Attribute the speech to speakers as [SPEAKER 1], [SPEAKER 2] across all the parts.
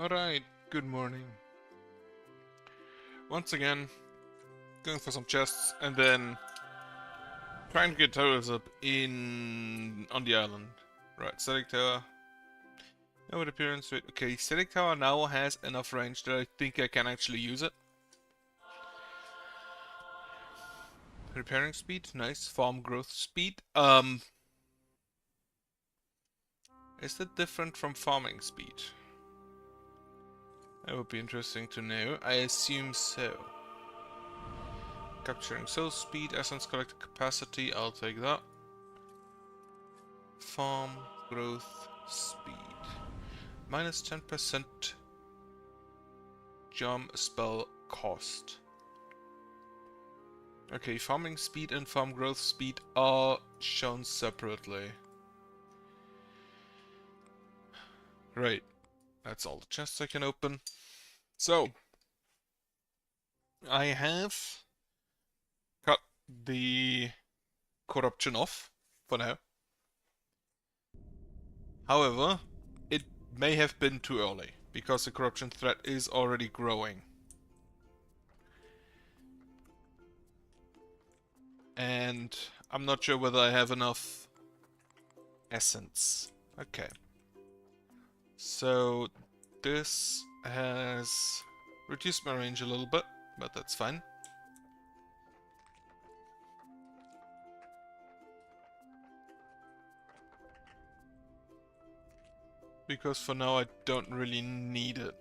[SPEAKER 1] Alright, good morning. Once again, going for some chests and then trying to get towers up on the island. Right, static tower. No appearance rate. Okay, static tower now has enough range that I think I can actually use it. Repairing speed, nice. Farm growth speed. Is that different from farming speed? That would be interesting to know. I assume so. Capturing soul speed, essence collected capacity, I'll take that. Farm growth speed. Minus 10% jump spell cost. Okay, farming speed and farm growth speed are shown separately. Right, that's all the chests I can open. So, I have cut the corruption off for now. However, it may have been too early, because the corruption threat is already growing. And I'm not sure whether I have enough essence. Okay. So this has reduced my range a little bit, but that's fine. Because for now I don't really need it.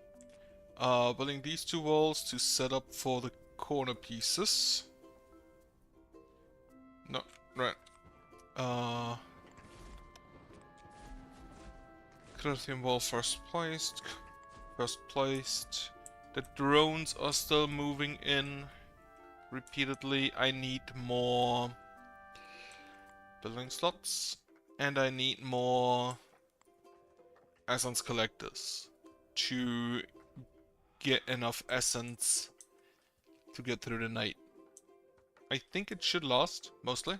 [SPEAKER 1] Building these two walls to set up for the corner pieces. No, right. Clothium wall first placed. The drones are still moving in repeatedly. I need more building slots. And I need more essence collectors to get enough essence to get through the night. I think it should last, mostly.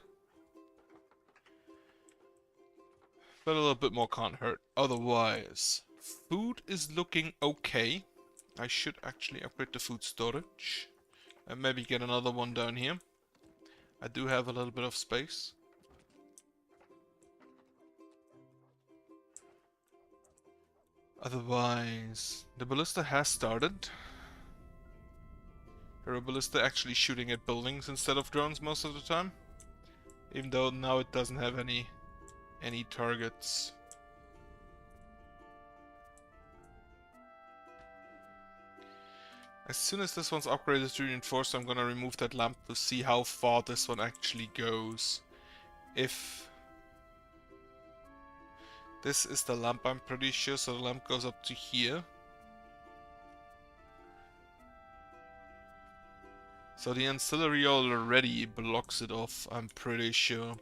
[SPEAKER 1] But a little bit more can't hurt. Otherwise, food is looking okay. I should actually upgrade the food storage. And maybe get another one down here. I do have a little bit of space. Otherwise, the ballista has started. The ballista actually shooting at buildings instead of drones most of the time. Even though now it doesn't have any targets. As soon as this one's upgraded to reinforced, I'm gonna remove that lamp to see how far this one actually goes. If this is the lamp, I'm pretty sure, so the lamp goes up to here. So the ancillary already blocks it off, I'm pretty sure.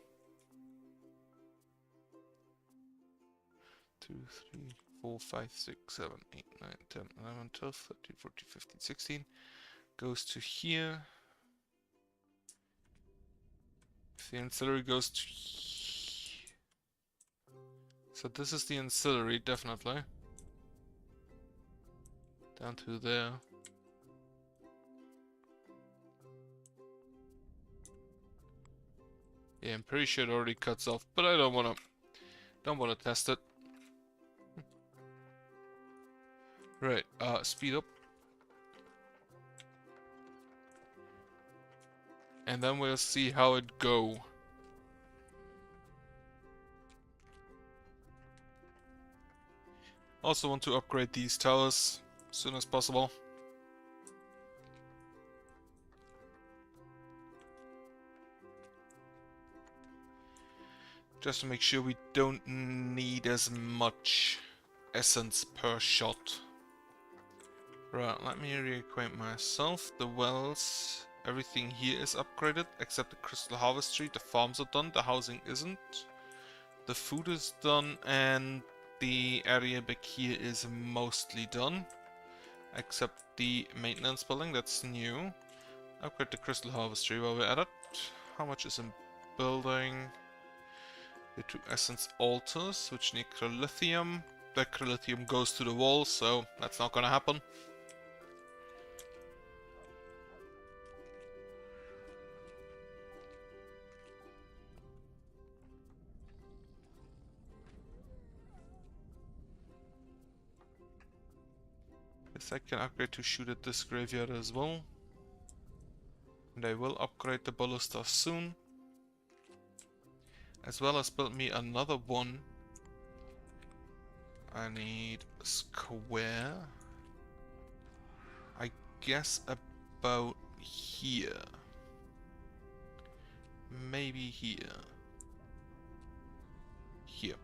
[SPEAKER 1] 2, 3, 4, 5, 6, 7, 8, 9, 10, 11, 12, 13, 14, 15, 16. Goes to here. If the ancillary goes to here. So this is the ancillary, definitely. Down to there. Yeah, I'm pretty sure it already cuts off, but I don't wanna test it. Right, speed up. And then we'll see how it go. Also want to upgrade these towers as soon as possible. Just to make sure we don't need as much essence per shot. Right, let me reacquaint myself. The wells, everything here is upgraded except the crystal harvestry. The farms are done, the housing isn't. The food is done and the area back here is mostly done. Except the maintenance building, that's new. Upgrade the crystal harvestry while we're at it. How much is in building? The two essence altars, which need lithium. berkyllium goes to the wall, so that's not gonna happen. Yes, I can upgrade to shoot at this graveyard as well. And I will upgrade the ballista soon. As well as build me another one. I need a square. I guess about here. Maybe here. Here.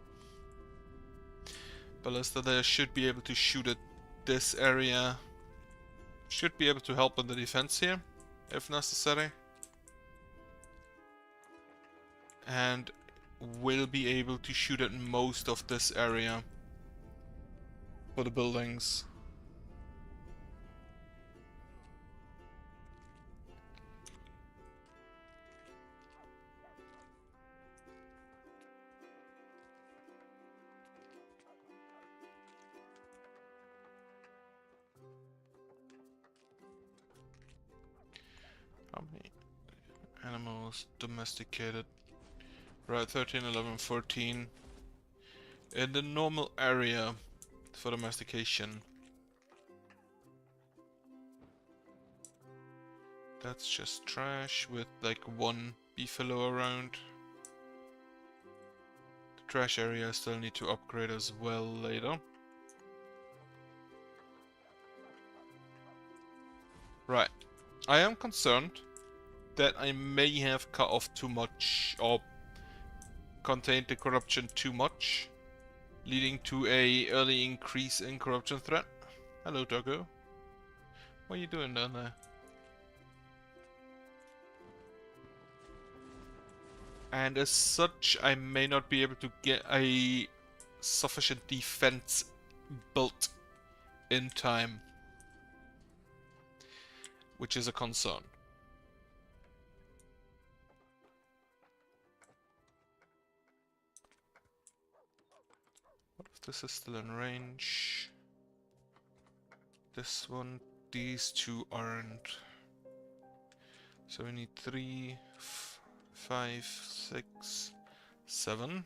[SPEAKER 1] Ballista there should be able to shoot at this area. Should be able to help in the defense here, if necessary. And will be able to shoot at most of this area for the buildings. How many animals domesticated? Right, 13, 11, 14. In the normal area for domestication. That's just trash with like one beefalo around. The trash area I still need to upgrade as well later. Right. I am concerned that I may have cut off too much or contained the corruption too much, leading to a early increase in corruption threat. Hello, doggo. What are you doing down there? And as such, I may not be able to get a sufficient defense built in time, which is a concern. What if this is still in range? This one, these two aren't. So we need 3, 5, 6, 7.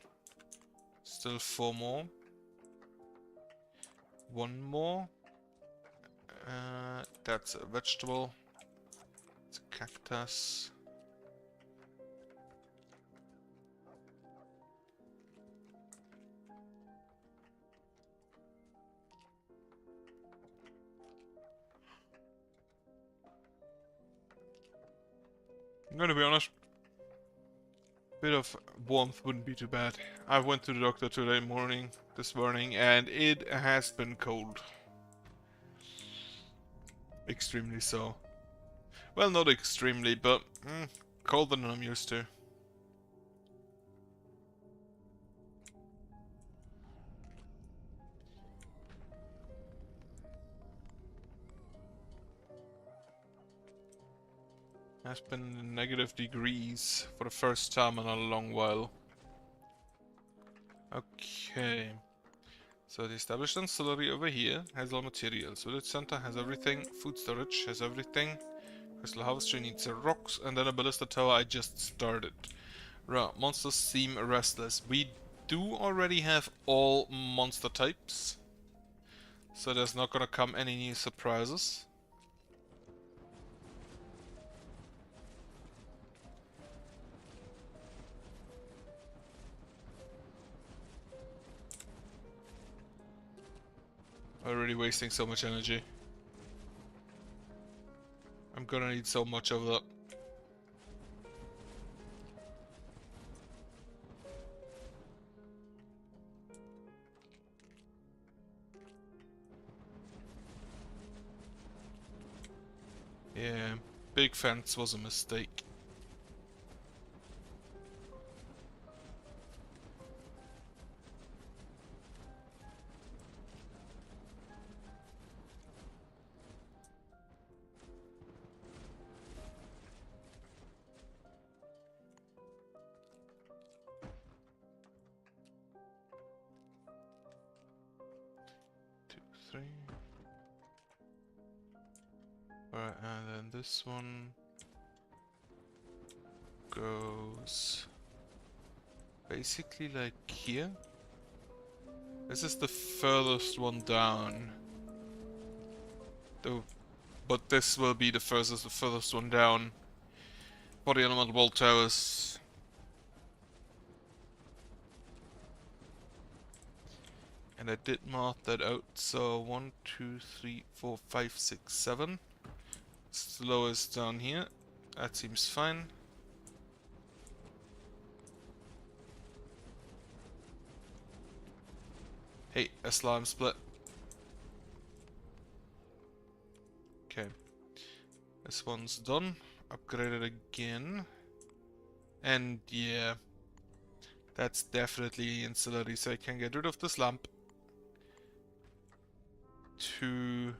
[SPEAKER 1] Still 4 more. 1 more. That's a vegetable. It's a cactus. I'm gonna be honest. Bit of warmth wouldn't be too bad. I went to the doctor this morning, and it has been cold. Extremely so. Well, not extremely, but colder than I'm used to. Has been in negative degrees for the first time in a long while. Okay. So the established ancillary over here has all materials. Village center has everything. Food storage has everything. Crystal harvester needs the rocks, and then a ballista tower I just started. Right, monsters seem restless. We do already have all monster types, so there's not gonna come any new surprises. Already wasting so much energy. I'm gonna need so much of that. Yeah, big fence was a mistake. Alright, and then this one goes basically like here. This is the furthest one down. Though, but this will be the furthest one down for the elemental bolt towers. And I did mark that out, so 1, 2, 3, 4, 5, 6, 7. It's the lowest down here. That seems fine. Hey, a slime split. Okay. This one's done. Upgraded again. And yeah. That's definitely ancillary, so I can get rid of this lamp. To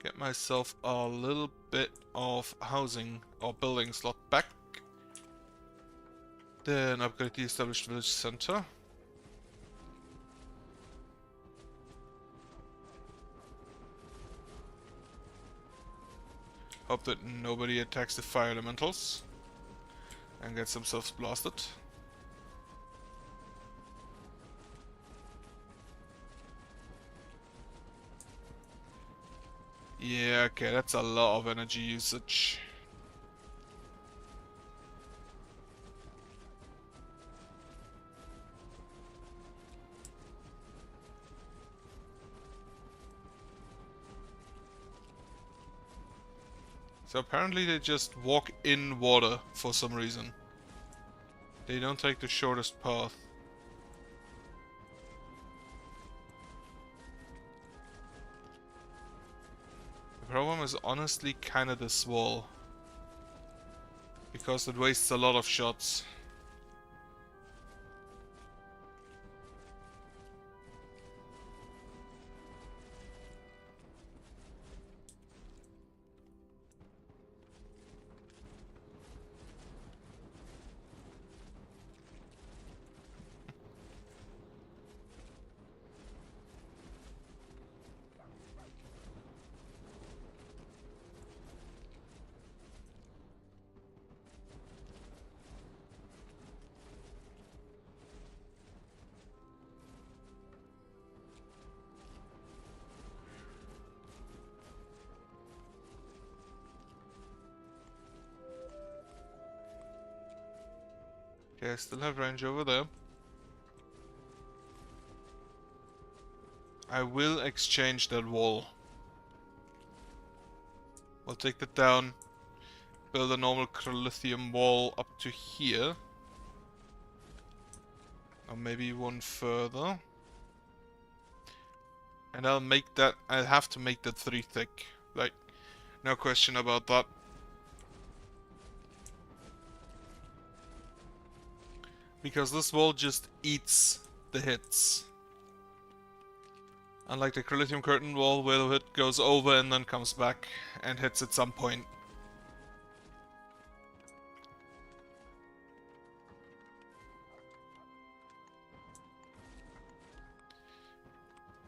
[SPEAKER 1] get myself a little bit of housing or building slot back. Then upgrade the established village center. Hope that nobody attacks the fire elementals and gets themselves blasted. Yeah, okay, that's a lot of energy usage. So apparently they just walk in water for some reason. They don't take the shortest path. The problem is honestly kinda this wall. Because it wastes a lot of shots. Okay, I still have range over there. I will exchange that wall. We'll take that down. Build a normal Crolithium wall up to here. Or maybe one further. And I'll have to make that 3 thick. Like, no question about that. Because this wall just eats the hits. Unlike the Crolithium curtain wall where the hit goes over and then comes back and hits at some point.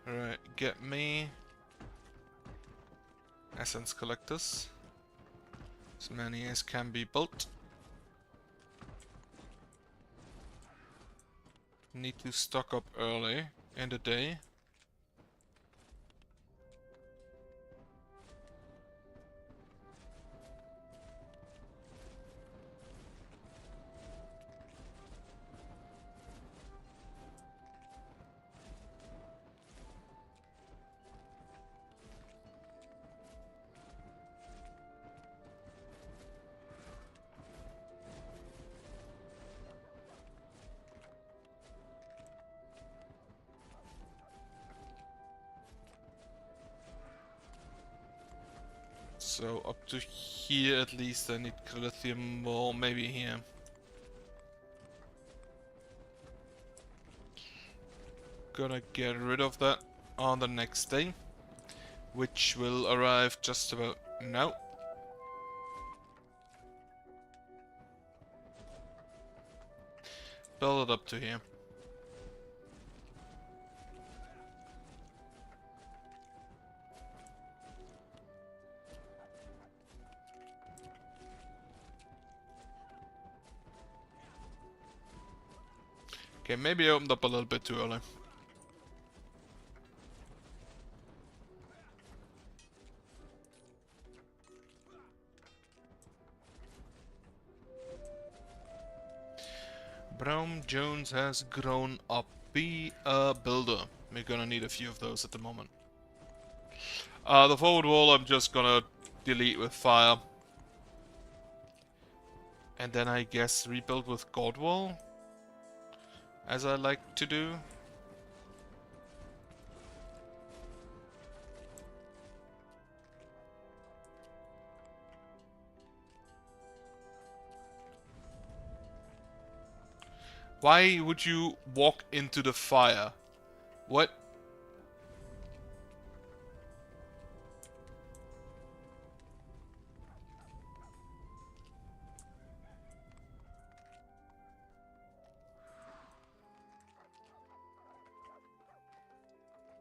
[SPEAKER 1] Alright, get me essence collectors. As many as can be built. Need to stock up early in the day. So up to here at least I need Crolithium wall, maybe here. Gonna get rid of that on the next day, which will arrive just about now. Build it up to here. Okay, maybe I opened up a little bit too early. Brown Jones has grown up. Be a builder. We're gonna need a few of those at the moment. The forward wall I'm just gonna delete with fire. And then I guess rebuild with God Wall, as I like to do. Why would you walk into the fire? What?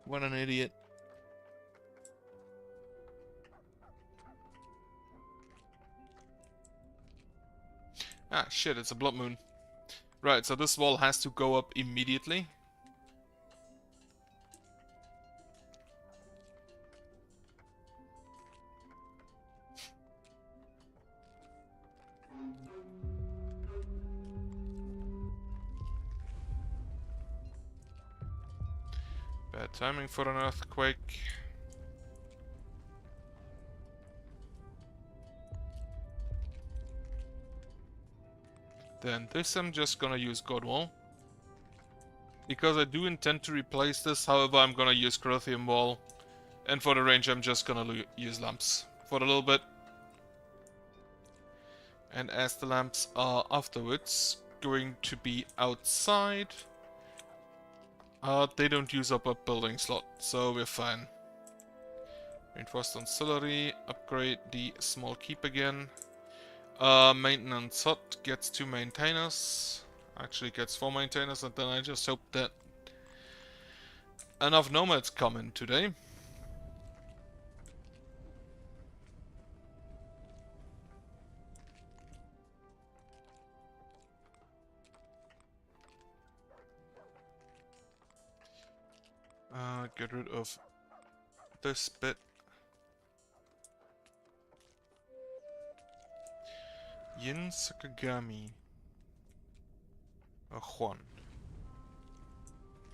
[SPEAKER 1] What an idiot. Ah, shit, it's a blood moon. Right, so this wall has to go up immediately. Bad timing for an earthquake. Then this I'm just gonna use God Wall. Because I do intend to replace this, however I'm gonna use Corinthian Wall. And for the range I'm just gonna use lamps for a little bit. And as the lamps are afterwards going to be outside, they don't use up a building slot, so we're fine. Reinforced ancillary, upgrade the small keep again. Maintenance hut gets 2 maintainers. Actually gets 4 maintainers, and then I just hope that enough nomads come in today. Get rid of this bit. Yin Sakagami. Or Juan.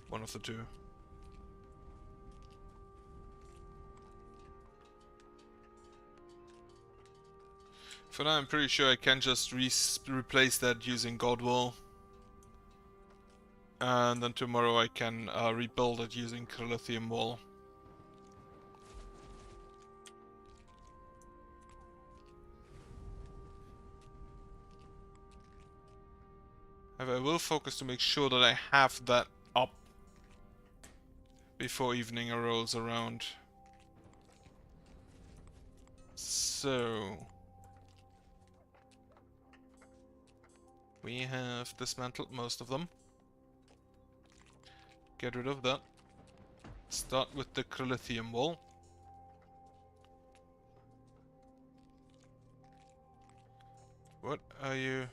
[SPEAKER 1] One of the two. For now I'm pretty sure I can just replace that using God Wall. And then tomorrow I can rebuild it using Lithium Wall. However, I will focus to make sure that I have that up before evening rolls around. So we have dismantled most of them. Get rid of that. Start with the Lithium Wall. What are you?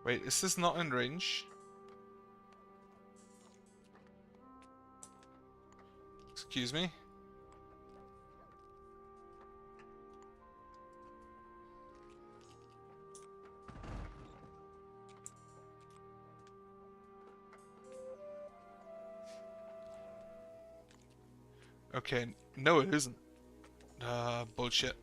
[SPEAKER 1] Wait, is this not in range? Excuse me? Okay, no it isn't. Bullshit.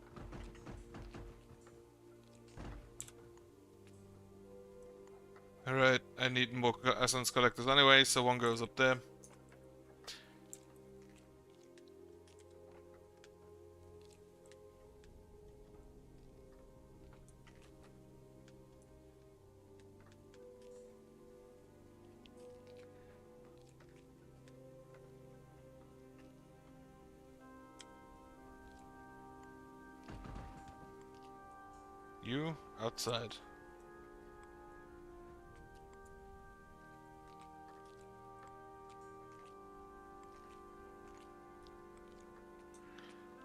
[SPEAKER 1] Alright, I need more essence collectors anyway, so one goes up there. You outside.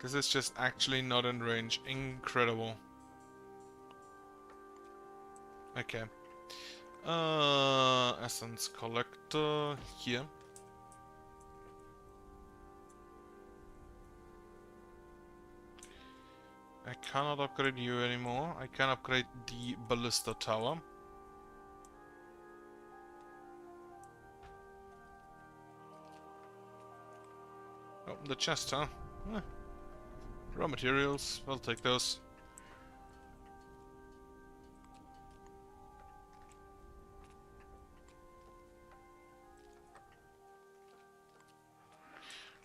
[SPEAKER 1] This is just actually not in range. Incredible. Okay. Essence collector here. I cannot upgrade you anymore. I can upgrade the ballista tower. Oh, the chest, huh? Eh. Raw materials, we'll take those.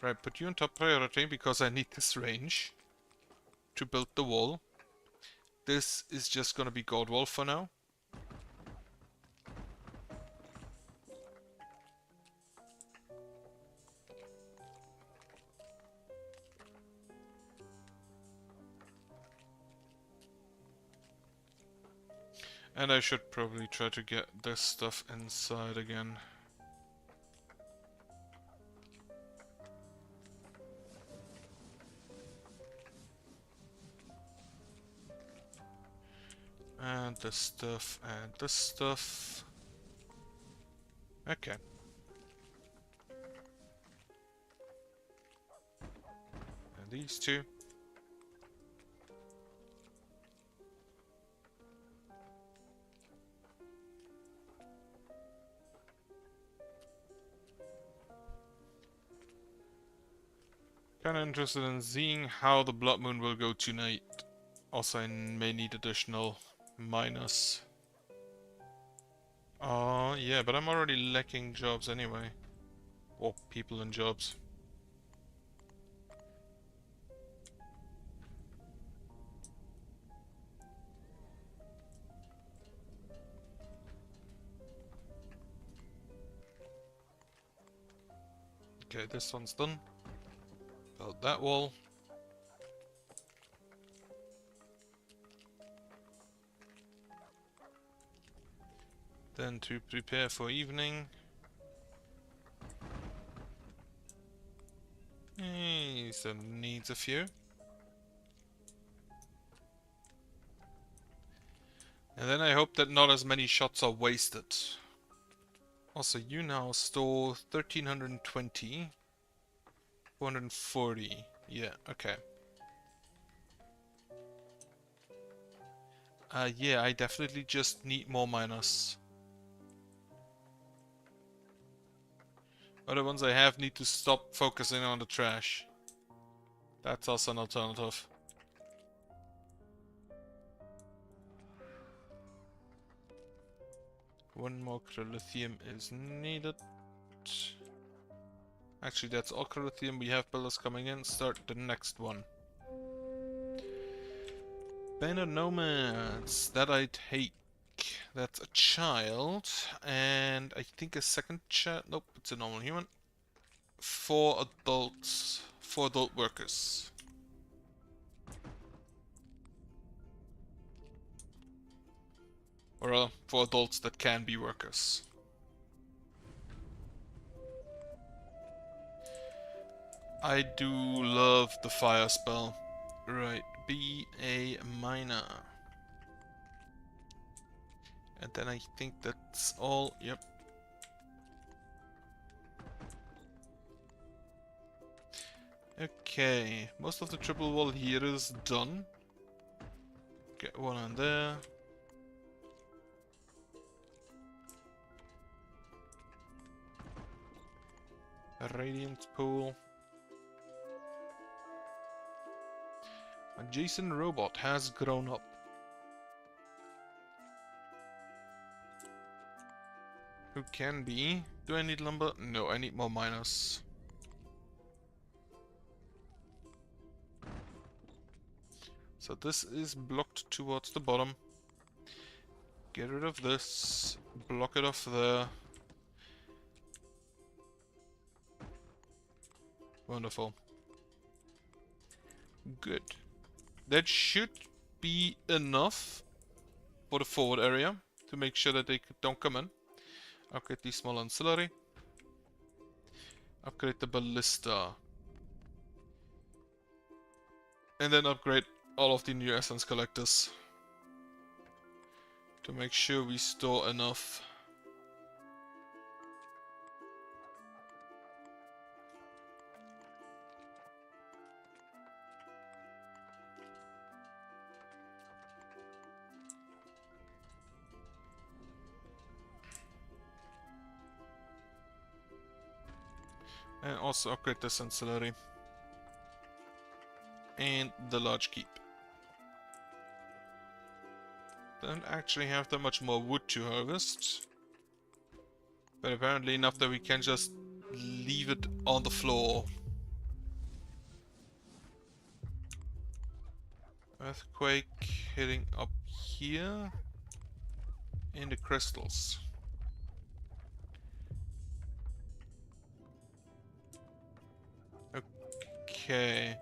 [SPEAKER 1] Right, put you on top priority because I need this range to build the wall. This is just gonna be gold wall for now. And I should probably try to get this stuff inside again. And this stuff, and this stuff. Okay. And these two. Kinda interested in seeing how the blood moon will go tonight. Also, I may need additional miners. Oh, yeah, but I'm already lacking jobs anyway. Or people and jobs. Okay, this one's done. Build that wall. Then to prepare for evening. So needs a few. And then I hope that not as many shots are wasted. Also, you now store 1320. 440. Yeah, okay. Yeah, I definitely just need more miners. Other ones I have need to stop focusing on the trash. That's also an alternative. One more chrolithium is needed. Actually, that's all chrolithium. We have builders coming in. Start the next one. Banner nomads. That I take. That's a child. And I think a second child. Nope, it's a normal human. 4 adults. 4 adult workers. Or 4 adults that can be workers. I do love the fire spell. Right, be a miner. And then I think that's all, yep. Okay, most of the triple wall here is done. Get one on there. A radiant pool. A Jason robot has grown up. Who can be? Do I need lumber? No, I need more miners. So this is blocked towards the bottom. Get rid of this. Block it off there. Wonderful. Good. That should be enough for the forward area to make sure that they don't come in. Upgrade the small ancillary. Upgrade the ballista. And then upgrade all of the new essence collectors to make sure we store enough. And also upgrade this ancillary. And the large keep. Don't actually have that much more wood to harvest. But apparently enough that we can just leave it on the floor. Earthquake hitting up here. In the crystals. Okay.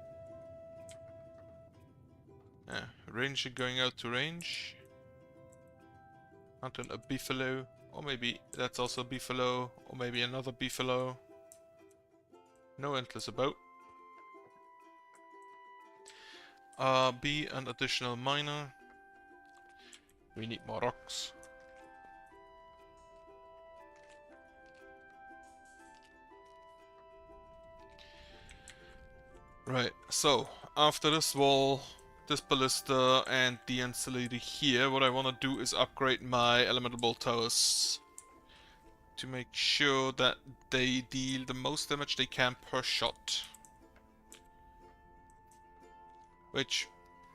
[SPEAKER 1] Ranger going out to range. Hunting a beefalo. Or maybe that's also a beefalo. Or maybe another beefalo. No endless about. Be an additional miner. We need more rocks. Right, so after this wall, this ballista and the ancillary here, what I want to do is upgrade my elemental bolt towers to make sure that they deal the most damage they can per shot. Which,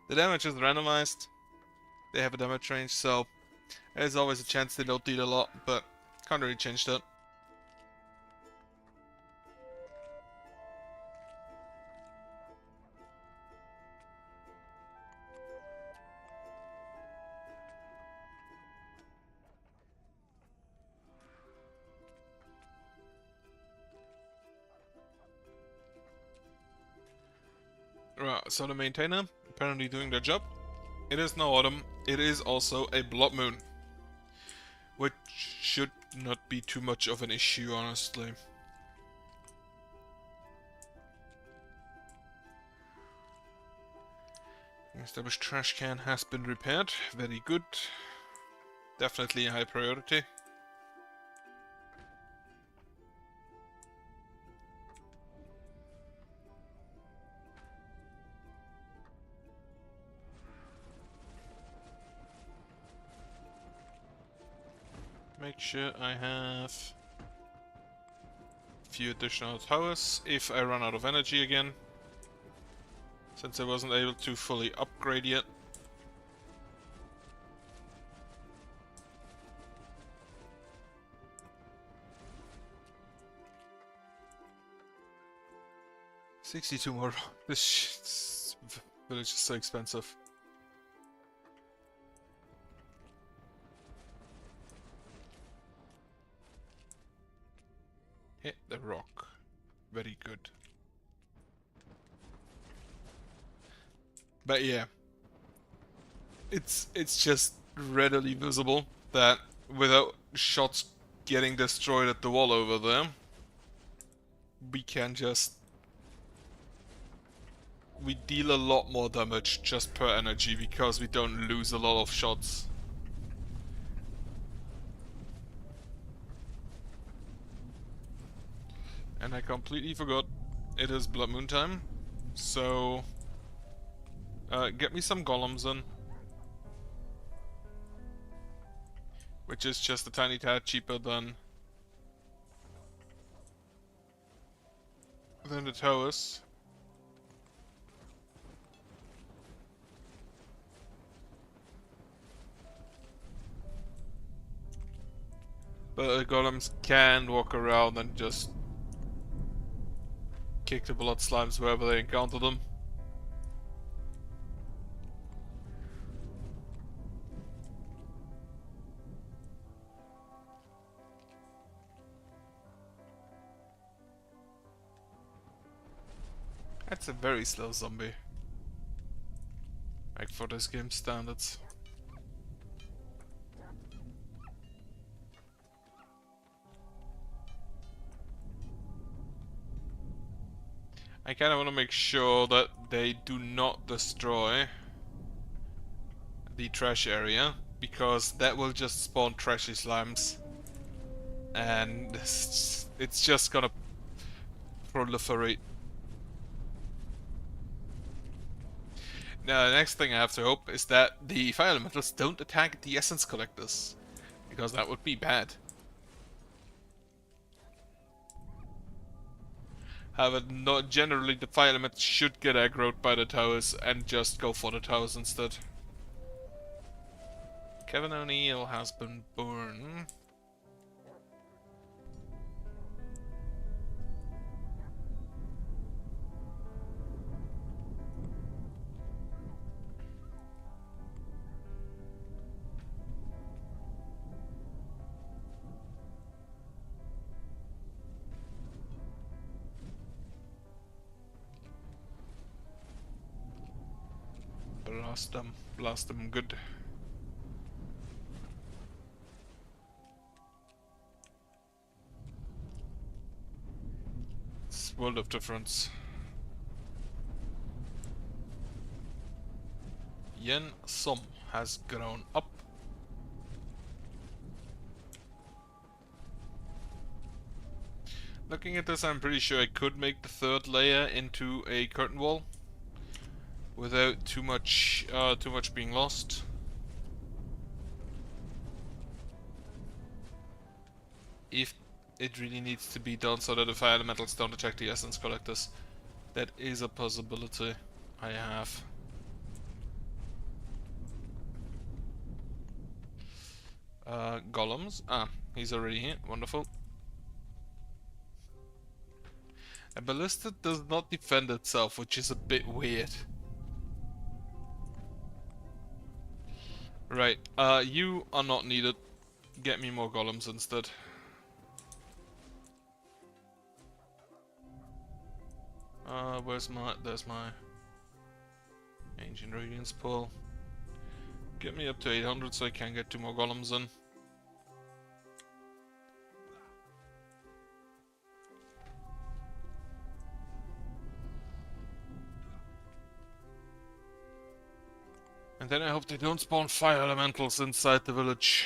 [SPEAKER 1] the damage is randomized, they have a damage range, so there's always a chance they don't deal a lot, but can't really change that. Right, so the maintainer, apparently doing their job. It is now autumn, it is also a blood moon. Which should not be too much of an issue, honestly. Established trash can has been repaired, very good. Definitely a high priority. Make sure I have a few additional towers if I run out of energy again. Since I wasn't able to fully upgrade yet. $62 more. This village is so expensive. Hit the rock. Very good. But yeah. It's just readily visible that without shots getting destroyed at the wall over there, we can just... we deal a lot more damage just per energy because we don't lose a lot of shots. And I completely forgot it is Blood Moon time, so get me some golems in. Which is just a tiny tad cheaper than the towers. But the golems can walk around and just kick the blood slimes wherever they encounter them. That's a very slow zombie. Like for this game standards. I kind of want to make sure that they do not destroy the trash area, because that will just spawn trashy slimes. And it's just gonna proliferate. Now, the next thing I have to hope is that the fire elementals don't attack the essence collectors, because that would be bad. However, not generally the fire elementals should get aggroed by the towers and just go for the towers instead. Kevin O'Neill has been born. Blast them good. It's world of difference. Yen Som has grown up. Looking at this, I'm pretty sure I could make the third layer into a curtain wall without too much being lost. If it really needs to be done so that the fire elementals don't attack the essence collectors, that is a possibility I have. Golems. Ah, he's already here. Wonderful. A ballista does not defend itself, which is a bit weird. Right, you are not needed. Get me more golems instead. There's my Ancient Radiance pool. Get me up to 800 so I can get 2 more golems in. And then I hope they don't spawn fire elementals inside the village.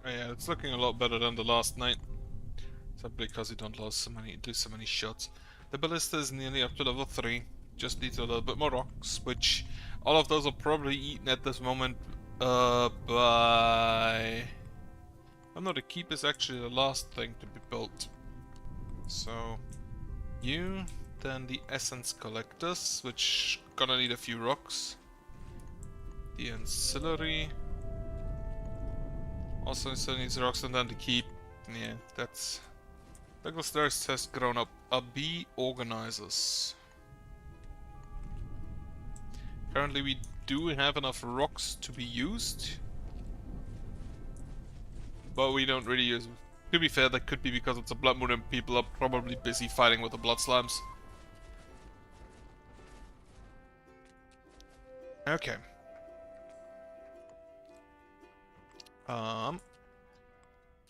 [SPEAKER 1] Oh yeah, it's looking a lot better than the last night. Simply because you don't lose so many shots. The ballista is nearly up to level 3. Just needs a little bit more rocks, which all of those are probably eaten at this moment by... Oh no, the keep is actually the last thing to be built. So, you, then the essence collectors, which gonna need a few rocks. The ancillary also still needs rocks, and then the keep. Yeah, that's... Douglas Durst has grown up. Bee organizers. Currently we do have enough rocks to be used, but we don't really use them. To be fair, that could be because it's a blood moon and people are probably busy fighting with the blood slimes. Okay.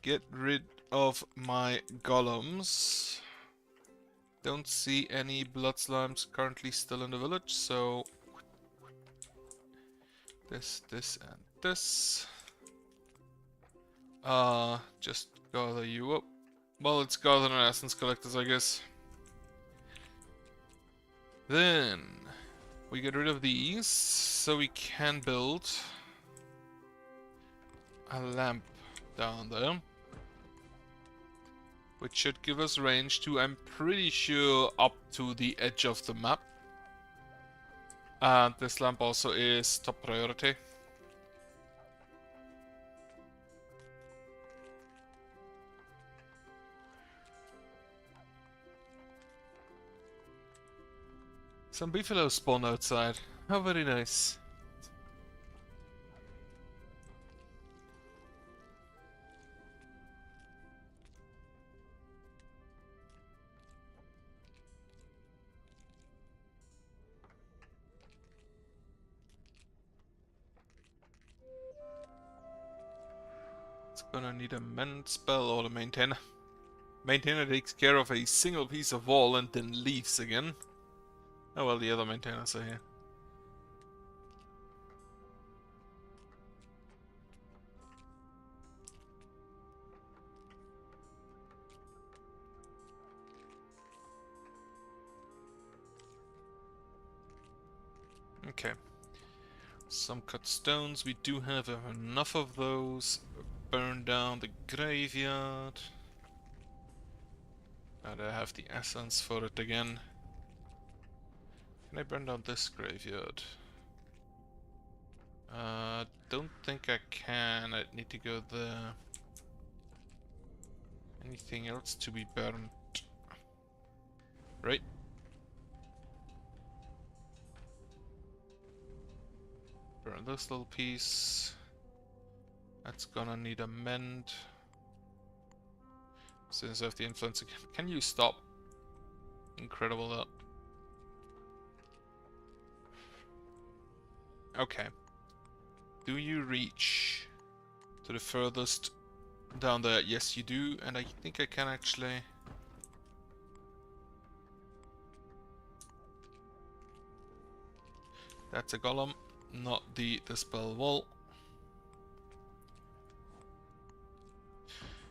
[SPEAKER 1] Get rid of my golems. Don't see any blood slimes currently still in the village, so this, and this. Just gather you up. Well, it's gather an essence collectors, I guess. Then we get rid of these, so we can build a lamp down there, which should give us range to, I'm pretty sure, up to the edge of the map. And this lamp also is top priority. Some beefalo spawn outside. How very nice. It's gonna need a mend spell or the maintainer. Maintainer takes care of a single piece of wall and then leaves again. Oh well, the other maintainers are here. Okay. Some cut stones. We do have enough of those. Burn down the graveyard. And I have the essence for it again. Can I burn down this graveyard? Don't think I can. I need to go there. Anything else to be burned? Right? Burn this little piece. That's gonna need a mend. Since I have the influence again. Can you stop? Incredible that. Okay. Do you reach to the furthest down there? Yes, you do, and I think I can actually. That's a golem, not the spell wall.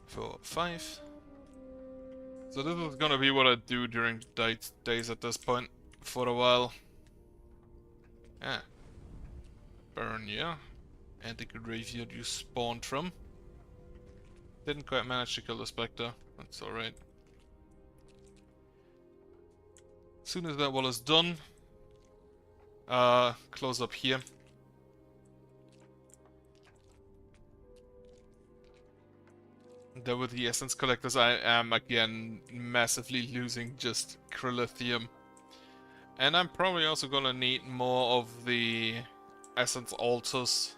[SPEAKER 1] 4, 5. So this is gonna be what I do during days at this point for a while. Ah. Burn, yeah. And the graveyard you spawned from. Didn't quite manage to kill the Spectre. That's alright. As soon as that wall is done, close up here. There with the essence collectors, I am again massively losing just Krillithium. And I'm probably also gonna need more of the essence altars.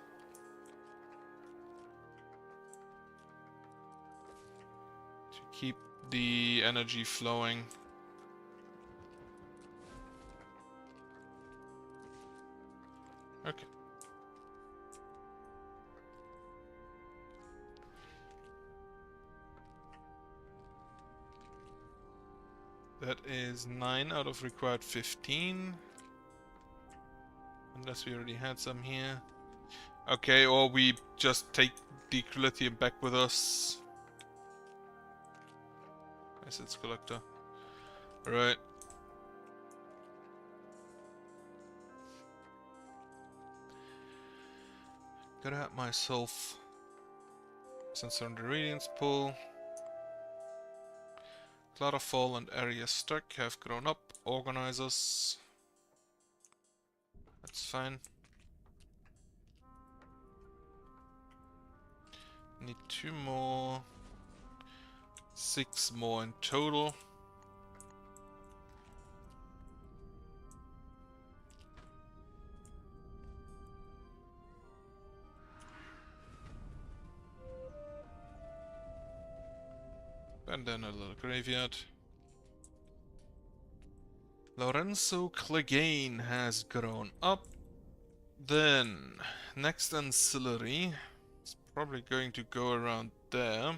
[SPEAKER 1] To keep the energy flowing. Okay. That is 9 out of required 15. Unless we already had some here. Okay, or we just take the Krillithium back with us. Essence collector. Alright. Gotta have myself sensor on the Radiance pool. Cloudfall and Area Stuck have grown up. Organizers. That's fine. Need 2 more. 6 more in total. And then a little graveyard. Lorenzo Clegane has grown up. Then, next ancillary is probably going to go around there.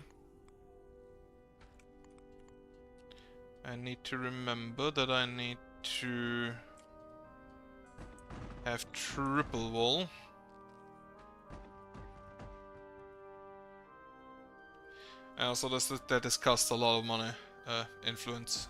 [SPEAKER 1] I need to remember that I need to have triple wall. And also that has cost a lot of money, influence.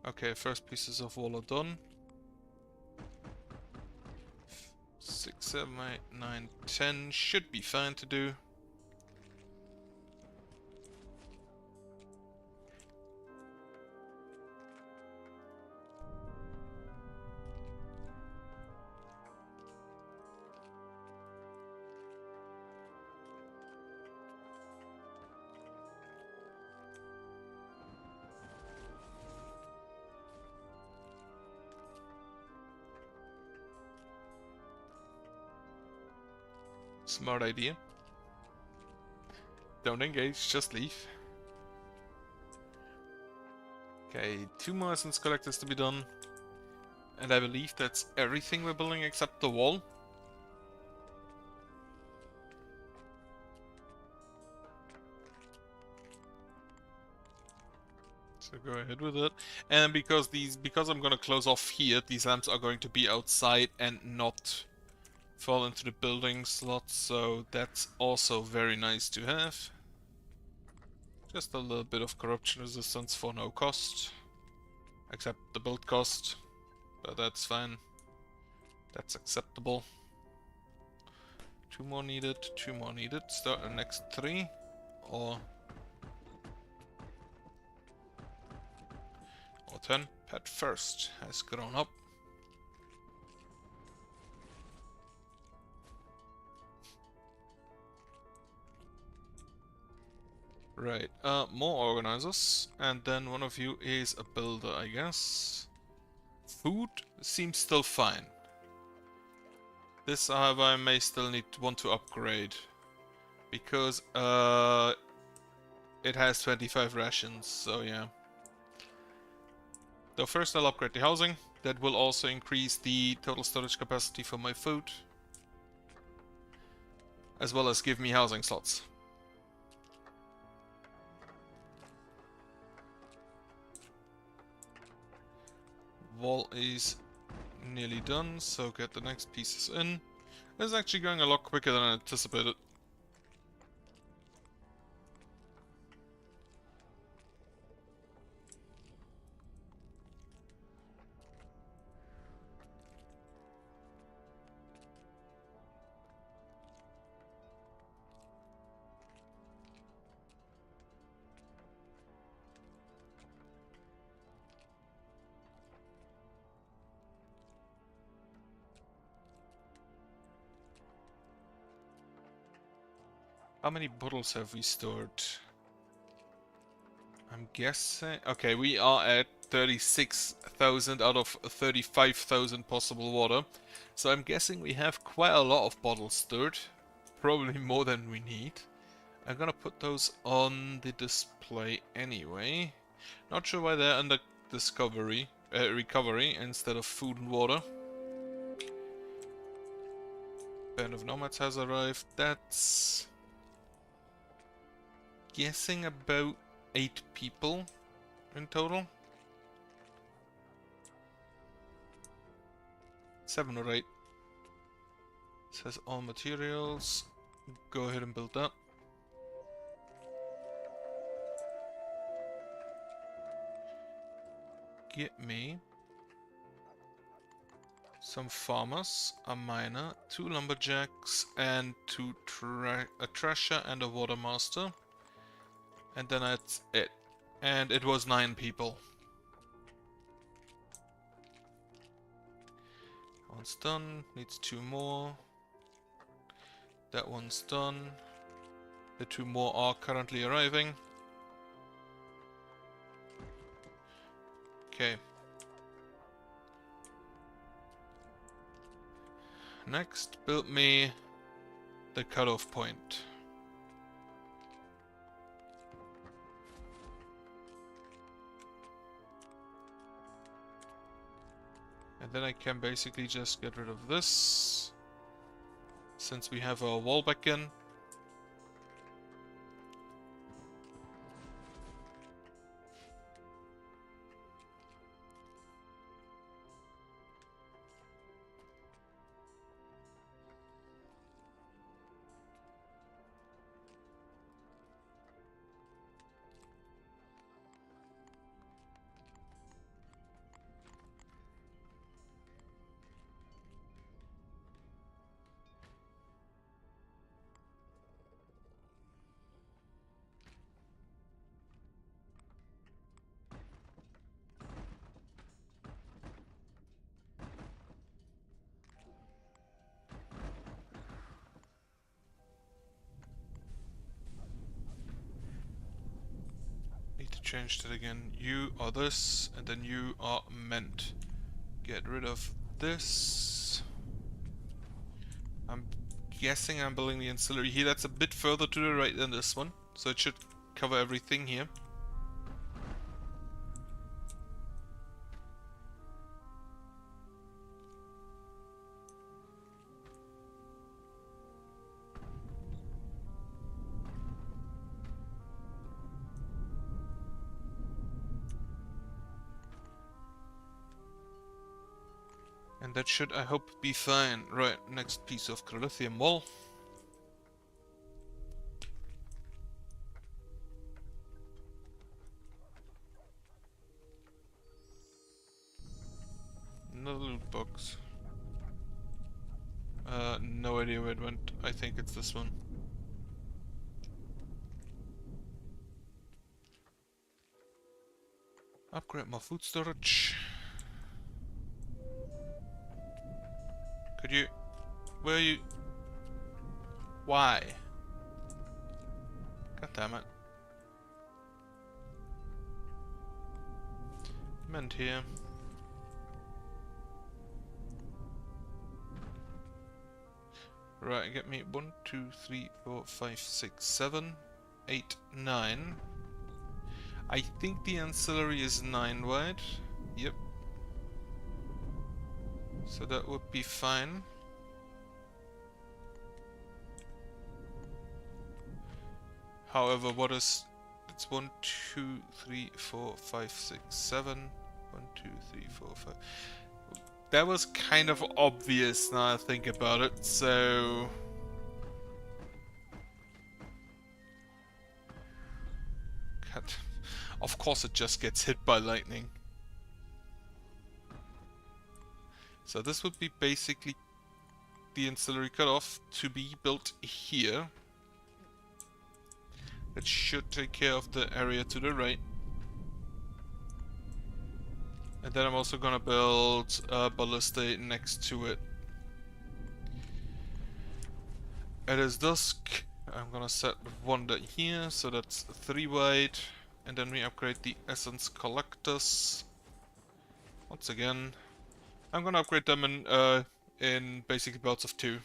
[SPEAKER 1] Okay, first pieces of wall are done. 6, 7, 8, 9, 10 should be fine to do. Smart idea. Don't engage, just leave. Okay, 2 more essence collectors to be done. And I believe that's everything we're building except the wall. So go ahead with it. And because I'm gonna close off here, these lamps are going to be outside and not fall into the building slot, so that's also very nice to have. Just a little bit of corruption resistance for no cost. Except the build cost. But that's fine. That's acceptable. 2 more needed, 2 more needed. Start the next 3. Or 10. Pet first has grown up. Right, more organizers, and then one of you is a builder, I guess. Food seems still fine. This, however, I may still want to upgrade, because it has 25 rations, so yeah. Though first I'll upgrade the housing. That will also increase the total storage capacity for my food, as well as give me housing slots. Wall is nearly done, so get the next pieces in. This is actually going a lot quicker than I anticipated. How many bottles have we stored? I'm guessing... Okay, we are at 36,000 out of 35,000 possible water. So I'm guessing we have quite a lot of bottles stored. Probably more than we need. I'm gonna put those on the display anyway. Not sure why they're under recovery instead of food and water. Band of Nomads has arrived. That's... guessing about 8 people in total. 7 or 8. Says all materials. Go ahead and build that. Get me some farmers, a miner, 2 lumberjacks, and a trasher and a watermaster. And then that's it. And it was 9 people. One's done, needs 2 more. That one's done. The 2 more are currently arriving. Okay. Next, build me the cutoff point. And then I can basically just get rid of this, since we have our wall back in. to change that again. You are this, and then you are meant. Get rid of this. I'm guessing I'm building the ancillary here. That's a bit further to the right than this one, so it should cover everything here. And that should, I hope, be fine. Right, next piece of Crolithium wall. Another loot box. No idea where it went. I think it's this one. Upgrade my food storage. Could you... Where are you... Why? God damn it. Meant here. Right, get me 1, 2, 3, 4, 5, 6, 7, 8, 9. I think the ancillary is 9 wide. Yep. So that would be fine. However, what is... It's 1, 2, 3, 4, 5, 6, 7. 1, 2, 3, 4, 5... That was kind of obvious now I think about it, so... God. Of course it just gets hit by lightning. So this would be basically the ancillary cutoff to be built here. That should take care of the area to the right. And then I'm also gonna build a ballista next to it. It is dusk. I'm gonna set one here, so that's 3 wide. And then we upgrade the essence collectors. Once again, I'm gonna upgrade them in basically bouts of 2.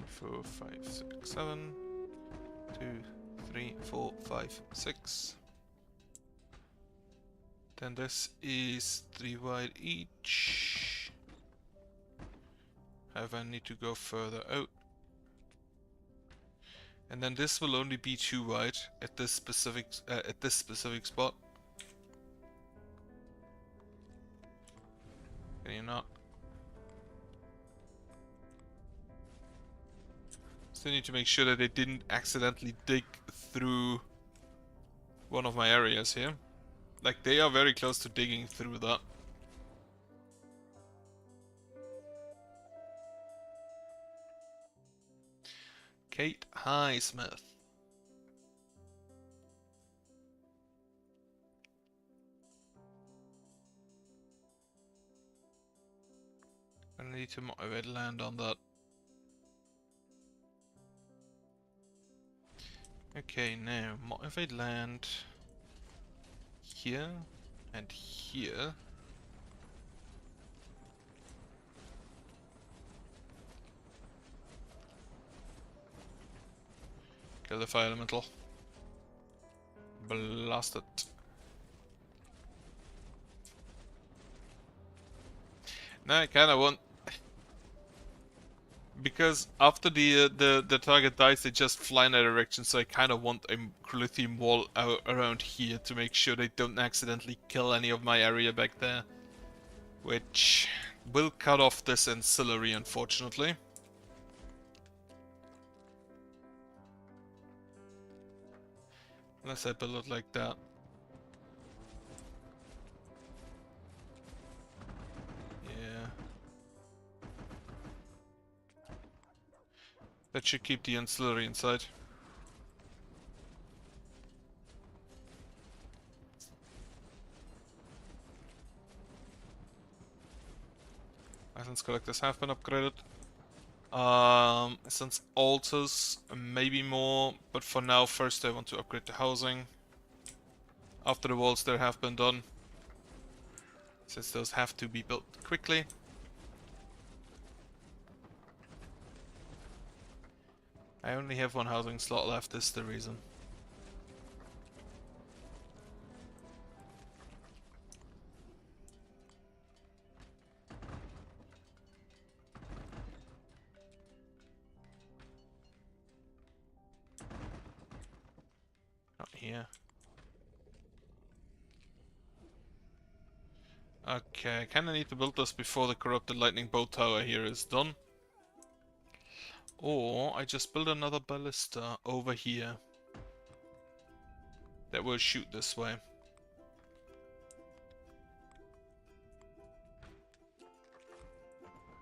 [SPEAKER 1] Four, 5, 6, 7. 2, 3, 4, 5, 6. Then this is 3 wide each. However, I need to go further out. And then this will only be 2 wide at this specific spot. Can you not? Still need to make sure that they didn't accidentally dig through one of my areas here. Like, they are very close to digging through that. Kate Highsmith. I need to motivate land on that. Okay, now motivate land here and here. Kill the fire elemental. Blast it. Now I kinda want... because after the target dies, they just fly in that direction. So I kind of want a lithium wall around here to make sure they don't accidentally kill any of my area back there, which will cut off this ancillary, unfortunately. Unless I build it like that. Yeah. That should keep the ancillary inside. Essence collectors have been upgraded. Essence altars, maybe more, but for now, first I want to upgrade the housing. After the walls there have been done, since those have to be built quickly. I only have one housing slot left, is the reason. Not here. Okay, I kinda need to build this before the corrupted lightning bolt tower here is done. Or I just build another ballista over here that will shoot this way.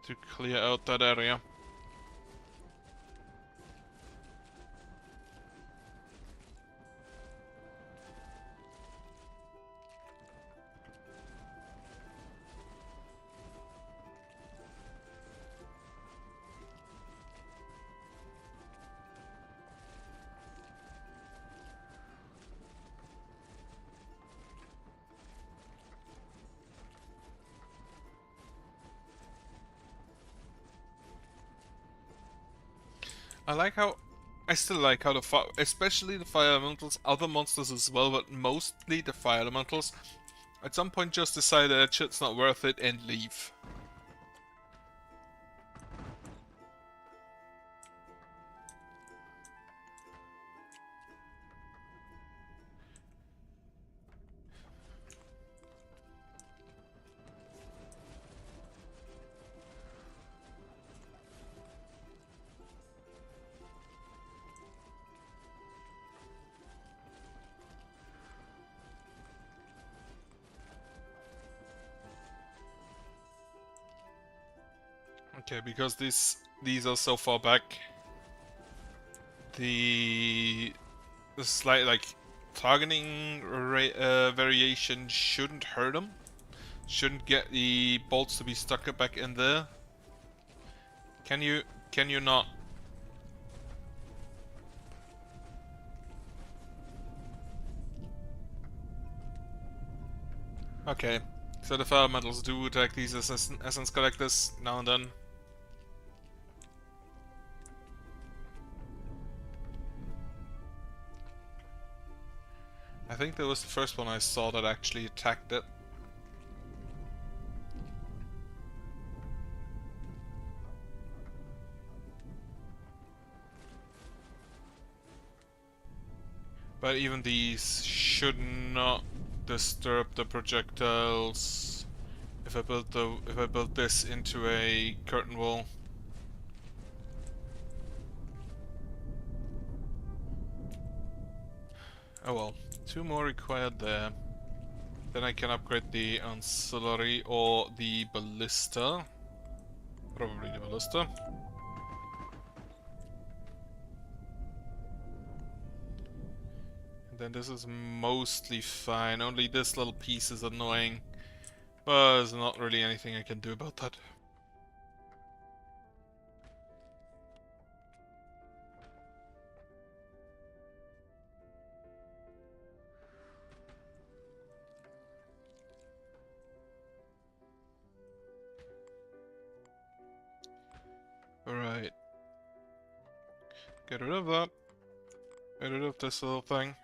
[SPEAKER 1] To clear out that area. I still like how especially the fire elementals, other monsters as well, but mostly the fire elementals, at some point just decide that shit's not worth it and leave. Okay, because these are so far back, the slight like targeting variation shouldn't hurt them. Shouldn't get the bolts to be stuck back in there. Can you not? Okay, so the fire metals do attack these essence collectors now and then. I think that was the first one I saw that actually attacked it. But even these should not disturb the projectiles if I build this into a curtain wall. Oh well, 2 more required there. Then I can upgrade the ancillary or the ballista. Probably the ballista. And then this is mostly fine, only this little piece is annoying. But there's not really anything I can do about that. Alright. Get rid of that. Get rid of this little thing.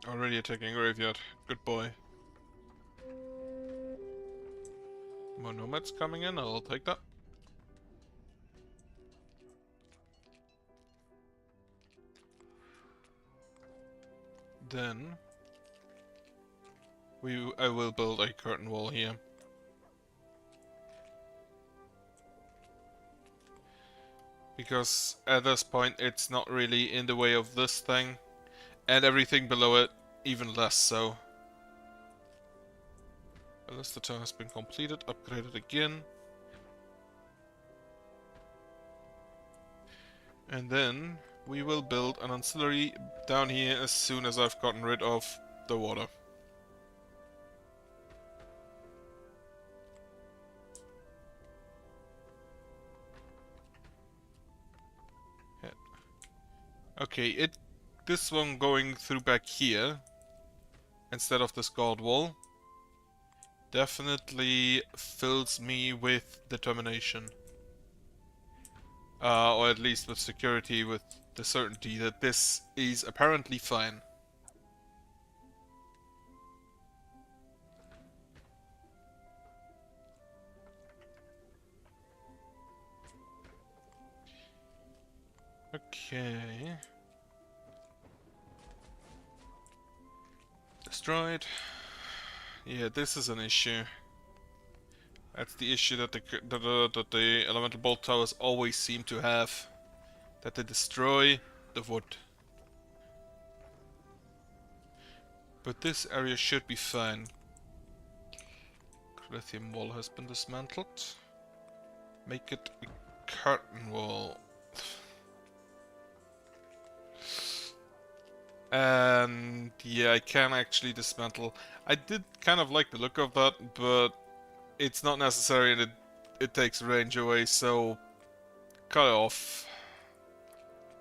[SPEAKER 1] Already attacking graveyard. Good boy. More nomads coming in, I'll take that. Then I will build a curtain wall here. Because at this point it's not really in the way of this thing, and everything below it even less so. Ballista tower has been completed, upgraded again. And then we will build an ancillary down here as soon as I've gotten rid of the water. Yeah. Okay, this one going through back here instead of this guard wall definitely fills me with determination. Or at least with security, with the certainty that this is apparently fine. Okay. Destroyed. Yeah, this is an issue. That's the issue that the elemental bolt towers always seem to have. That they destroy the wood. But this area should be fine. Lithium wall has been dismantled. Make it a curtain wall. And yeah, I can actually dismantle. I did kind of like the look of that, but it's not necessary and it takes range away, so cut it off.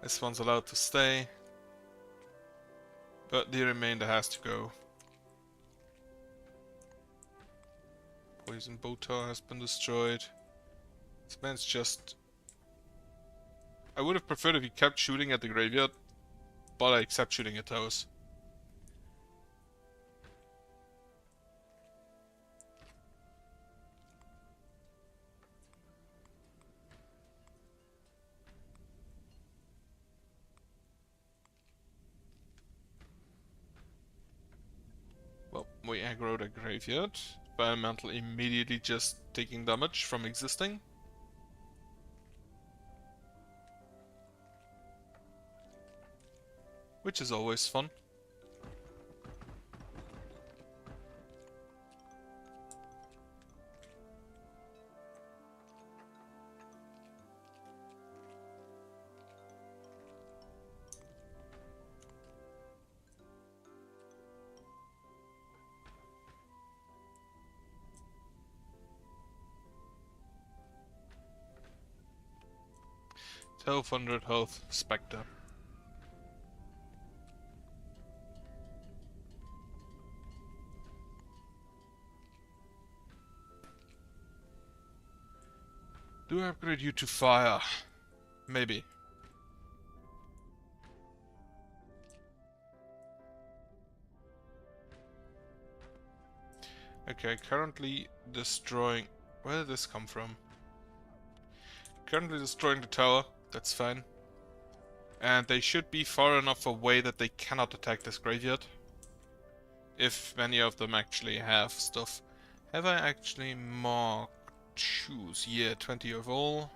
[SPEAKER 1] This one's allowed to stay, but the remainder has to go. Poison bow tower has been destroyed. This man's just... I would have preferred if he kept shooting at the graveyard, but I accept shooting at towers. Well, we aggroed a graveyard. Environmental immediately just taking damage from existing. Which is always fun. $1200 health, Spectre. Do I upgrade you to fire? Maybe. Okay, currently destroying... Where did this come from? Currently destroying the tower, that's fine. And they should be far enough away that they cannot attack this graveyard. If many of them actually have stuff. Have I actually marked choose? Yeah, 20 of all.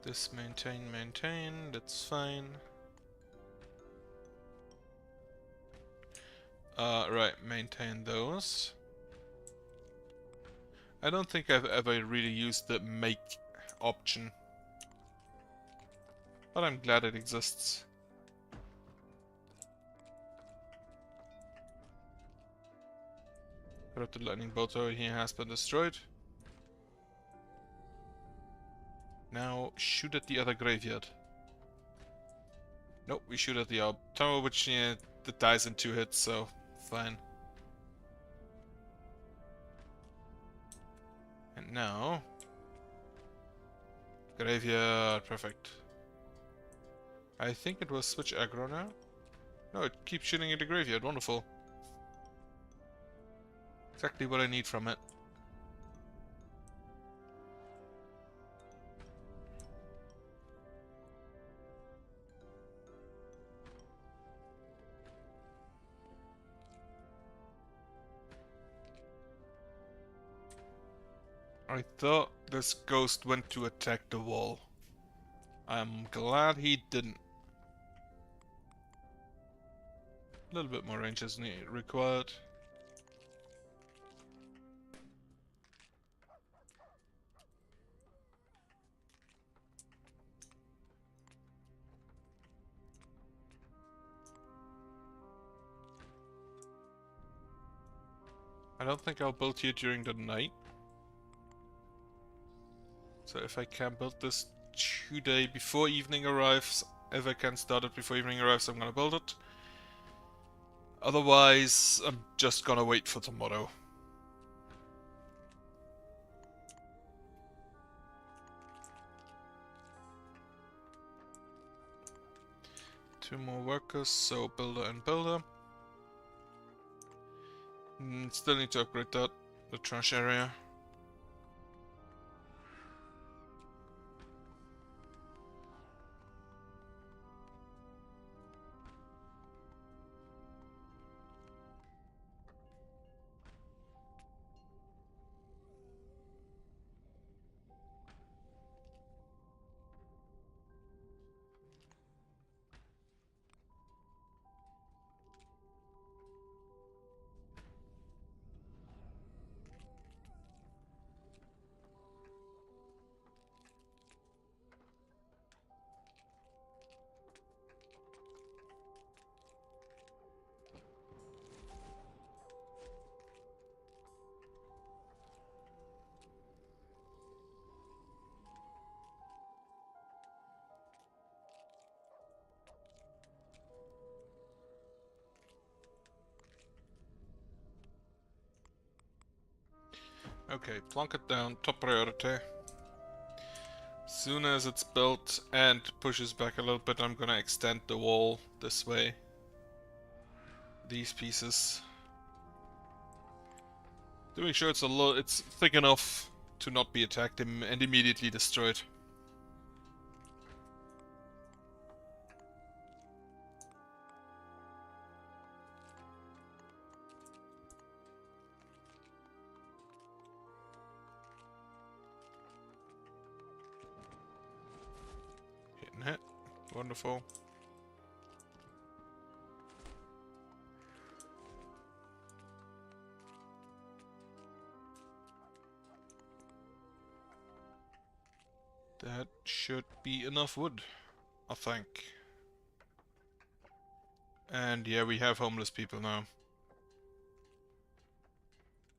[SPEAKER 1] This maintain, that's fine. Right, maintain those. I don't think I've ever really used the make option. But I'm glad it exists. Corrupted lightning bolt over here has been destroyed. Now shoot at the other graveyard. Nope, we shoot at the tower, which that dies in 2 hits, so fine. And now graveyard, perfect. I think it was switch aggro now. No, it keeps shooting at the graveyard. Wonderful. Exactly what I need from it. I thought this ghost went to attack the wall. I'm glad he didn't. A little bit more range is required. I don't think I'll build here during the night. So if I can build this today before evening arrives, if I can start it before evening arrives, I'm gonna build it. Otherwise, I'm just gonna wait for tomorrow. Two more workers, so builder and builder. Still need to upgrade that, the trash area. Okay, plonk it down, top priority. Soon as it's built and pushes back a little bit, I'm gonna extend the wall this way. These pieces. To make sure it's thick enough to not be attacked and immediately destroyed. Hit and hit. Wonderful. That should be enough wood, I think. And yeah, we have homeless people now.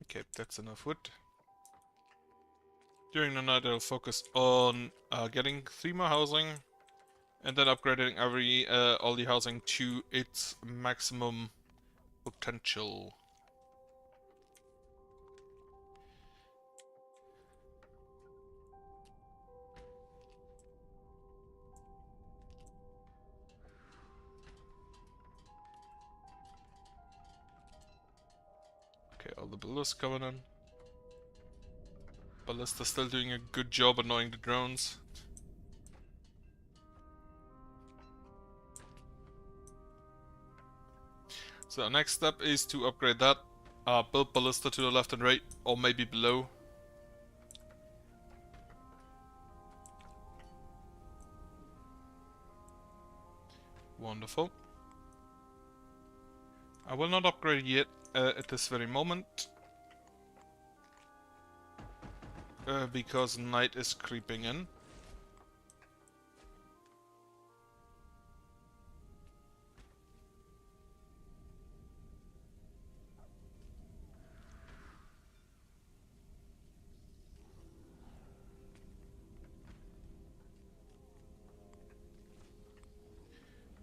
[SPEAKER 1] Okay, that's enough wood. During the night I'll focus on getting 3 more housing and then upgrading all the housing to its maximum potential. Okay, all the ballista's coming in. Ballista's still doing a good job annoying the drones. So next step is to upgrade that. Build ballista to the left and right, or maybe below. Wonderful. I will not upgrade yet at this very moment. Because night is creeping in.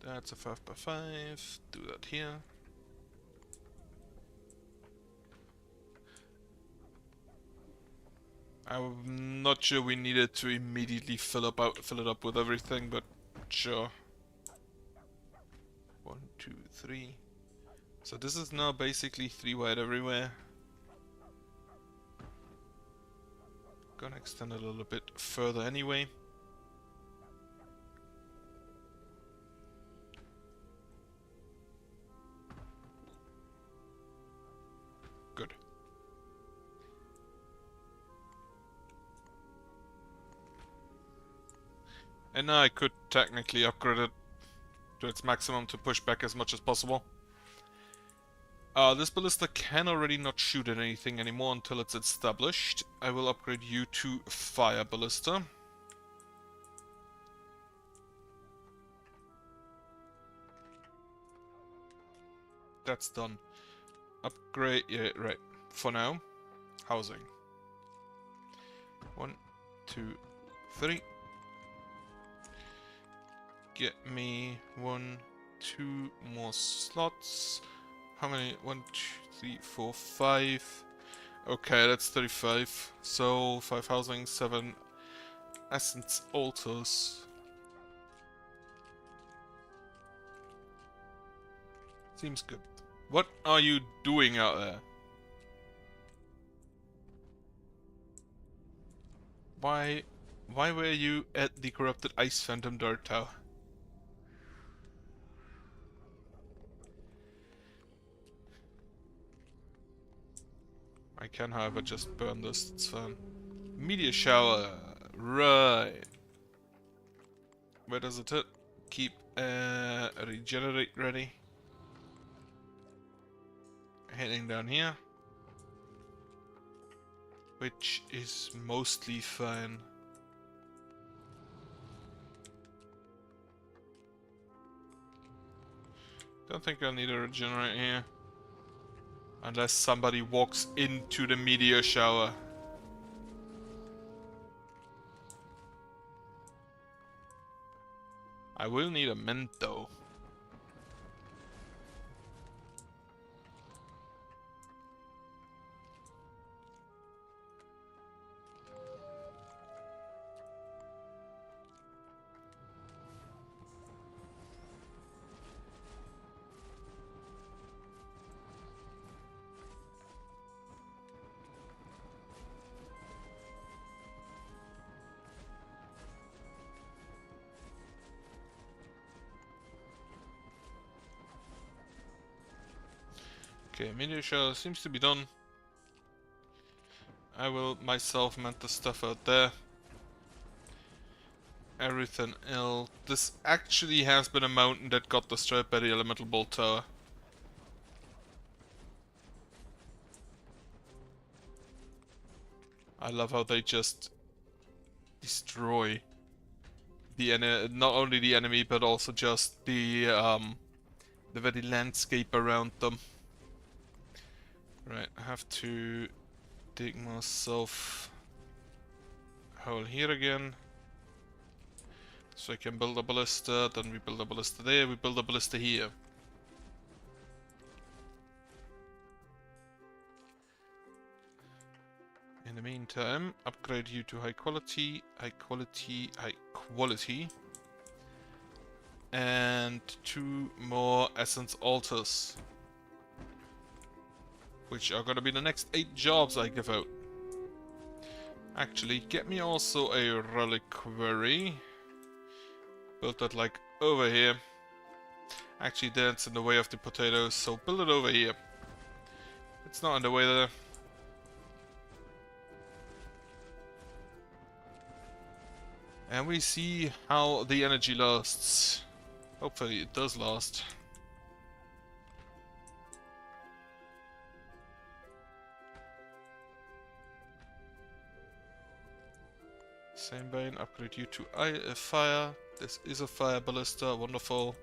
[SPEAKER 1] That's a 5x5. Do that here. I'm not sure we needed to immediately fill it up with everything, but sure. 1, 2, 3. So this is now basically 3 wide everywhere. Gonna extend a little bit further anyway. Good. And now I could technically upgrade it to its maximum to push back as much as possible. This ballista can already not shoot at anything anymore until it's established. I will upgrade you to fire ballista. That's done. Upgrade, yeah, right. For now, housing. 1, 2, 3. Get me 1, 2 more slots. How many? 1, 2, 3, 4, 5. Okay, that's 35. So 5 housing, 7 essence altars. Seems good. What are you doing out there? Why were you at the corrupted Ice Phantom Dart Tower? I can, however, just burn this, it's fine. Meteor shower, right. Where does it hit? Keep regenerate ready. Heading down here. Which is mostly fine. Don't think I'll need a regenerate here. Unless somebody walks into the meteor shower. I will need a mint though. Okay, meteor shower seems to be done. I will myself mend the stuff out there. Everything else. This actually has been a mountain that got destroyed by the elemental bolt tower. I love how they just destroy the not only the enemy but also just the very landscape around them. Right, I have to dig myself a hole here again. So I can build a ballista, then we build a ballista there, we build a ballista here. In the meantime, upgrade you to high quality, high quality, high quality. And 2 more essence altars. Which are gonna be the next 8 jobs I give out. Actually, get me also a reliquary. Build that like over here. Actually, that's in the way of the potatoes, so build it over here. It's not in the way there. And we see how the energy lasts. Hopefully it does last. Same vein, upgrade you to fire. This is a fire ballista, wonderful.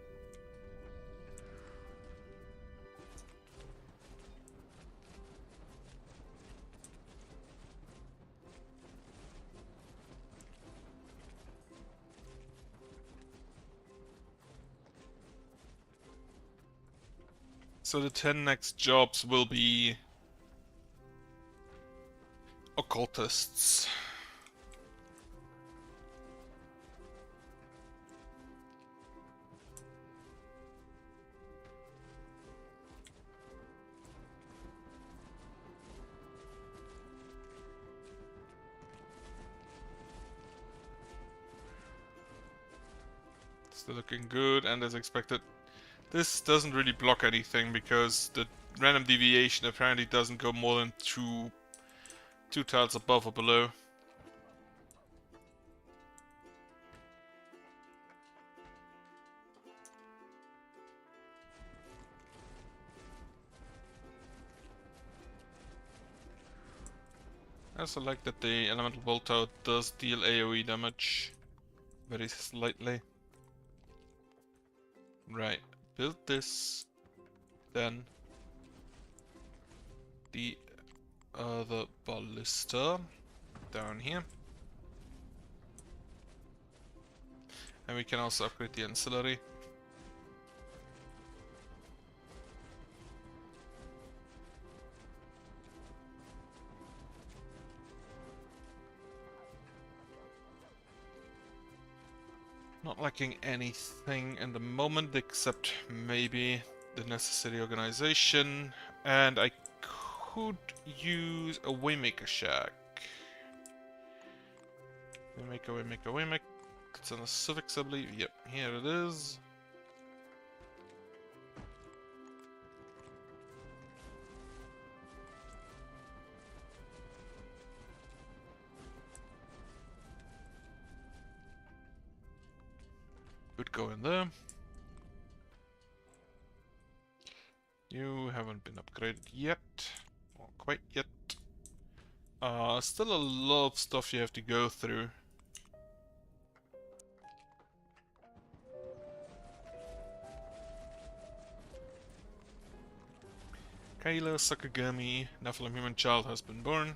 [SPEAKER 1] So the 10 next jobs will be occultists. Still looking good, and as expected. This doesn't really block anything because the random deviation apparently doesn't go more than two tiles above or below. I also like that the elemental bolt out does deal AoE damage very slightly. Right, build this, then the other ballista down here. And we can also upgrade the ancillary. Not lacking anything in the moment except maybe the necessary organization. And I could use a Waymaker Shack. Waymaker. It's on the Civics, I believe. Yep, here it is. Could go in there. You haven't been upgraded yet. Not quite yet. Still a lot of stuff you have to go through. Kayla Sakagami, Nephilim human child has been born.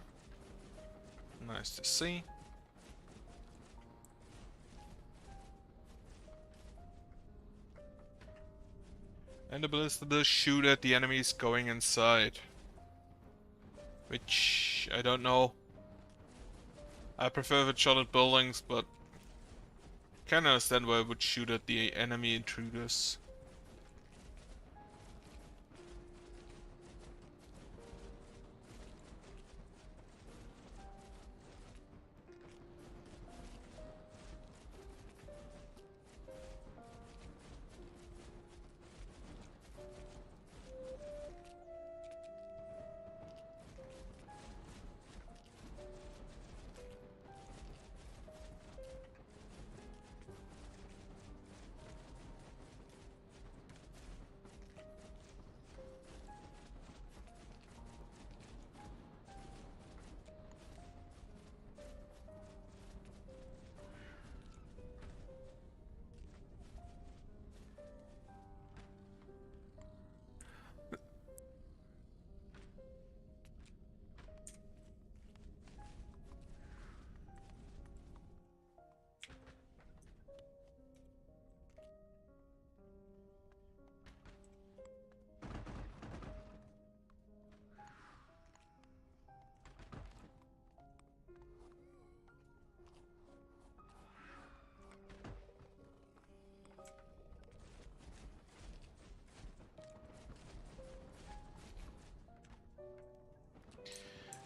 [SPEAKER 1] Nice to see. And the ballista does shoot at the enemies going inside. Which, I don't know. I prefer the shot at buildings, but can understand why I would shoot at the enemy intruders.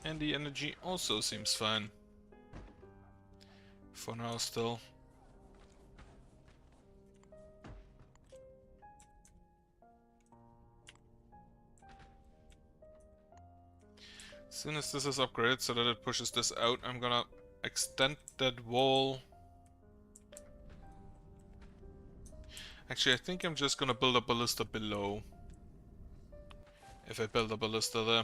[SPEAKER 1] And the energy also seems fine. For now still. As soon as this is upgraded so that it pushes this out, I'm gonna extend that wall. Actually, I think I'm just gonna build a ballista below. If I build a ballista there.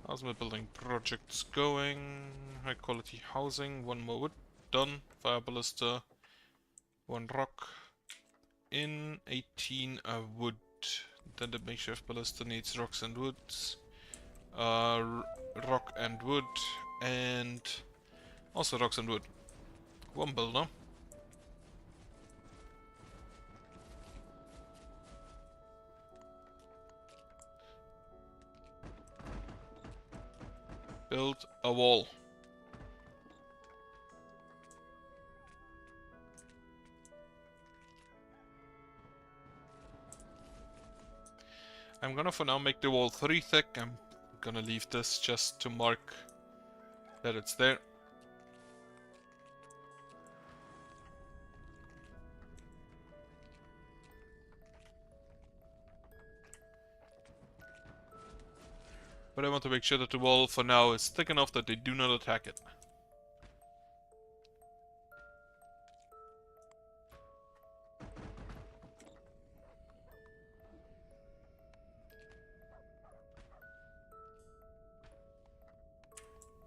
[SPEAKER 1] How's my building projects going? High quality housing, one more wood, done. Fire ballista, one rock. In 18 wood. Then the makeshift ballista needs rocks and woods. Rock and wood, and also rocks and wood. One builder. Build a wall. I'm gonna for now make the wall 3 thick. I'm gonna leave this just to mark that it's there. But I want to make sure that the wall for now is thick enough that they do not attack it.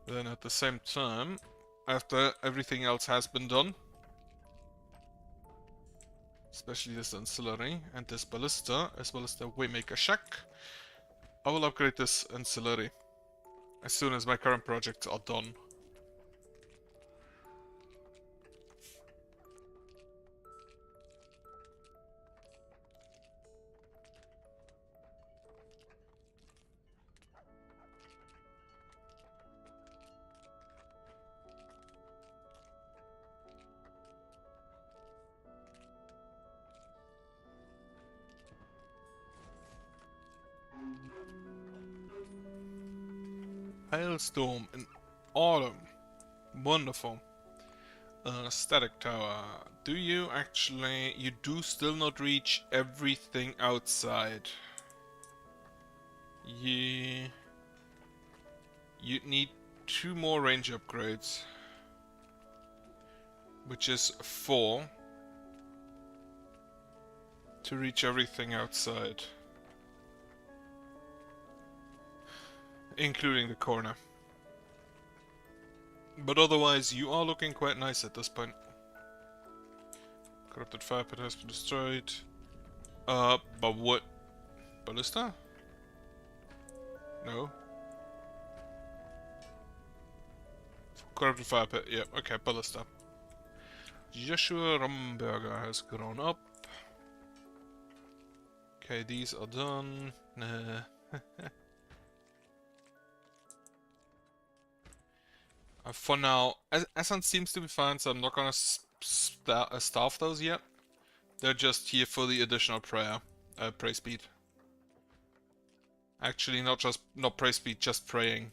[SPEAKER 1] Then at the same time, after everything else has been done, especially this ancillary and this ballista, as well as the Waymaker shack, I will upgrade this ancillary as soon as my current projects are done. Hailstorm in autumn. Wonderful. Static tower. Do you actually... You do still not reach everything outside. You need 2 more range upgrades. Which is 4. To reach everything outside. Including the corner. But otherwise, you are looking quite nice at this point. Corrupted fire pit has been destroyed. But what? Ballista? No. Corrupted fire pit, yeah, okay, ballista. Joshua Rumberger has grown up. Okay, these are done. Nah. For now, Essence seems to be fine, so I'm not gonna staff those yet. They're just here for the additional prayer speed. Actually, not prayer speed, just praying.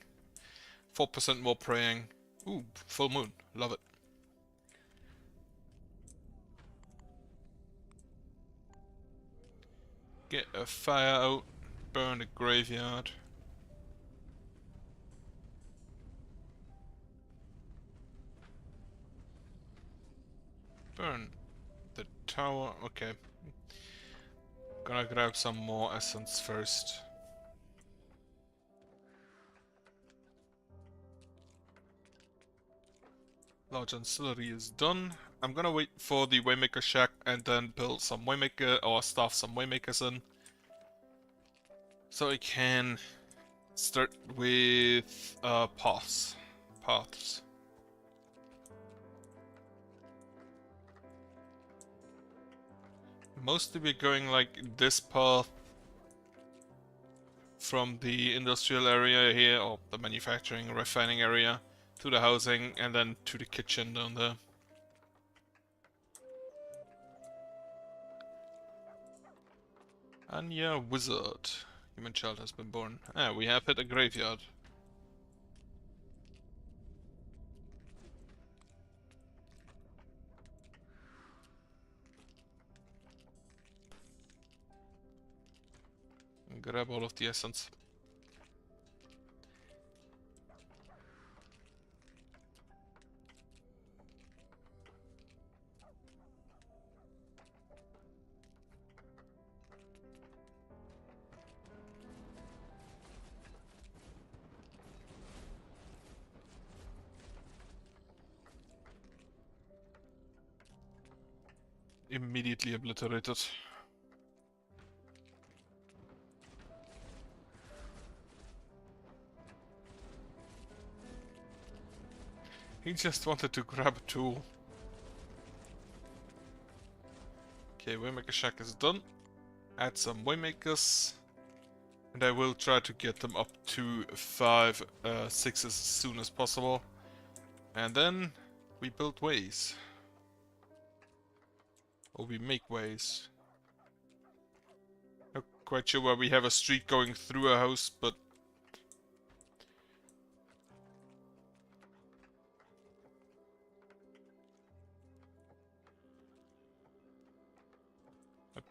[SPEAKER 1] 4% more praying. Ooh, full moon, love it. Get a fire out, burn the graveyard. Burn the tower, okay. Gonna grab some more essence first. Large ancillary is done. I'm gonna wait for the Waymaker shack and then build some Waymaker or staff some Waymakers in. So I can start with paths. Mostly we're going like this path from the industrial area here, or the manufacturing, refining area, to the housing, and then to the kitchen down there. Anya Wizard. Human child has been born. Ah, we have hit a graveyard. Grab all of the essence. Immediately obliterated. He just wanted to grab a tool. Okay, Waymaker shack is done. Add some Waymakers. And I will try to get them up to 5 6s as soon as possible. And then we build ways. Or we make ways. Not quite sure why we have a street going through a house, but...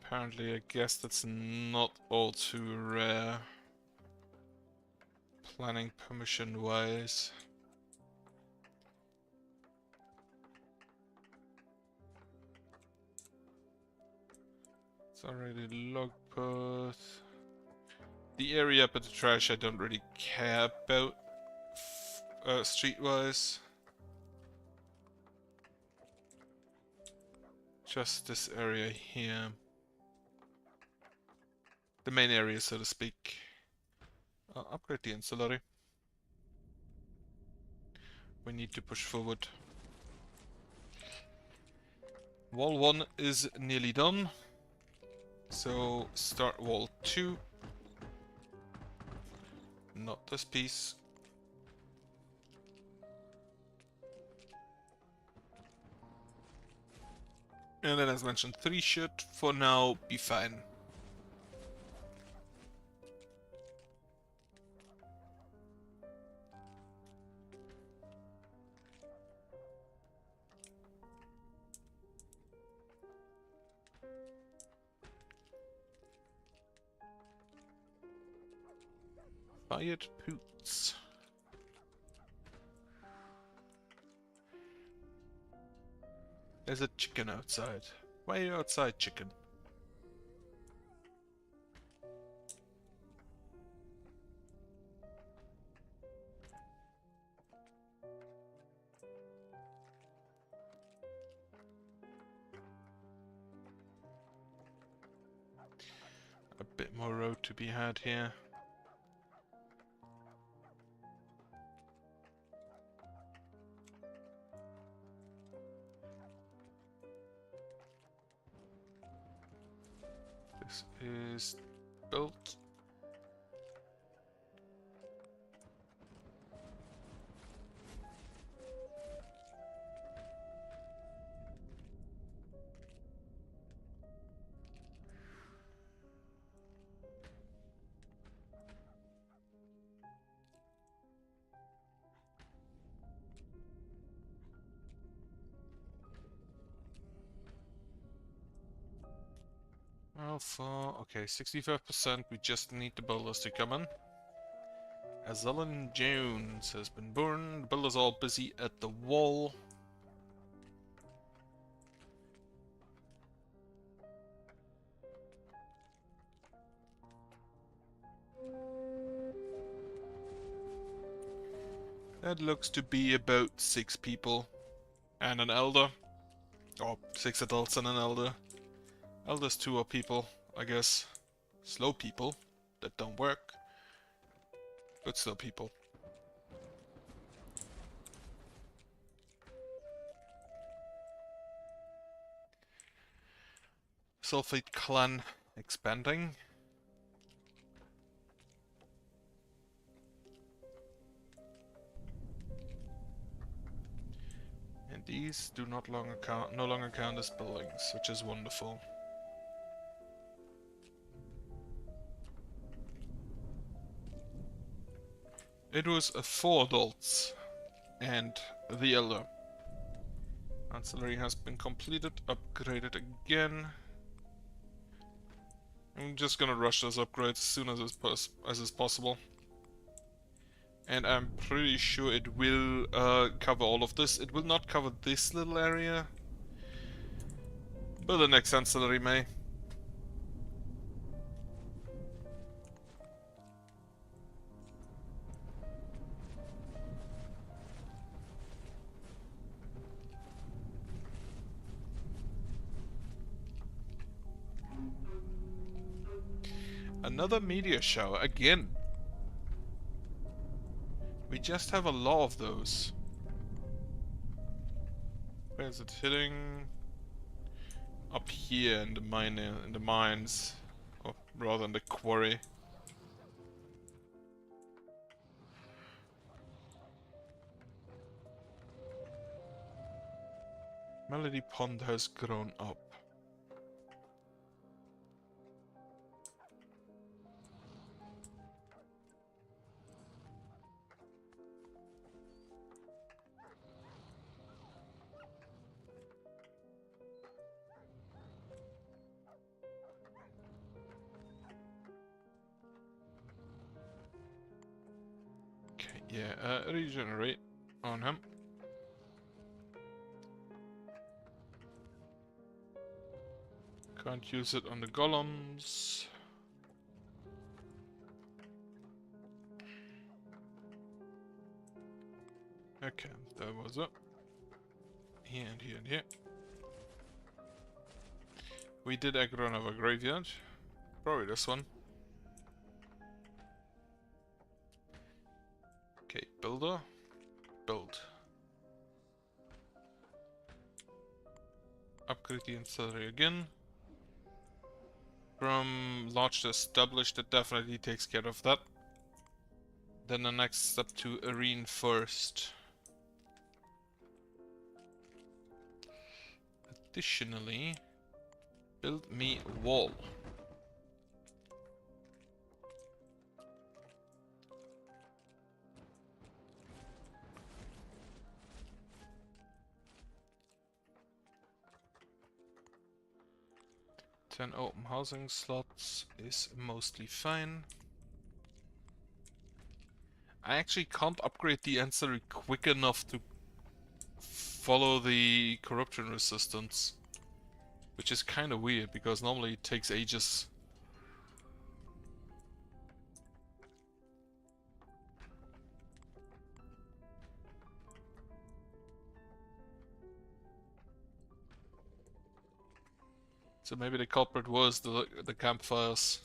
[SPEAKER 1] apparently, I guess that's not all too rare. planning permission wise. It's already log path. The area up at the trash I don't really care about street-wise. Just this area here. The main area, so to speak. I'll upgrade the ancillary. We need to push forward. Wall 1 is nearly done. So start wall 2. Not this piece. And then as mentioned, 3 should for now be fine. Fired Poots. There's a chicken outside. Why are you outside, chicken? A bit more road to be had here. This is built. Alpha, okay, 65%, we just need the builders to come in. Azalan Jones has been born, the builders are all busy at the wall. That looks to be about 6 people. And an elder. Or 6 adults and an elder. Elders 2 are people, I guess. Slow people that don't work. But still people. Sulfate clan expanding. And these do no longer count as buildings, which is wonderful. It was 4 adults and the elder. Ancillary has been completed, upgraded again. I'm just gonna rush those upgrades as soon as is possible. And I'm pretty sure it will cover all of this. It will not cover this little area, but the next ancillary may. Another meteor shower again. We just have a lot of those. Where is it hitting? Up here in the mines, or rather in the quarry. Melody Pond has grown up. Yeah, regenerate on him. Can't use it on the golems. Okay, that was it. Here and here and here. We did aggro another graveyard. Probably this one. Okay, builder. Build. Upgrade the ancillary again. From large to established, it definitely takes care of that. Then the next step to arena first. Additionally, build me a wall. Ten open housing slots is mostly fine. I actually can't upgrade the ancillary quick enough to follow the corruption resistance. Which is kind of weird, because normally it takes ages. So maybe the culprit was the campfires.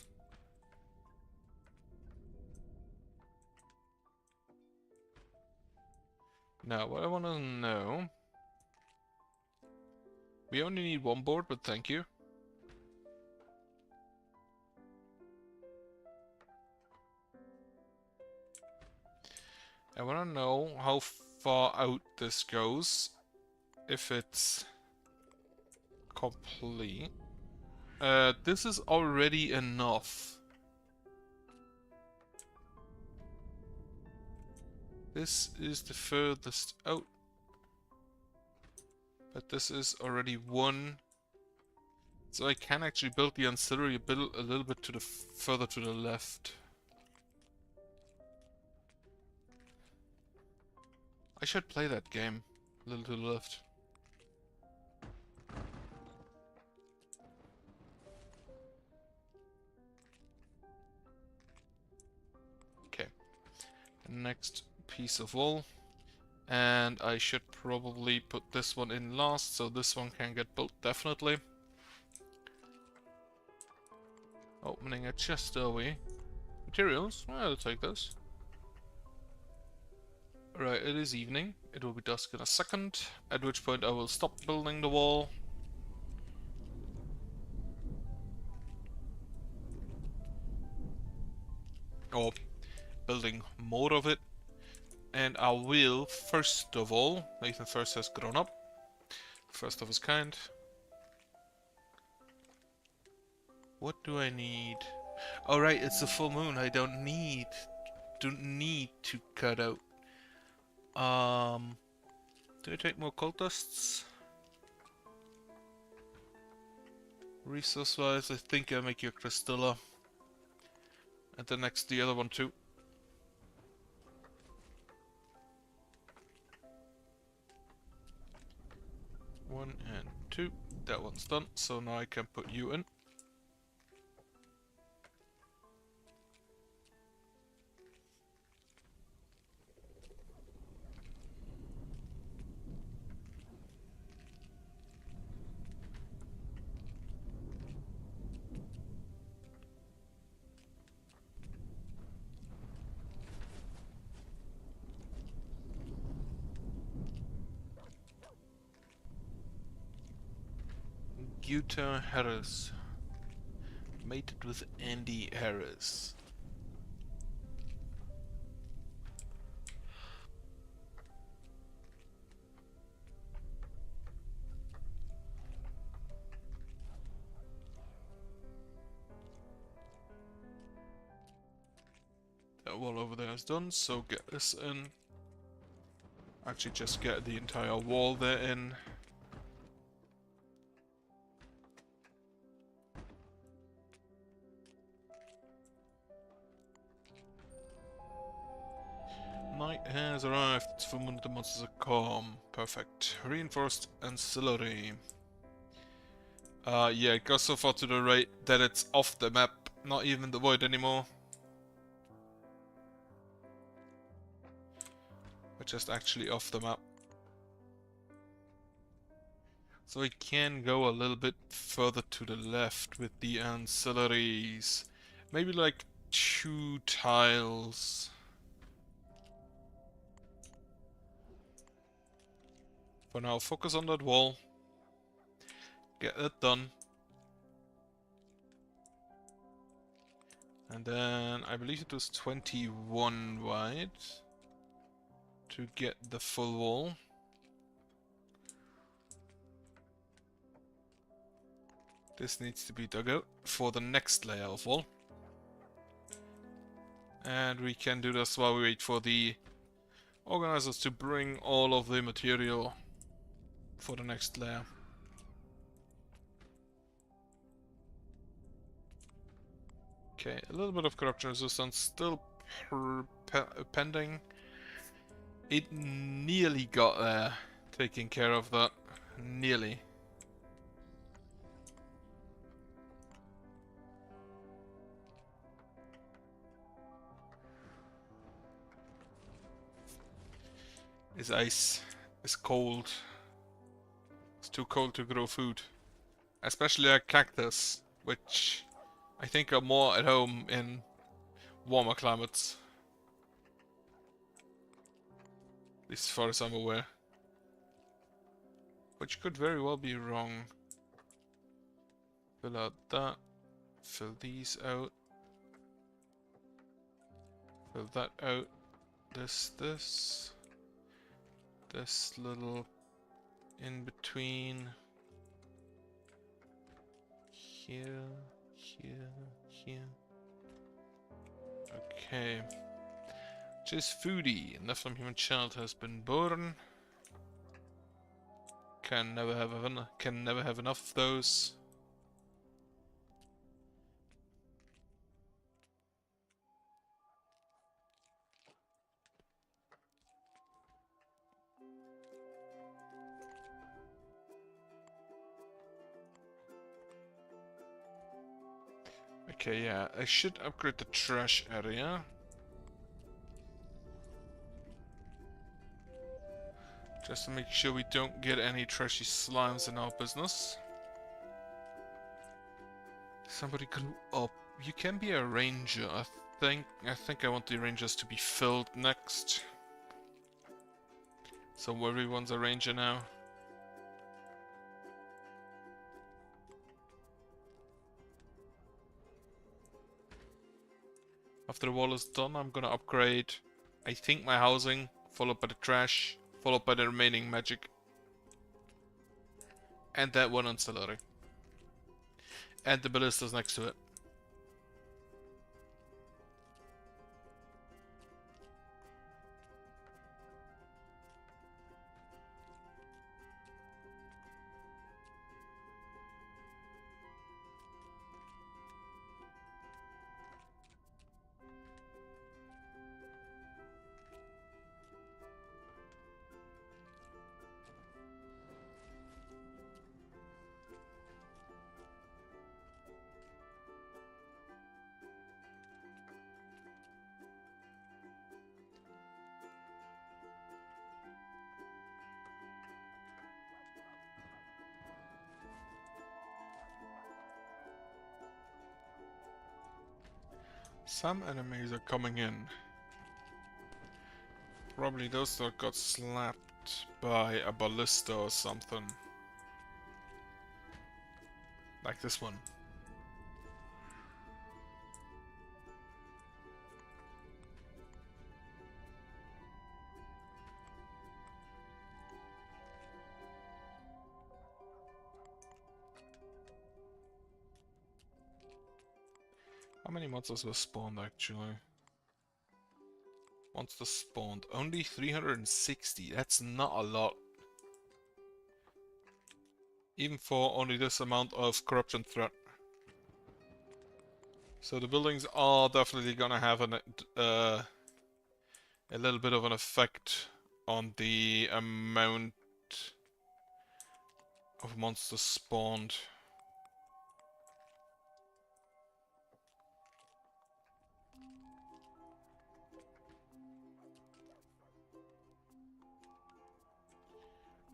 [SPEAKER 1] Now, what I want to know... We only need one board, but thank you. I want to know how far out this goes. If it's complete. This is already enough. This is the furthest out. But this is already one. So I can actually build the ancillary a little bit to the further to the left. I should play that game a little to the left. Okay. Next piece of wall. And I should probably put this one in last, so this one can get built definitely. Opening a chest away. Materials? Well, I'll take those. Right, it is evening. It will be dusk in a second, at which point I will stop building the wall. Or building more of it. And I will, first of all, Nathan First has grown up. First of his kind. What do I need? Oh right, it's a full moon. I don't need to cut out. Do I take more cultists? Resource wise, I think I make you a Crystilla. And the other one too. One and two. That one's done, so now I can put you in. Guta Harris. Mated with Andy Harris. That wall over there is done, so get this in. Actually, just get the entire wall there in. Night has arrived. It's full moon, the monsters are calm. Perfect. Reinforced ancillary. Yeah, it goes so far to the right that it's off the map. Not even the void anymore. But just actually off the map. So we can go a little bit further to the left with the ancillaries. Maybe like 2 tiles. For now, focus on that wall. Get that done. And then I believe it was 21 wide to get the full wall. This needs to be dug out for the next layer of wall. And we can do this while we wait for the organizers to bring all of the material for the next layer. Okay, a little bit of corruption resistance still pending. It nearly got there, taking care of that. Nearly. It's ice. It's cold. It's too cold to grow food. Especially a cactus, which I think are more at home in warmer climates. At least as far as I'm aware. Which could very well be wrong. Fill out that. Fill these out. Fill that out. This. This little in between. Here. Okay. Just foodie. Nephilim human child has been born. Can never have enough of those. Okay, yeah, I should upgrade the trash area. Just to make sure we don't get any trashy slimes in our business. Somebody grew up. You can be a ranger, I think I want the rangers to be filled next. So everyone's a ranger now. After the wall is done, I'm gonna upgrade, I think, my housing, followed by the trash, followed by the remaining magic. And that one ancillary. And the ballistas next to it. Some enemies are coming in. Probably those that got slapped by a ballista or something. Like this one. How many monsters were spawned actually? Monsters spawned. Only 360. That's not a lot. Even for only this amount of corruption threat. So the buildings are definitely gonna have an a little bit of an effect on the amount of monsters spawned.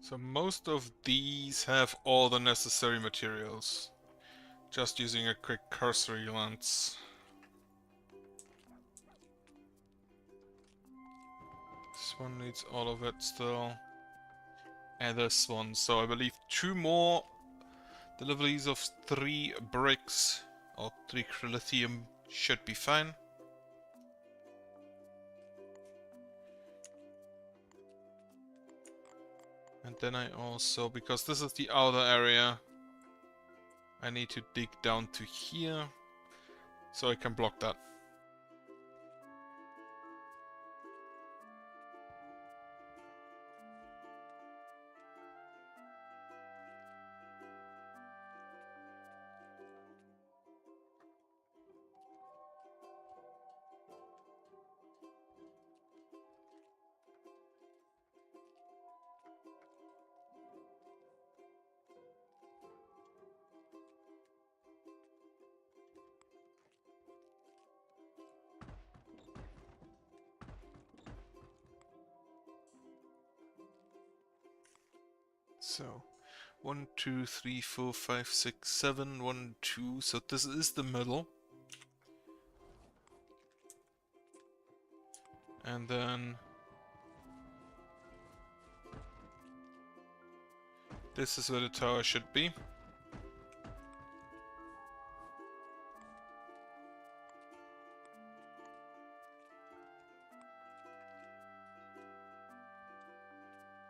[SPEAKER 1] So most of these have all the necessary materials. Just using a quick cursory glance. This one needs all of it still. And this one. So I believe 2 more deliveries of 3 bricks or 3 lithium should be fine. And then I also, because this is the outer area, I need to dig down to here so I can block that. So 1, 2, 3, 4, 5, 6, 7, 1, 2. So this is the middle. And then this is where the tower should be.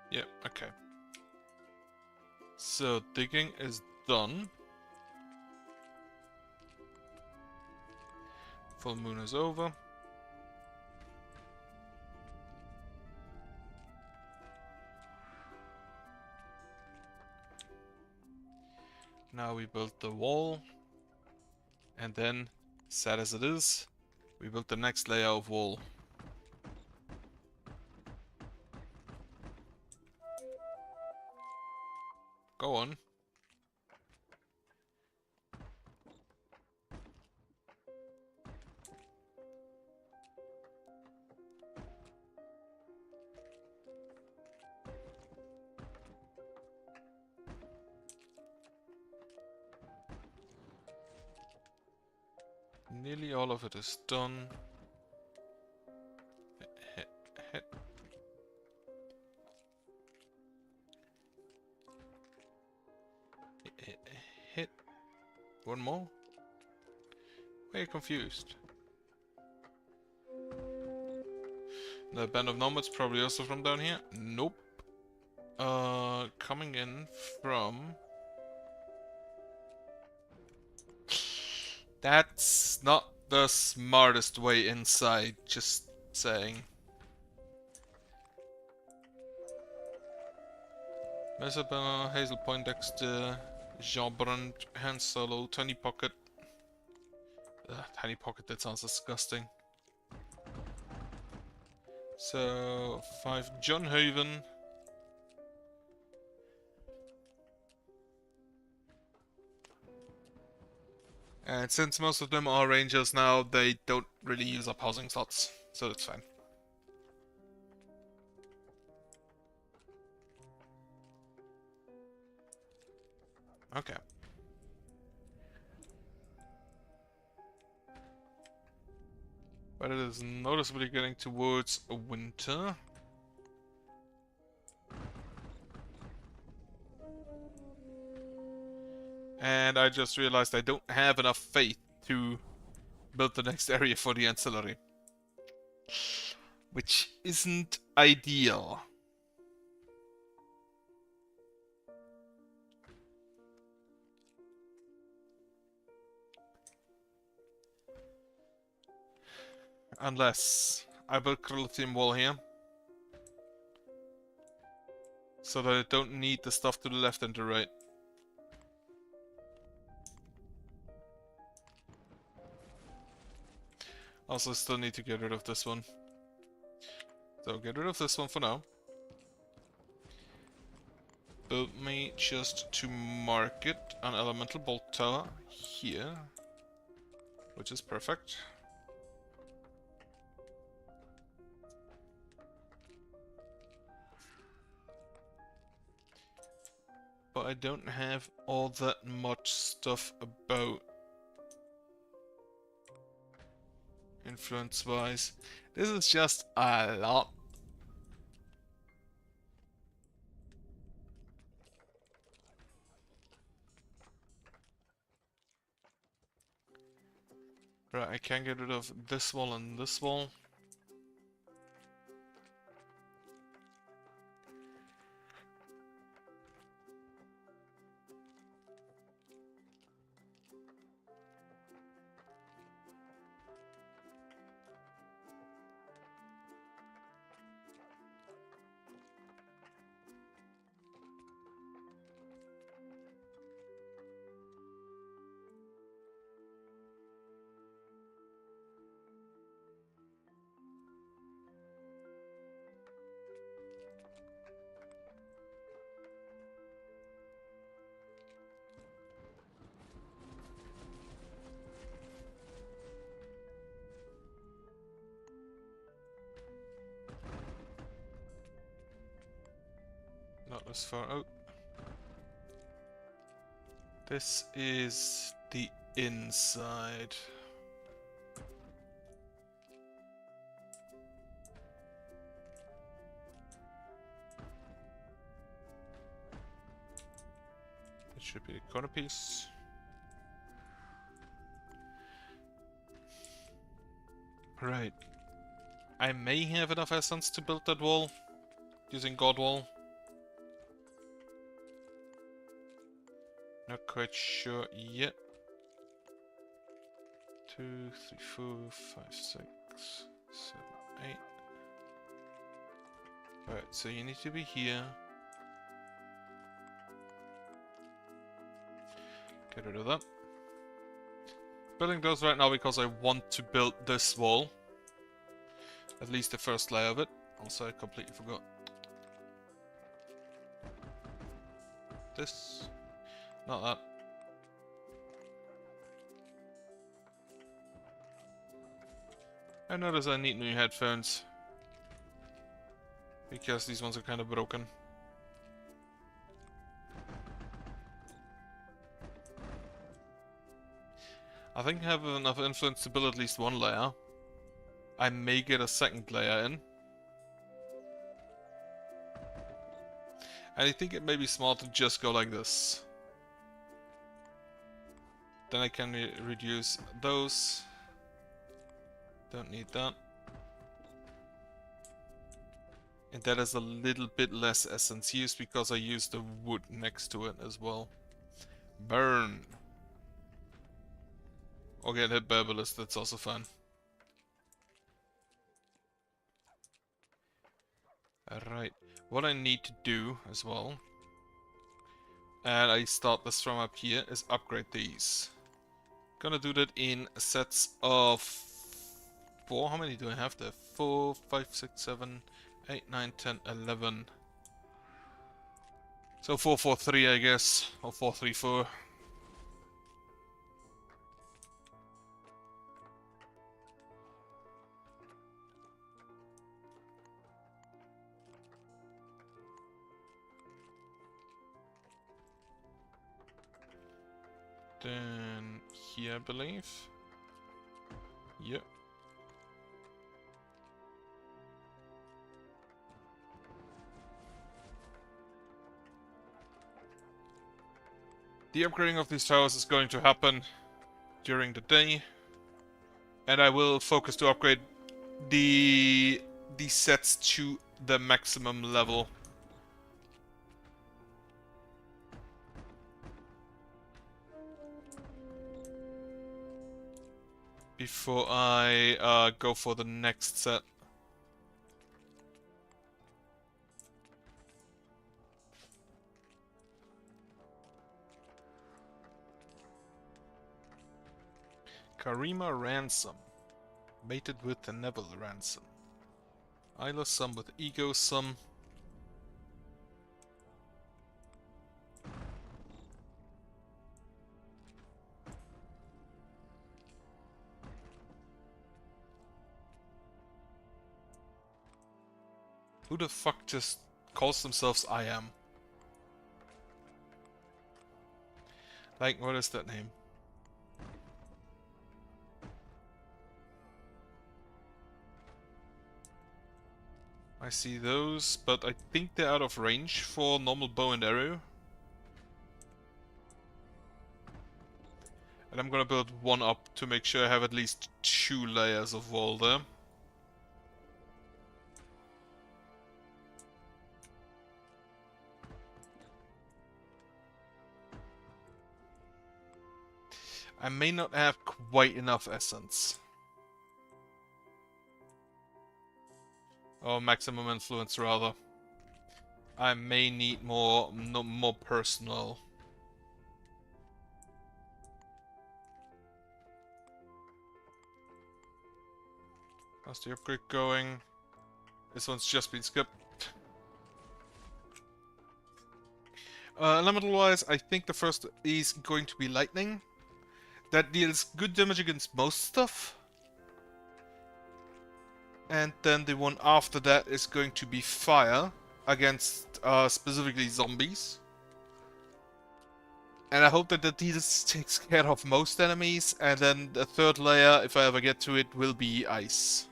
[SPEAKER 1] Yeah, okay. So digging is done. Full moon is over. Now we build the wall. And then, sad as it is, we build the next layer of wall. Go on. Nearly all of it is done. Hit. One more? Why are you confused? The Band of Nomads probably also from down here? Nope. Coming in from... That's not the smartest way inside, just saying. Mesa, Hazel Point, Dexter, Jean Brand, Han Solo, Tiny Pocket. Tiny Pocket, that sounds disgusting. So, 5 John Haven. And since most of them are rangers now, they don't really use up housing slots, so that's fine. Okay. But it is noticeably getting towards winter. And I just realized I don't have enough faith to build the next area for the ancillary. Which isn't ideal. Unless I build a lithium wall here. So that I don't need the stuff to the left and the right. Also still need to get rid of this one. So get rid of this one for now. Build me just to market an elemental bolt tower here, which is perfect. But I don't have all that much stuff about influence-wise. This is just a lot. Right, I can get rid of this wall and this wall. Not as far out. This is the inside. It should be the corner piece. Right. I may have enough essence to build that wall using God Wall. Not quite sure yet. 2, 3, 4, 5, 6, 7, 8. Alright, so you need to be here. Get rid of that. Building those right now because I want to build this wall. At least the first layer of it. Also, I completely forgot. This. Not that. I notice I need new headphones. Because these ones are kind of broken. I think I have enough influence to build at least one layer. I may get a second layer in. And I think it may be smart to just go like this. Then I can reduce those. Don't need that. And that is a little bit less essence used because I used the wood next to it as well. Burn. Or get hit by a ballista, that's also fine. Alright, what I need to do as well, and I start this from up here, is upgrade these. Gonna do that in sets of 4. How many do I have there? 4, 5, 6, 7, 8, 9, 10, 11. So 4, 4, 3 I guess, or 4, 3, 4. Then here I believe. Yep. The upgrading of these towers is going to happen during the day, and I will focus to upgrade these sets to the maximum level. Before I go for the next set. Karima Ransom. Mated with the Neville Ransom. I lost some with ego some. Who the fuck just calls themselves I am? Like, what is that name? I see those, but I think they're out of range for normal bow and arrow. And I'm gonna build one up to make sure I have at least 2 layers of wall there. I may not have quite enough essence. Or maximum influence, rather. I may need more, more personal. How's the upgrade going? This one's just been skipped. Elemental-wise, I think the first is going to be lightning. That deals good damage against most stuff. And then the one after that is going to be fire against specifically zombies. And I hope that the deals takes care of most enemies. And then the third layer, if I ever get to it, will be ice.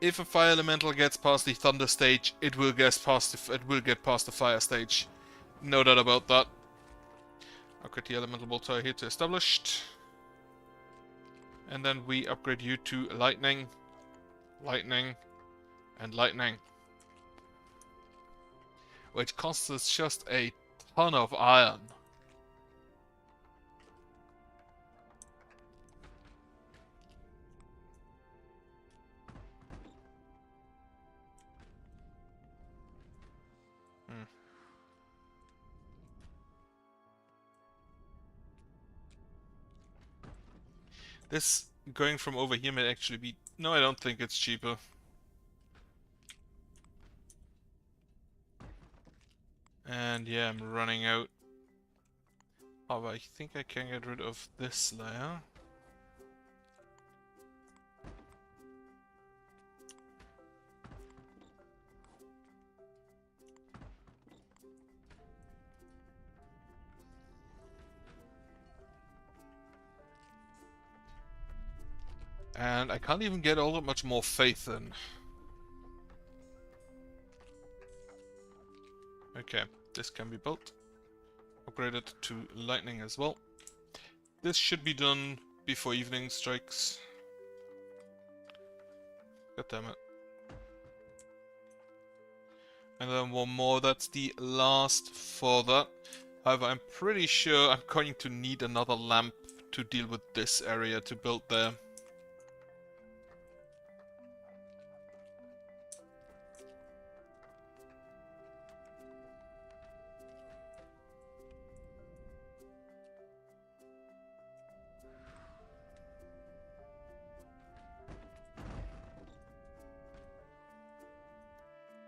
[SPEAKER 1] If a fire elemental gets past the thunder stage, it will get past the fire stage. No doubt about that. I'll get the elemental bolter here to established. And then we upgrade you to lightning, lightning, and lightning. Which costs us just a ton of iron. This going from over here may actually be... No, I don't think it's cheaper. And yeah, I'm running out. Oh, but I think I can get rid of this layer. And I can't even get all that much more faith in. Okay, this can be built. Upgraded to lightning as well. This should be done before evening strikes. God damn it. And then one more, that's the last for that. However, I'm pretty sure I'm going to need another lamp to deal with this area to build there.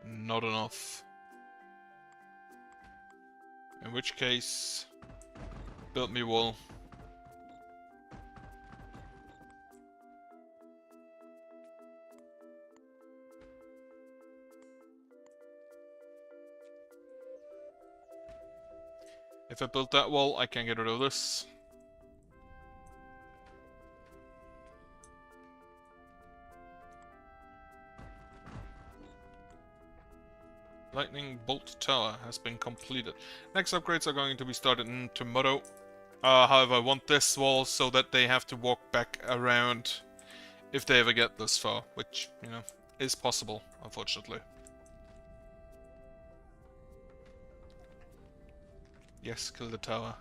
[SPEAKER 1] Not enough. In which case, build me wall. If I build that wall, I can get rid of this. Lightning Bolt Tower has been completed. Next upgrades are going to be started in tomorrow. However, I want this wall so that they have to walk back around if they ever get this far, which, you know, is possible, unfortunately. Yes, kill the tower.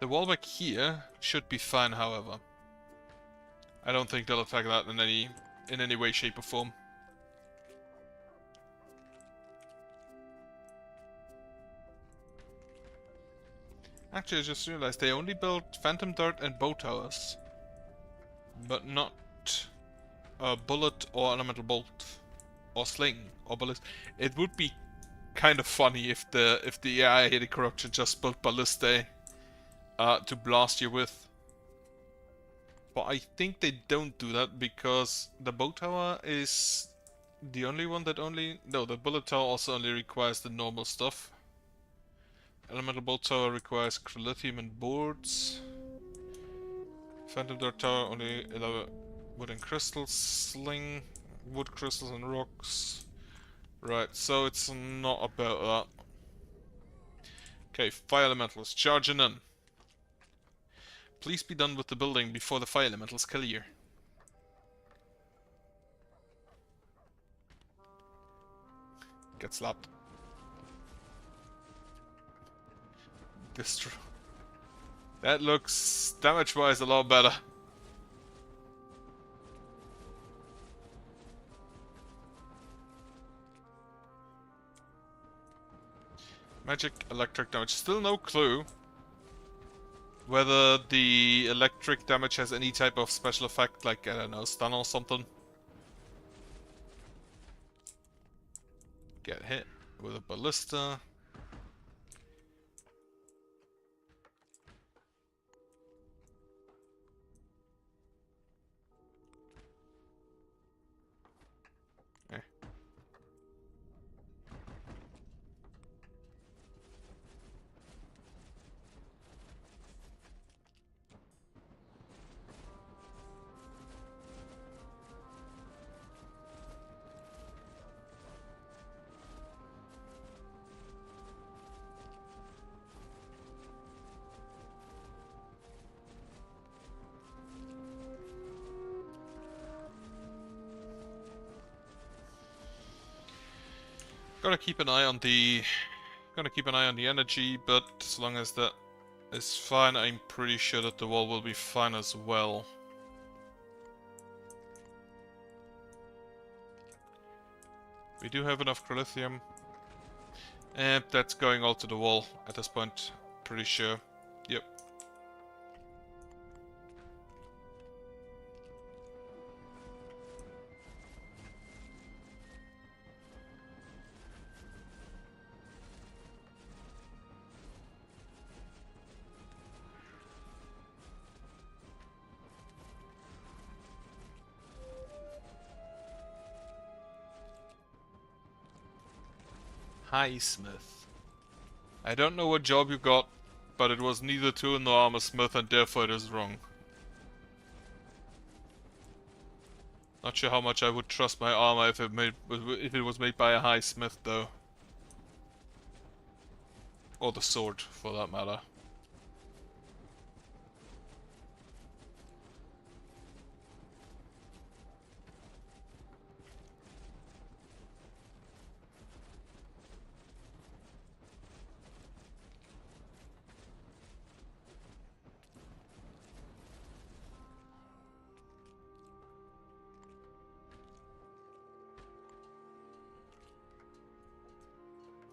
[SPEAKER 1] The wall back here should be fine, however. I don't think they'll attack that in any way, shape, or form. Actually, I just realized they only built Phantom Dart and bow towers, but not bullet or elemental bolt or sling or ballist. It would be kind of funny if the AI Hate Corruption just built ballistae to blast you with. But I think they don't do that because the bow tower is the only one that no, the bullet tower also only requires the normal stuff. Elemental bolt tower requires lithium and boards. Phantom Dart tower only allow wood and crystals. Sling, wood crystals and rocks. Right, so it's not about that. Okay, fire elementals charging in. Please be done with the building before the fire elementals kill you. Get slapped. Destroy. That looks damage-wise a lot better. Magic, electric damage. Still no clue whether the electric damage has any type of special effect, like, I don't know, stun or something. Get hit with a ballista. Eh. Gonna keep an eye on the energy, but as long as that is fine, I'm pretty sure that the wall will be fine as well. We do have enough lithium, and that's going all to the wall at this point, pretty sure. Yep. Hi, Smith. I don't know what job you got, but it was neither tool nor armor smith, and therefore it is wrong. Not sure how much I would trust my armor if it was made by a high smith, though. Or the sword, for that matter.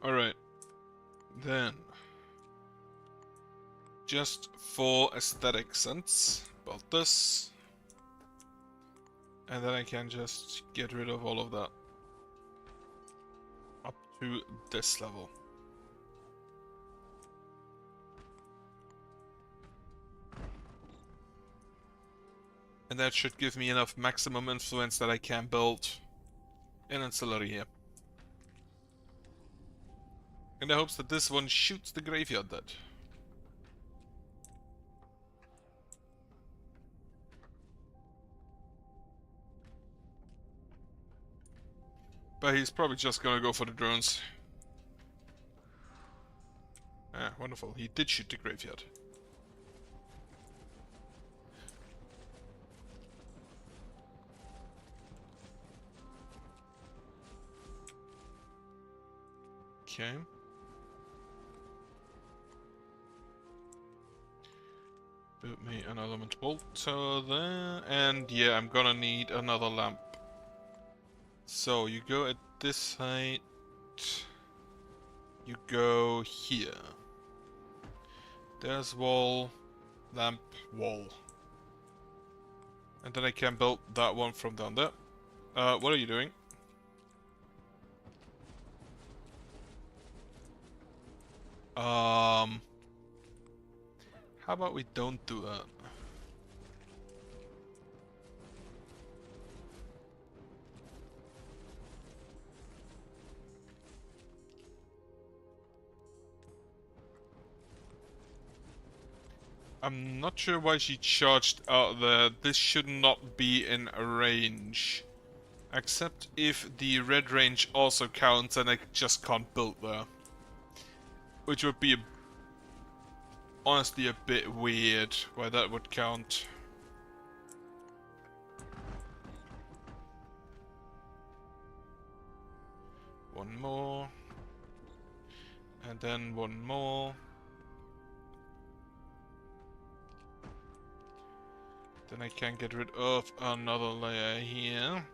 [SPEAKER 1] Alright. Then, just for aesthetic sense, about this. And then I can just get rid of all of that. Up to this level. And that should give me enough maximum influence that I can build an ancillary here. In the hopes that this one shoots the graveyard dead. But he's probably just gonna go for the drones. Ah, wonderful. He did shoot the graveyard. Okay. Build me an element bolter there, and yeah, I'm gonna need another lamp. So you go at this height, you go here. There's wall, lamp, wall. And then I can build that one from down there. What are you doing? How about we don't do that? I'm not sure why she charged out there. This should not be in range. Except if the red range also counts and I just can't build there. Which would be honestly a bit weird why that would count. One more. And then one more. Then I can get rid of another layer here.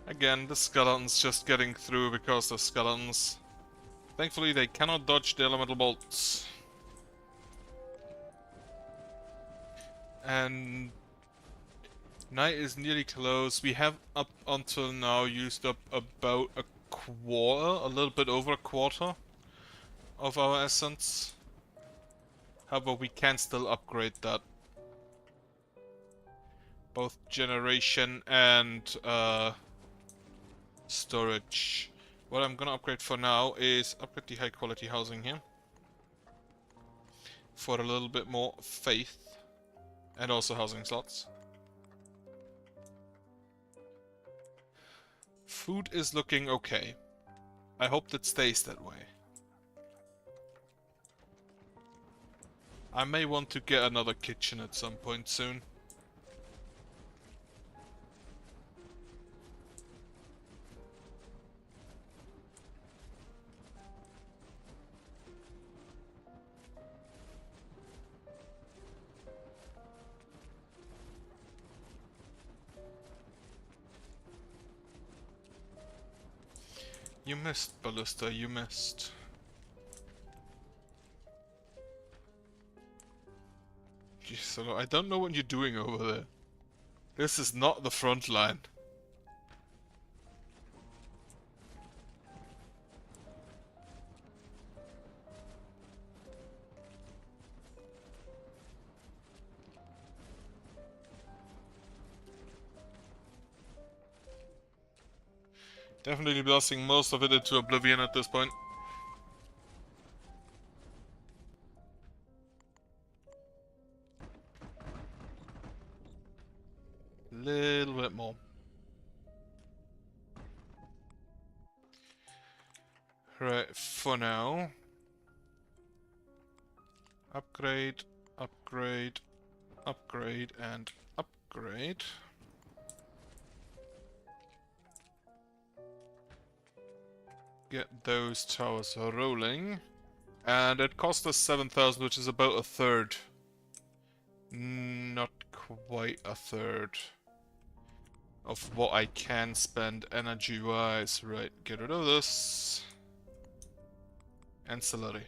[SPEAKER 1] Again, the skeletons just getting through because the skeletons. Thankfully, they cannot dodge the elemental bolts. And night is nearly close. We have up until now used up about a quarter, a little bit over a quarter of our essence. However, we can still upgrade that. Both generation and storage. What I'm gonna upgrade for now is upgrade the high quality housing here. For a little bit more faith. And also housing slots. Food is looking okay. I hope that stays that way. I may want to get another kitchen at some point soon. You missed, Ballista, you missed. Jeez, I don't know what you're doing over there. This is not the front line. Definitely blasting most of it into oblivion at this point. Little bit more. Right, for now. Upgrade, upgrade, upgrade, and upgrade. Get those towers rolling. And it cost us 7,000, which is about a third. Not quite a third of what I can spend energy-wise. Right, get rid of this. Ancillary.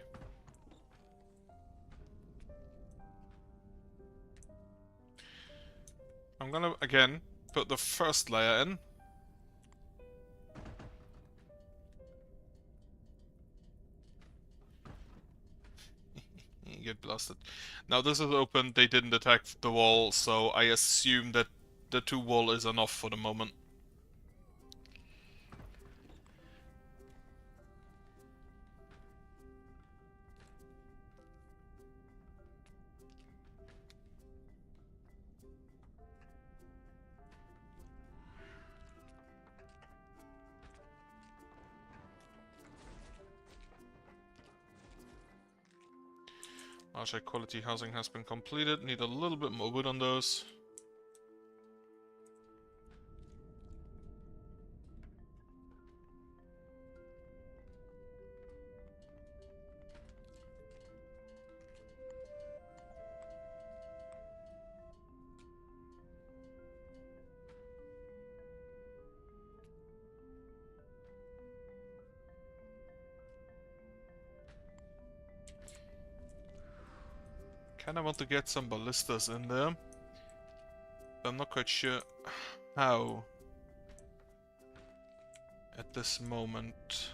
[SPEAKER 1] I'm gonna, again, put the first layer in. Get blasted. Now this is open, they didn't attack the wall, so I assume that the 2 wall is enough for the moment. High quality housing has been completed. Need a little bit more wood on those. Kinda want to get some ballistas in there. I'm not quite sure how at this moment.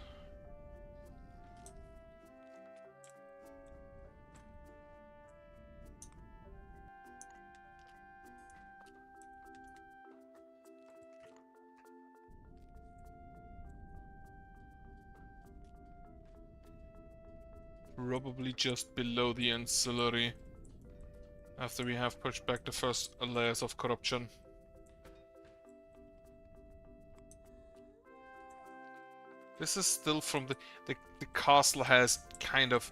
[SPEAKER 1] Probably just below the ancillary, after we have pushed back the first layers of corruption. This is still from the castle has kind of...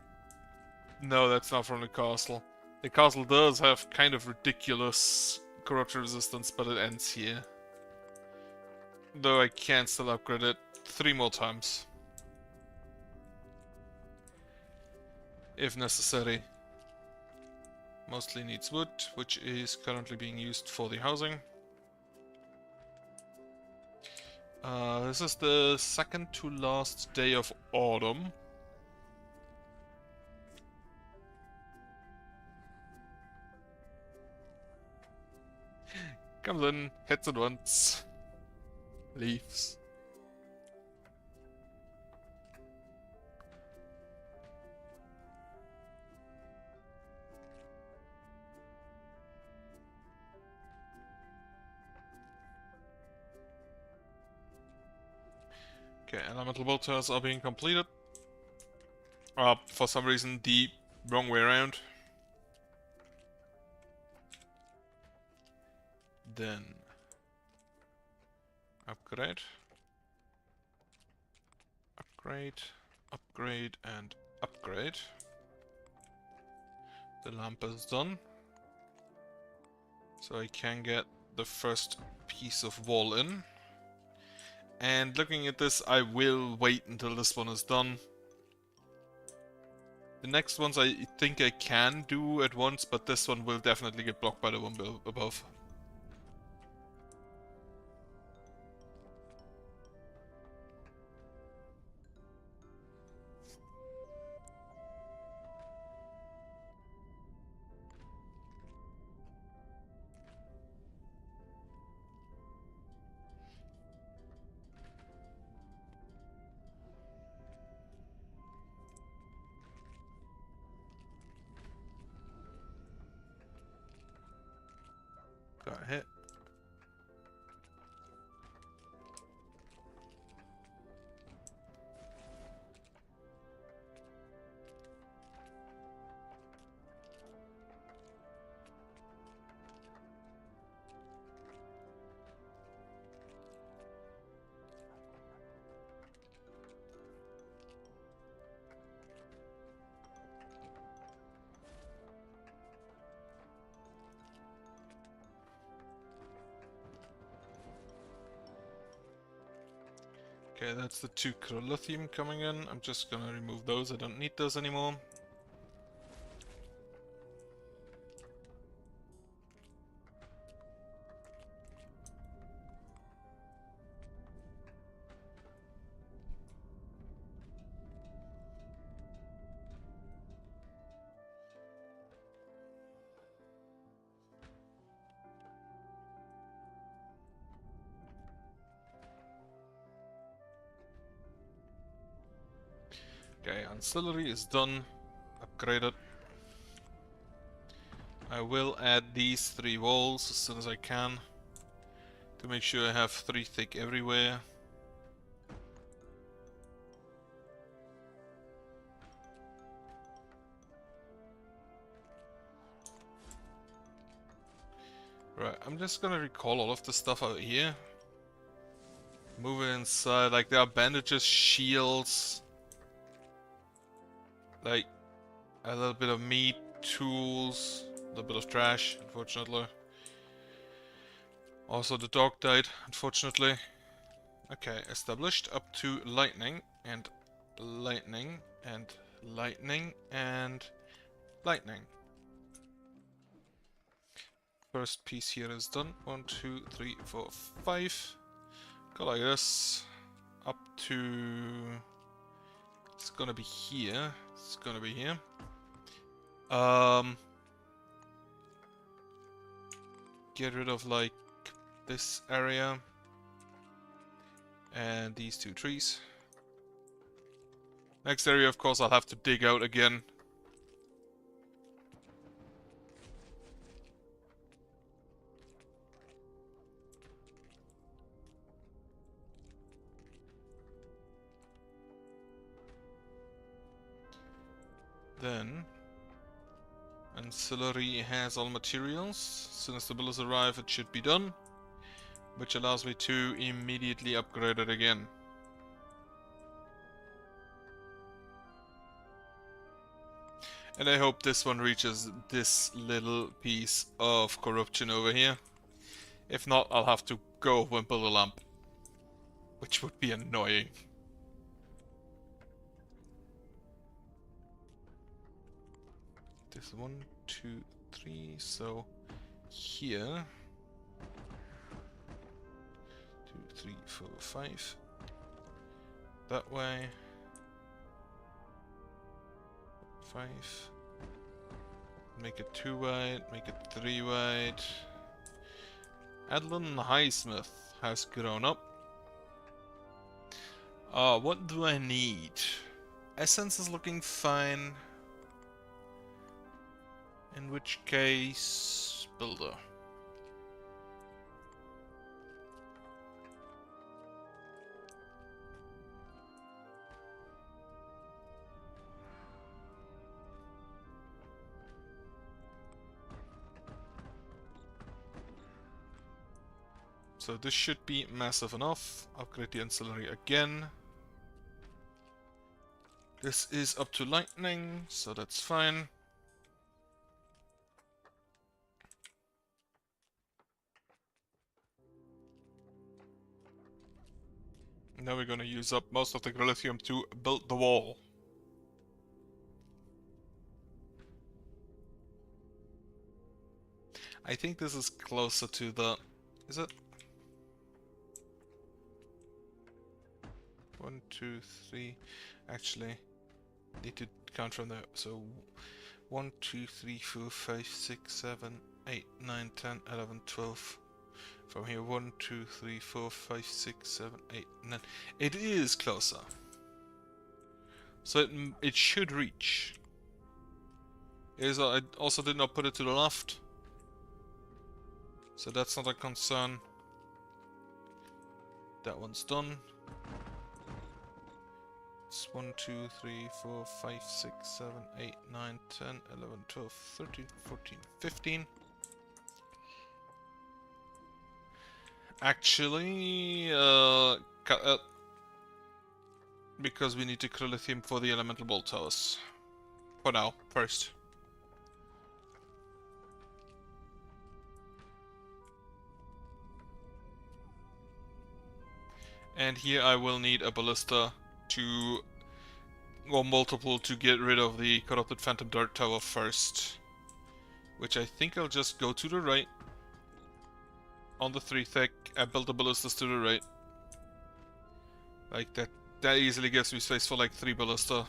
[SPEAKER 1] No, that's not from the castle. The castle does have kind of ridiculous corruption resistance, but it ends here. Though I can still upgrade it 3 more times. If necessary. Mostly needs wood, which is currently being used for the housing. This is the second to last day of autumn. Comes in, hits it once, leaves. Okay, elemental bolters are being completed. For some reason, the wrong way around. Then upgrade, upgrade, upgrade, and upgrade. The lamp is done, so I can get the first piece of wall in. And looking at this, I will wait until this one is done. The next ones I think I can do at once, but this one will definitely get blocked by the one above. Got a hit. Okay, that's the 2 Corolithium coming in. I'm just gonna remove those, I don't need those anymore. Okay, ancillary is done, upgraded. I will add these 3 walls as soon as I can, to make sure I have 3 thick everywhere. Right, I'm just gonna recall all of the stuff out here. Move it inside, like there are bandages, shields, like a little bit of meat, tools, a little bit of trash, unfortunately. Also the dog died, unfortunately. Okay, established up to lightning, and lightning, and lightning, and lightning. First piece here is done. 1, 2, 3, 4, 5. Go like this. Up to... It's gonna be here. It's gonna be here. get rid of like this area and these 2 trees. Next area, of course, I'll have to dig out again. Then, ancillary has all materials. As soon as the bills arrive, it should be done, which allows me to immediately upgrade it again. And I hope this one reaches this little piece of corruption over here. If not, I'll have to go wimple the lamp, which would be annoying. This 1, 2, 3, so here 2, 3, 4, 5 that way 5, make it 2 wide, make it 3 wide. Adlon Highsmith has grown up. What do I need? Essence is looking fine. In which case, builder. So this should be massive enough. Upgrade the ancillary again. This is up to lightning, so that's fine. Now we're gonna use up most of the lithium to build the wall. I think this is closer to the... Is it? 1, 2, 3... Actually, need to count from there. So 1, 2, 3, 4, 5, 6, 7, 8, 9, 10, 11, 12... From here, 1, 2, 3, 4, 5, 6, 7, 8, 9. It is closer. So it should reach. I also did not put it to the left. So that's not a concern. That one's done. It's 1, 2, 3, 4, 5, 6, 7, 8, 9, 10, 11, 12, 13, 14, 15. Actually, because we need to lithium for the elemental bolt towers. For now, first. And here I will need a ballista to... or multiple to get rid of the corrupted phantom dart tower first. Which I think I'll just go to the right. On the 3 thick, I build the ballistas to the right. Like that. That easily gives me space for like 3 ballista.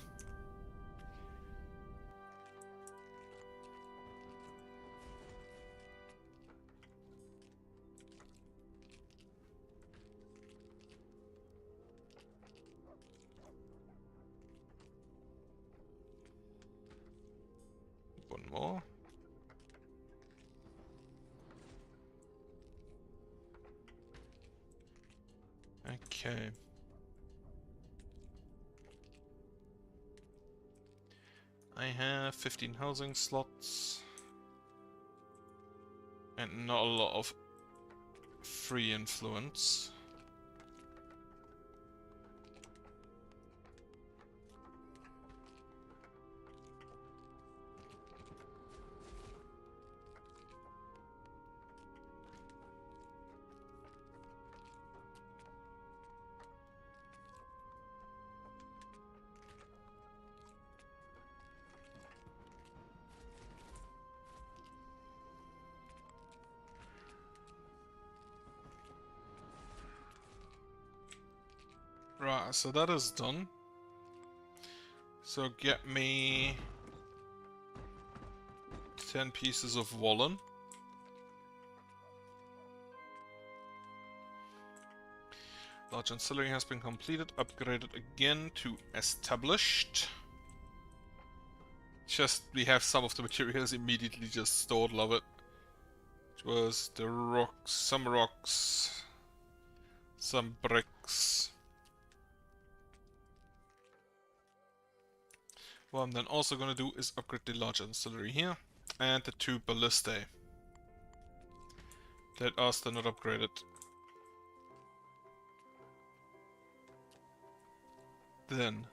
[SPEAKER 1] One more. Okay. I have 15 housing slots. And not a lot of free influence. Right, so that is done. So get me 10 pieces of woolen. Large ancillary has been completed, upgraded again to established. Just, we have some of the materials immediately just stored, love it. Which was the rocks, some bricks. What I'm then also gonna do is upgrade the large ancillary here, and the 2 ballistae that are still not upgraded. Then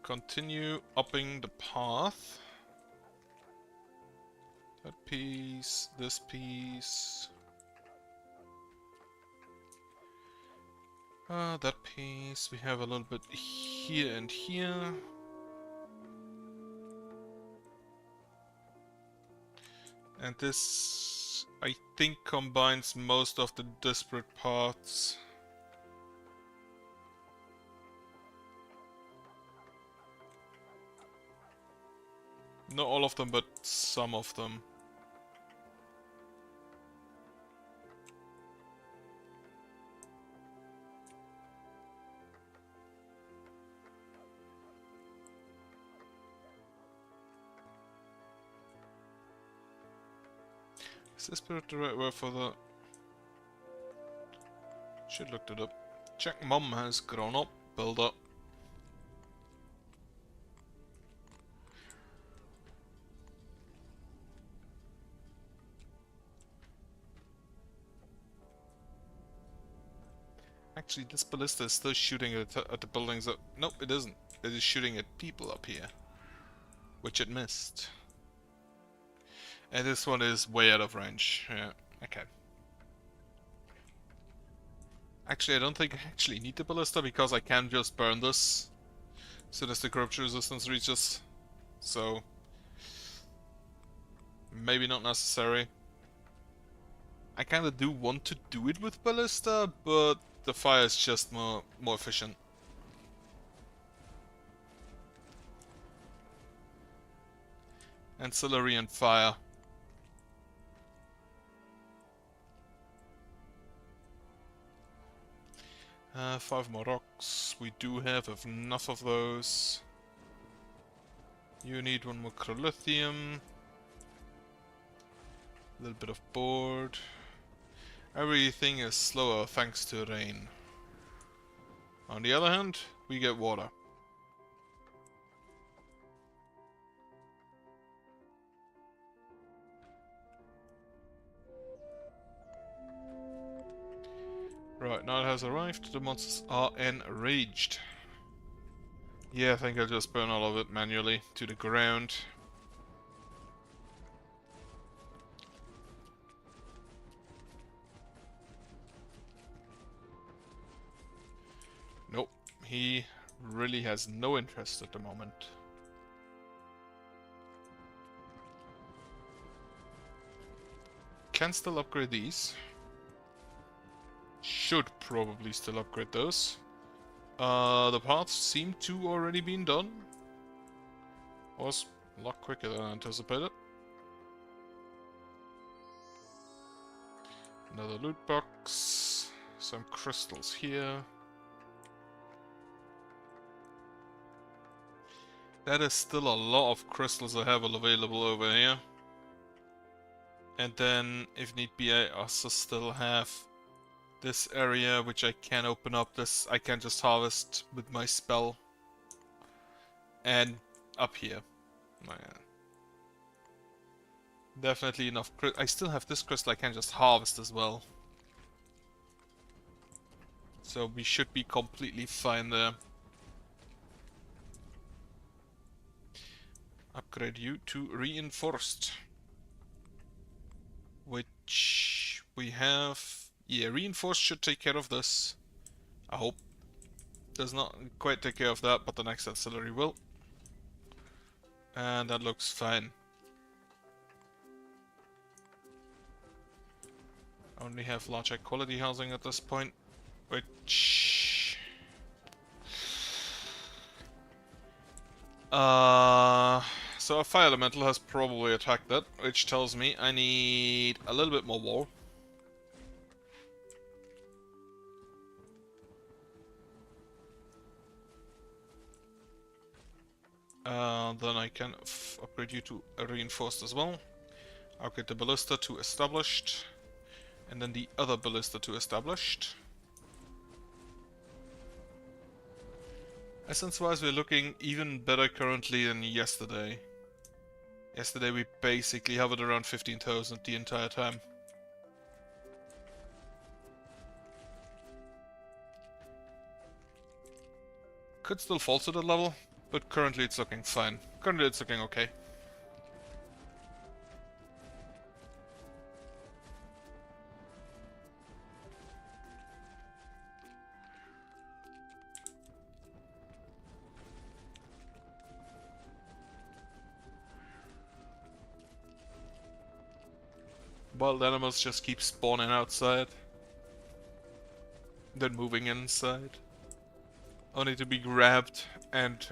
[SPEAKER 1] continue upping the path. That piece, this piece. That piece. We have a little bit here and here. And this, I think, combines most of the disparate parts. Not all of them, but some of them. Is this spirit the right word for the... Should look it up. Check mom has grown up, build up. Actually, this ballista is still shooting at the buildings up. Nope, it isn't. It is shooting at people up here. Which it missed. And this one is way out of range. Yeah, okay. Actually, I don't think I actually need the ballista because I can just burn this as soon as the corruption resistance reaches. So, maybe not necessary. I kinda do want to do it with ballista, but the fire is just more efficient. Ancillary and fire. Five more rocks. We do have enough of those. You need one more chrolithium. A little bit of board. Everything is slower thanks to rain. On the other hand, we get water. Right, now it has arrived. The monsters are enraged. Yeah, I think I'll just burn all of it manually to the ground. Nope, he really has no interest at the moment. Can still upgrade these. Should probably still upgrade those. The paths seem to already been done. Was a lot quicker than I anticipated. Another loot box. Some crystals here. That is still a lot of crystals I have available over here. And then, if need be, I also still have this area which I can open up. This I can just harvest with my spell. And up here. Definitely enough. I still have this crystal I can just harvest as well. So we should be completely fine there. Upgrade you to reinforced. Which we have... Yeah, reinforced should take care of this. I hope. Does not quite take care of that, but the next ancillary will. And that looks fine. Only have large high quality housing at this point. Which... So a fire elemental has probably attacked that, which tells me I need a little bit more wall. Then I can upgrade you to a reinforced as well. Upgrade the ballista to established. And then the other ballista to established. Essence-wise, we're looking even better currently than yesterday. Yesterday we basically hovered around 15,000 the entire time. Could still fall to that level, but currently it's looking fine. Currently it's looking okay. Wild animals just keep spawning outside, then moving inside, only to be grabbed and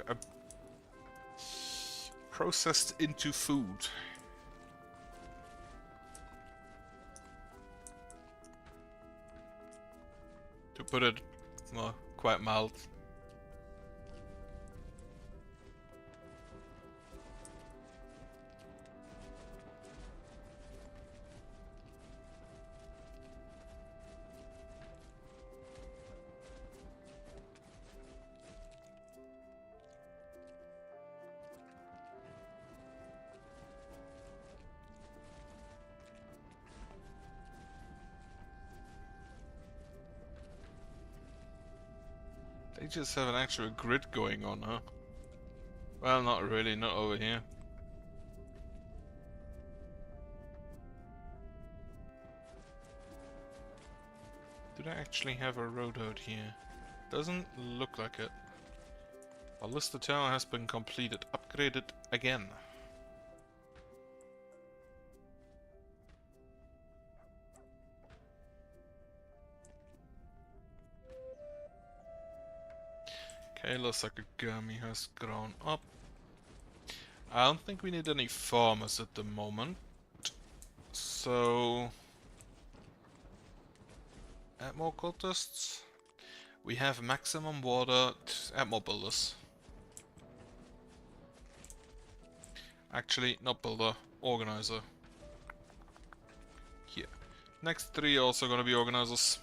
[SPEAKER 1] processed into food. To put it, well, quite mild. They just have an actual grid going on, huh? Well, not really, not over here. Do they actually have a road out here? Doesn't look like it. Ballista tower has been completed, upgraded again. Okay, looks like a Gami has grown up. I don't think we need any farmers at the moment. So... add more cultists. We have maximum water. Add more builders. Actually, not builder, organizer. Here. Next three are also gonna be organizers.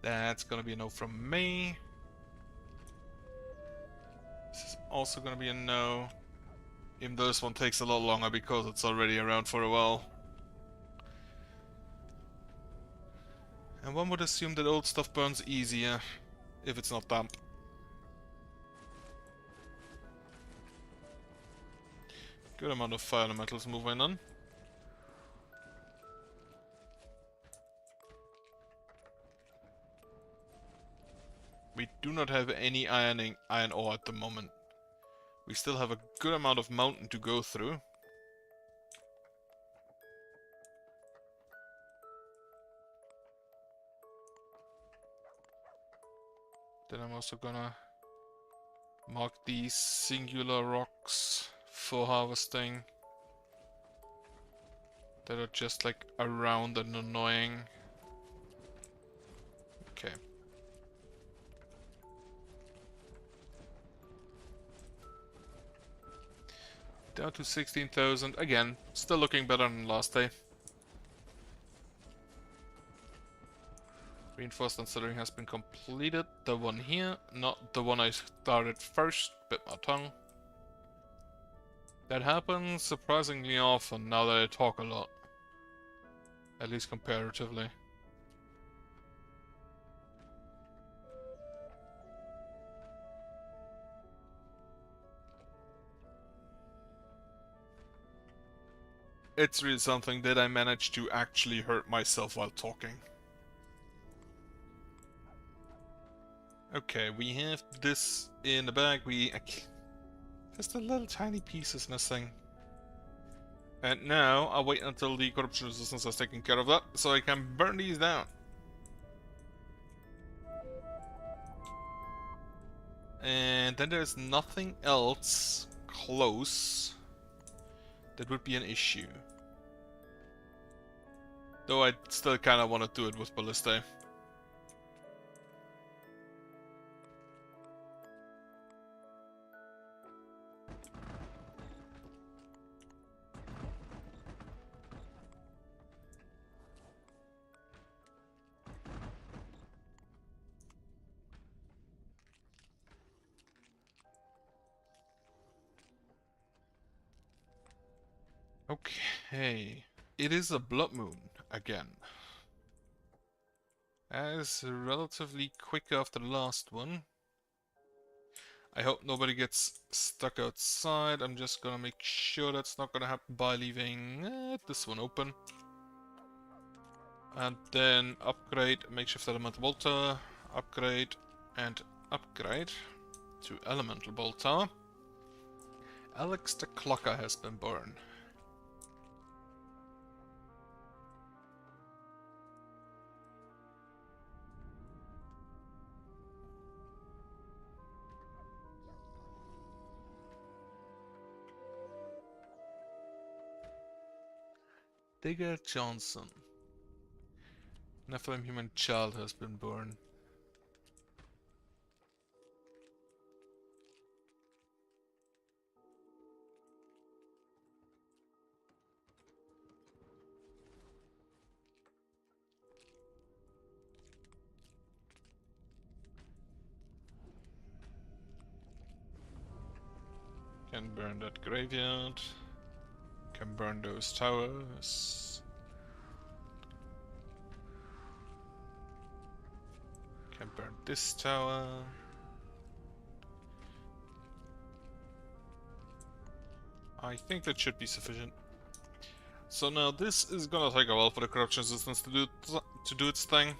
[SPEAKER 1] That's gonna be a no from me. This is also gonna be a no. Even though this one takes a lot longer because it's already around for a while. And one would assume that old stuff burns easier if it's not damp. Good amount of fire elementals moving on. We do not have any iron ore at the moment. We still have a good amount of mountain to go through. Then I'm also gonna mark these singular rocks for harvesting that are just like around and annoying. Okay. Down to 16,000. Again, still looking better than last day. Reinforced ancillary has been completed. The one here, not the one I started first. Bit my tongue. That happens surprisingly often now that I talk a lot. At least comparatively. It's really something that I managed to actually hurt myself while talking. Okay, we have this in the bag. Just a little tiny piece is missing. And now I'll wait until the corruption resistance has taken care of that, so I can burn these down. And then there's nothing else close that would be an issue. Though I still kind of want to do it with Ballistae. Okay. It is a blood moon again. That is relatively quick after the last one. I hope nobody gets stuck outside. I'm just gonna make sure that's not gonna happen by leaving this one open. And then upgrade makeshift elemental bolter, upgrade, and upgrade to elemental bolter. Alex the Clocker has been born. Digger Johnson. Nephilim human child has been born. Can burn that graveyard. Can burn those towers. Can burn this tower. I think that should be sufficient. So now this is gonna take a while for the corruption resistance to do its thing.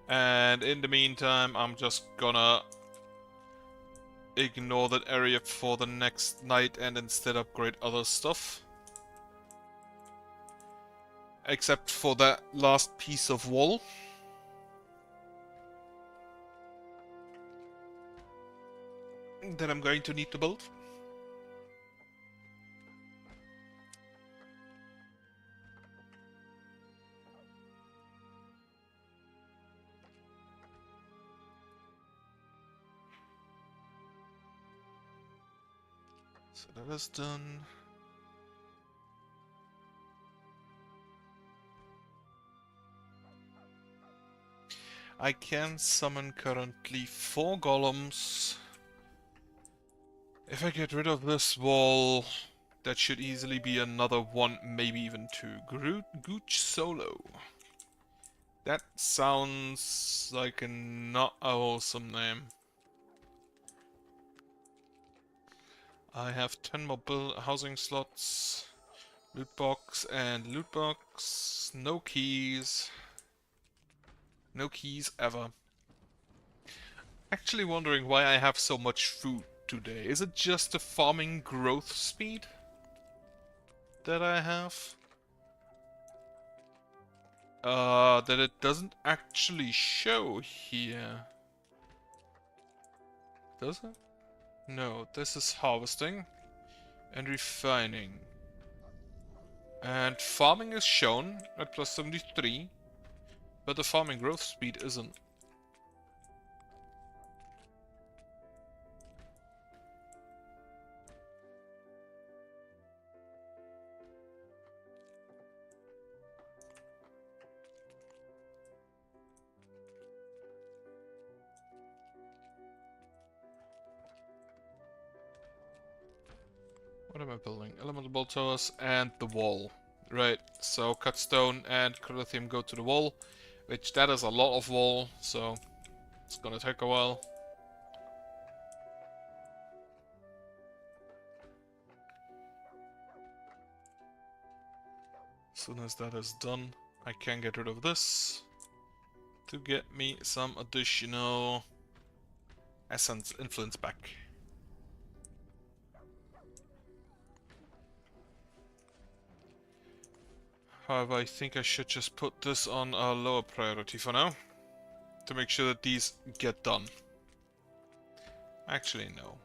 [SPEAKER 1] And in the meantime, I'm just gonna ignore that area for the next night and instead upgrade other stuff. Except for that last piece of wall. That I'm going to need to build. So that is done. I can summon currently 4 golems. If I get rid of this wall, that should easily be another 1, maybe even 2. Gooch Solo. That sounds like a not a wholesome name. I have 10 more housing slots, loot box and loot box, no keys. No keys ever. Actually wondering why I have so much food today. Is it just the farming growth speed that I have? That it doesn't actually show here. Does it? No, this is harvesting and refining. And farming is shown at plus 73, but the farming growth speed isn't. What am I building? Elemental bolt towers and the wall. Right, so cut stone and Corinthium go to the wall, which that is a lot of wall, so it's gonna take a while. As soon as that is done, I can get rid of this to get me some additional essence influence back. However, I think I should just put this on a lower priority for now, to make sure that these get done. Actually, no.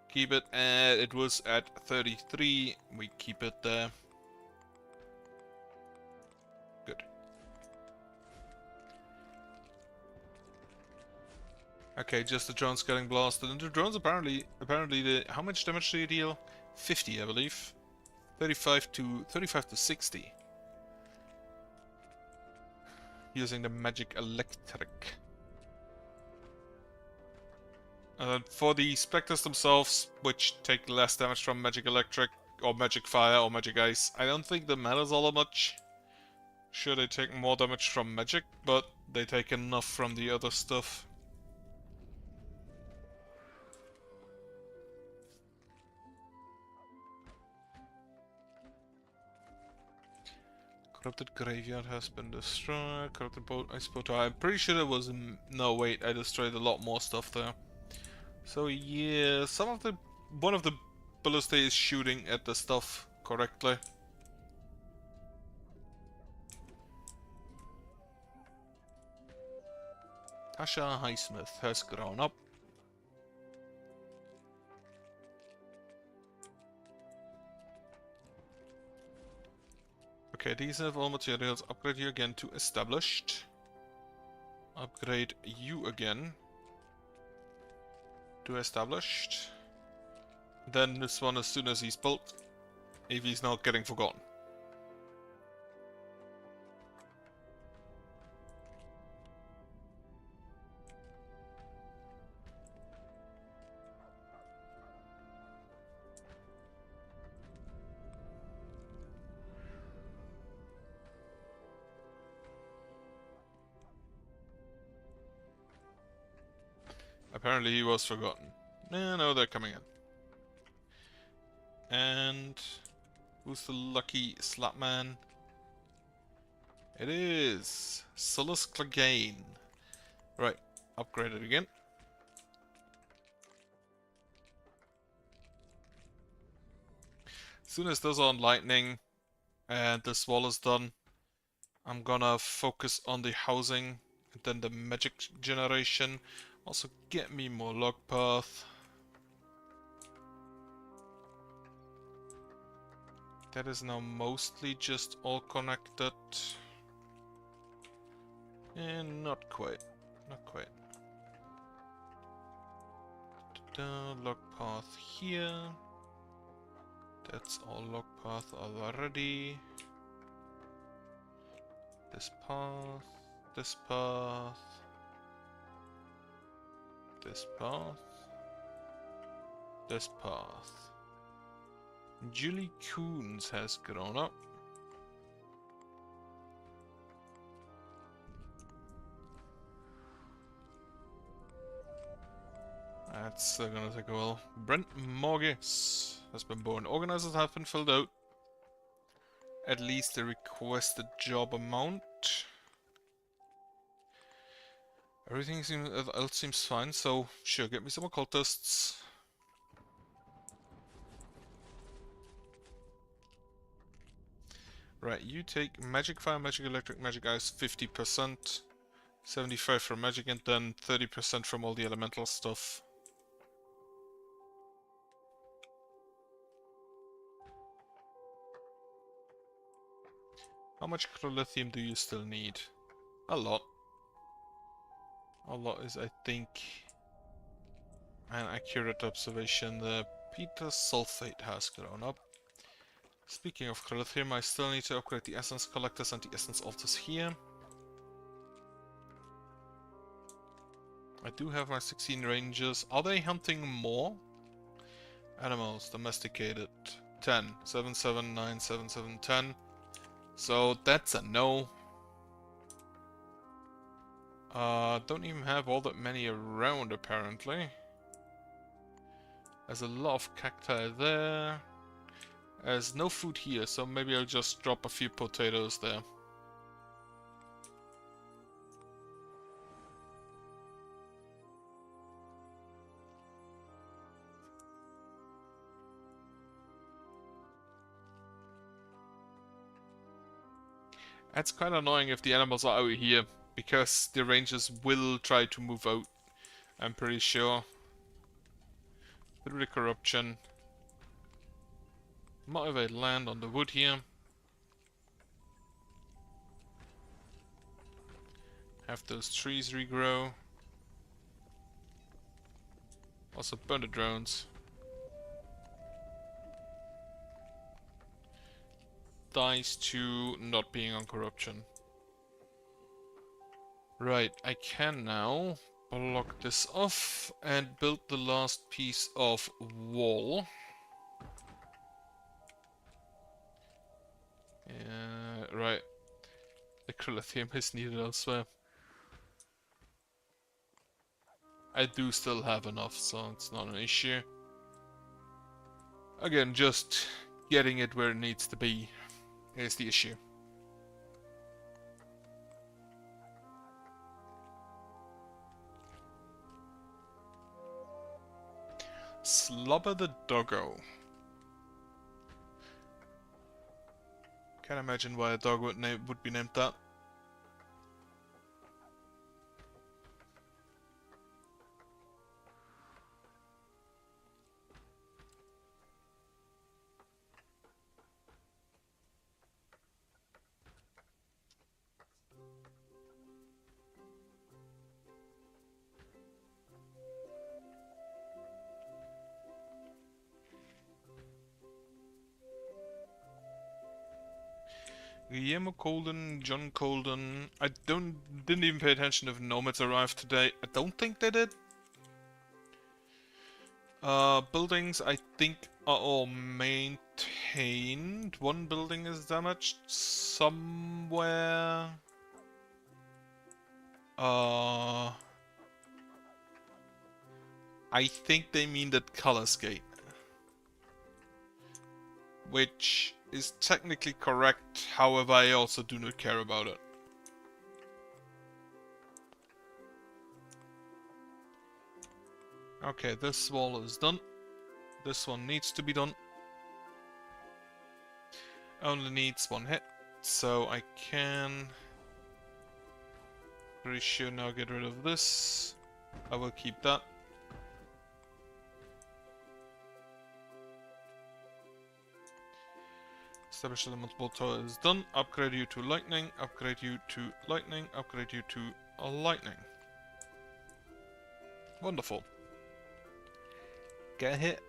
[SPEAKER 1] Keep it at, it was at 33, we keep it there. Good. Okay, just the drones getting blasted, and the drones apparently how much damage do you deal? 50, I believe. 35 to 60. Using the magic electric. And then for the specters themselves, which take less damage from magic electric, or magic fire or magic ice. I don't think that matters all that much. Sure, they take more damage from magic, but they take enough from the other stuff. Corrupted graveyard has been destroyed. Corrupted boat, ice boat. I'm pretty sure there was... No, wait, I destroyed a lot more stuff there. So yeah, one of the ballista is shooting at the stuff correctly. Tasha Highsmith has grown up. Okay, these have all materials. Upgrade you again to established. Upgrade you again to established. Then this one as soon as he's built, if he's not getting forgotten. Apparently he was forgotten. No, they're coming in. And who's the lucky slapman? It is Solus Clegane. Right, upgrade it again. As soon as those are on lightning and this wall is done, I'm gonna focus on the housing and then the magic generation. Also get me more log path. That is now mostly just all connected. And not quite. Not quite. Log path here. That's all log path already. This path. This path. This path. This path. Julie Coons has grown up. That's gonna take a while. Brent Morgus has been born. Organizers have been filled out. At least the requested job amount. Everything else seems fine, so sure, get me some occultists. Right, you take magic fire, magic electric, magic ice, 50%. 75 from magic and then 30% from all the elemental stuff. How much Crolithium do you still need? A lot. A lot is, I think, an accurate observation. The Peter Sulfate has grown up. Speaking of Crolithium, I still need to upgrade the Essence Collectors and the Essence Altars here. I do have my 16 rangers. Are they hunting more? Animals, domesticated. 10. 7, 7, 9, 7, 7, 10. So that's a no. Don't even have all that many around apparently. There's a lot of cacti there. There's no food here, so maybe I'll just drop a few potatoes there. That's kind of annoying if the animals are out here, because the rangers will try to move out, I'm pretty sure. Through the corruption. Motivate land on the wood here. Have those trees regrow. Also burn the drones. Dice to not being on corruption. Right, I can now block this off and build the last piece of wall. right. The Crilithium is needed elsewhere. I do still have enough, so it's not an issue. Again, just getting it where it needs to be is the issue. Slobber the Doggo. Can't imagine why a dog would be named that. Guillermo Colden, John Colden. I didn't even pay attention if nomads arrived today. I don't think they did. Buildings I think are all maintained. One building is damaged somewhere. I think they mean that Colors Gate. Which is technically correct, however I also do not care about it. Okay, this wall is done. This one needs to be done. Only needs one hit, so I can... Pretty sure now get rid of this. I will keep that. Establish the multiple tower is done. Upgrade you to lightning, upgrade you to lightning, upgrade you to a lightning. Wonderful. Get a hit.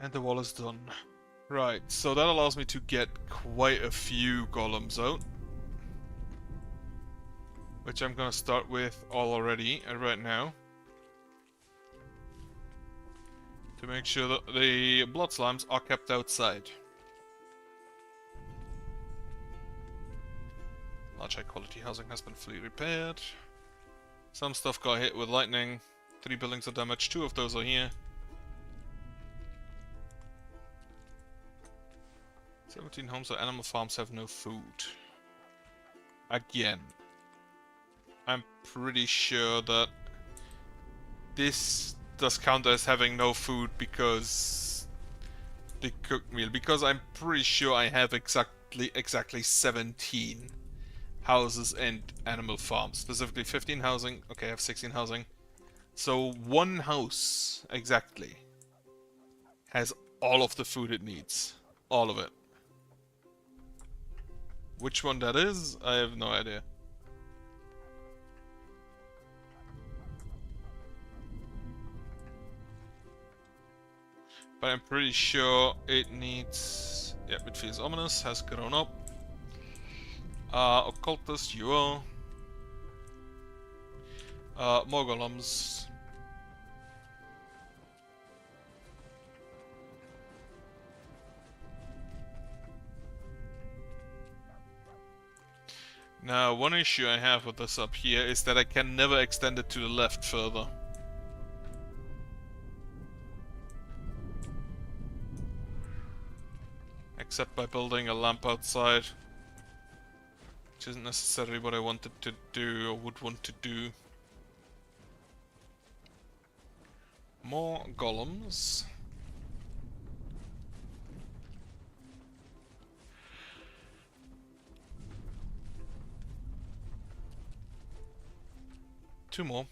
[SPEAKER 1] And the wall is done. Right, so that allows me to get quite a few golems out. Which I'm gonna start with already, right now. To make sure that the blood slimes are kept outside. Large high quality housing has been fully repaired. Some stuff got hit with lightning. 3 buildings are damaged, 2 of those are here. 17 homes or animal farms have no food. Again, I'm pretty sure that this does count as having no food because the cooked meal. Because I'm pretty sure I have exactly 17 houses and animal farms. Specifically 15 housing. Okay, I have 16 housing. So one house exactly has all of the food it needs. All of it. Which one that is, I have no idea. But I'm pretty sure it needs... Yep, it feels ominous, has grown up. Occultist, you are. More golems. Now, one issue I have with this up here is that I can never extend it to the left further. Except by building a lamp outside. Which isn't necessarily what I wanted to do or would want to do. More golems. Two more.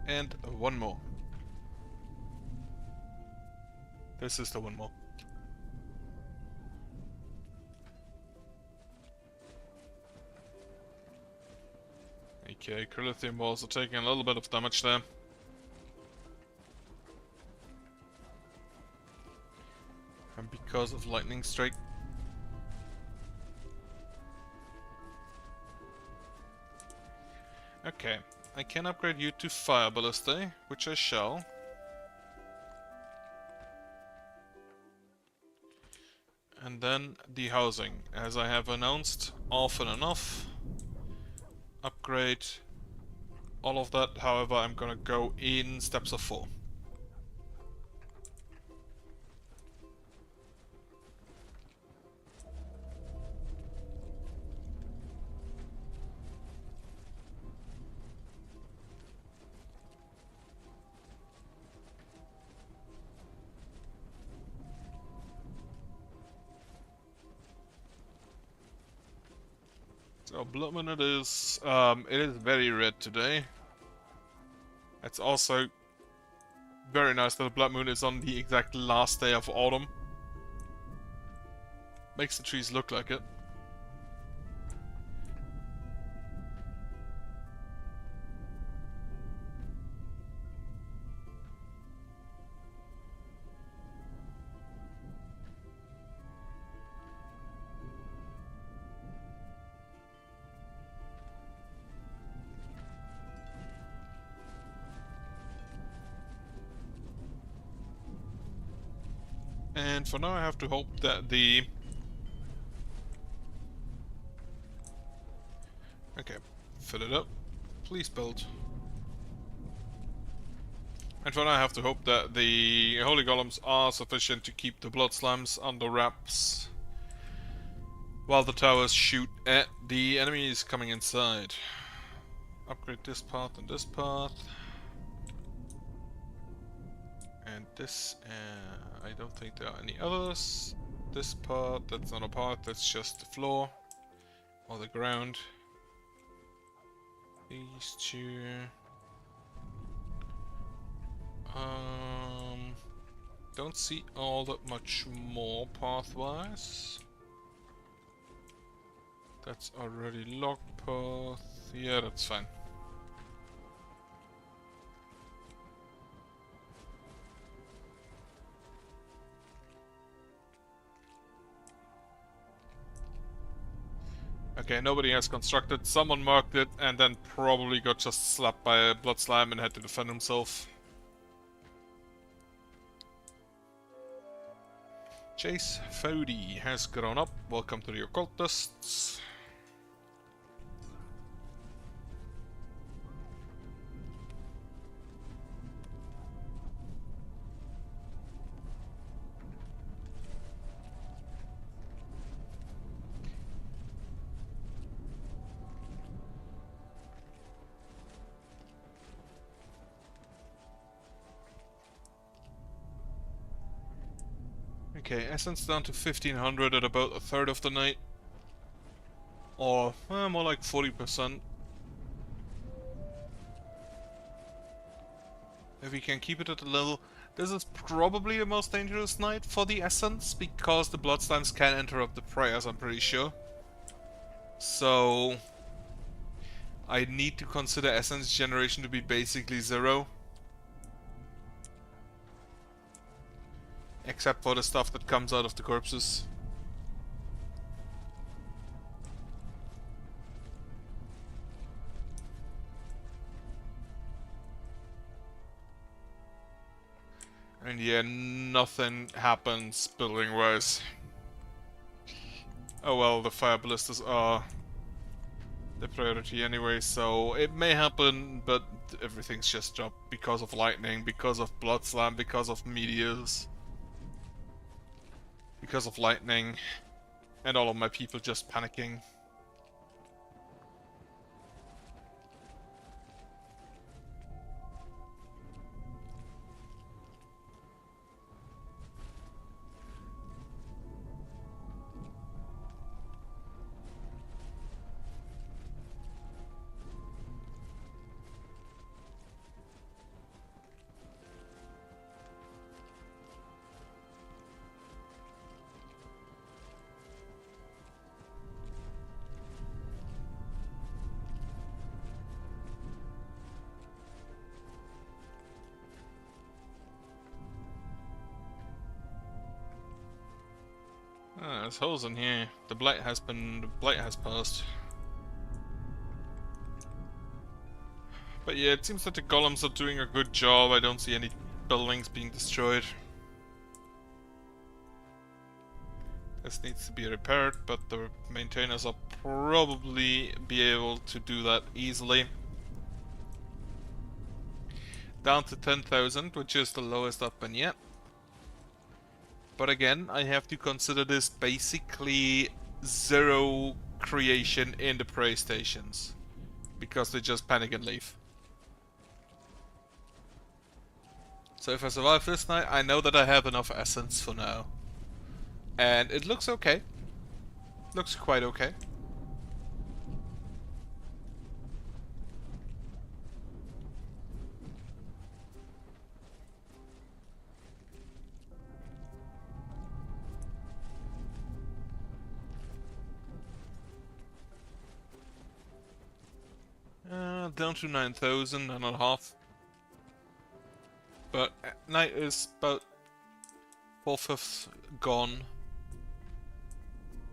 [SPEAKER 1] And one more. This is the windmill. Okay, Crilithium balls are taking a little bit of damage there. And because of lightning strike. Okay, I can upgrade you to Fire Ballista, which I shall. And then the housing, as I have announced often enough. Upgrade all of that, however I'm gonna go in steps of 4. So Blood Moon it is. It is very red today. It's also very nice that the Blood Moon is on the exact last day of autumn. Makes the trees look like it. And for now I have to hope that the... Okay, fill it up. Please build. And for now I have to hope that the Holy Golems are sufficient to keep the Blood Slimes under wraps while the towers shoot at the enemies coming inside. Upgrade this path and this path. And this, I don't think there are any others. This part, that's not a part, that's just the floor. Or the ground. These two. Don't see all that much more pathwise. That's already log path. Yeah, that's fine. Okay, nobody has constructed. Someone marked it and then probably got just slapped by a blood slime and had to defend himself. Chase Fody has grown up. Welcome to the Occultists. Okay, Essence down to 1500 at about a third of the night. Or, more like 40%. If we can keep it at the level... This is probably the most dangerous night for the Essence, because the Blood Slimes can interrupt the prayers, I'm pretty sure. So... I need to consider Essence generation to be basically 0. Except for the stuff that comes out of the corpses. And yeah, nothing happens building wise. Oh well, the fire ballistas are the priority anyway, so it may happen, but everything's just dropped because of lightning, because of blood slime, because of meteors. Because of lightning, and all of my people just panicking. Ah, there's holes in here. The blight has passed. But yeah, it seems that the golems are doing a good job. I don't see any buildings being destroyed. This needs to be repaired, but the maintainers will probably be able to do that easily. Down to 10,000, which is the lowest I've been yet. But again, I have to consider this basically zero creation in the prey stations. Because they just panic and leave. So if I survive this night, I know that I have enough essence for now. And it looks okay. Looks quite okay. Down to 9,000 and a half. But night is about 4/5 gone.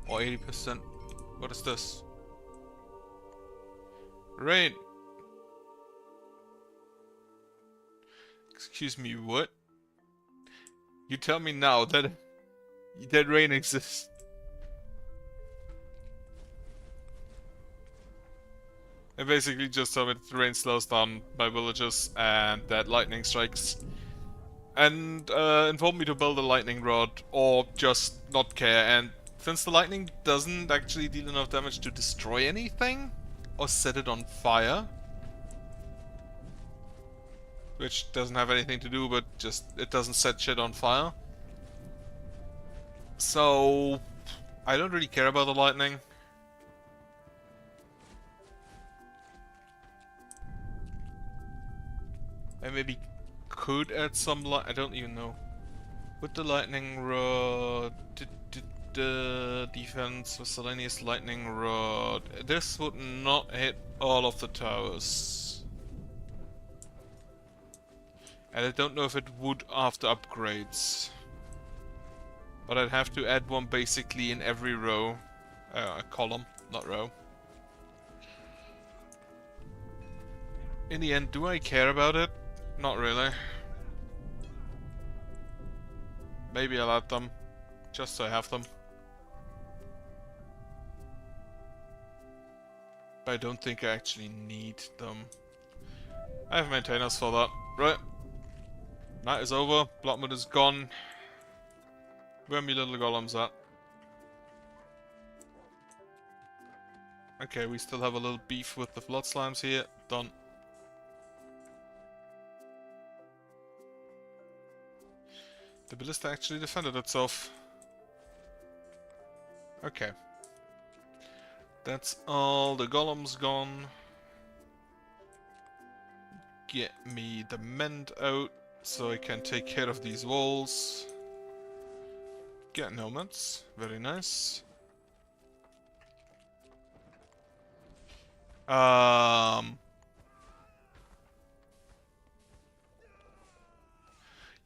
[SPEAKER 1] Or 80%. What is this? Rain! Excuse me, what? You tell me now that rain exists. It basically just told me that the rain slows down my villagers and that lightning strikes. And informed me to build a lightning rod or just not care. And since the lightning doesn't actually deal enough damage to destroy anything or set it on fire, which doesn't have anything to do, but just it doesn't set shit on fire. So I don't really care about the lightning. I maybe could add some light. I don't even know. With the lightning rod, defense, miscellaneous lightning rod. This would not hit all of the towers. And I don't know if it would after upgrades. But I'd have to add one basically in every row. A column, not row. In the end, do I care about it? Not really. Maybe I'll add them, just so I have them. But I don't think I actually need them. I have maintainers for that. Right. Night is over, Bloodmoon is gone. Where are my little golems at? Okay, we still have a little beef with the blood slimes here. Done. The ballista actually defended itself. Okay. That's all the golems gone. Get me the mend out so I can take care of these walls. Get nomads. Very nice.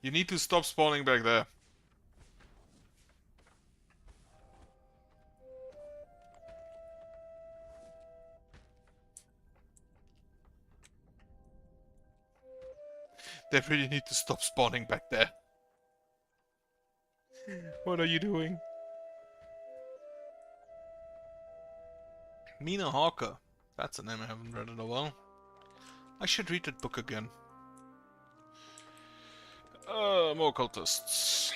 [SPEAKER 1] You need to stop spawning back there. They really need to stop spawning back there. What are you doing? Mina Hawker. That's a name I haven't read in a while. I should read that book again. More cultists.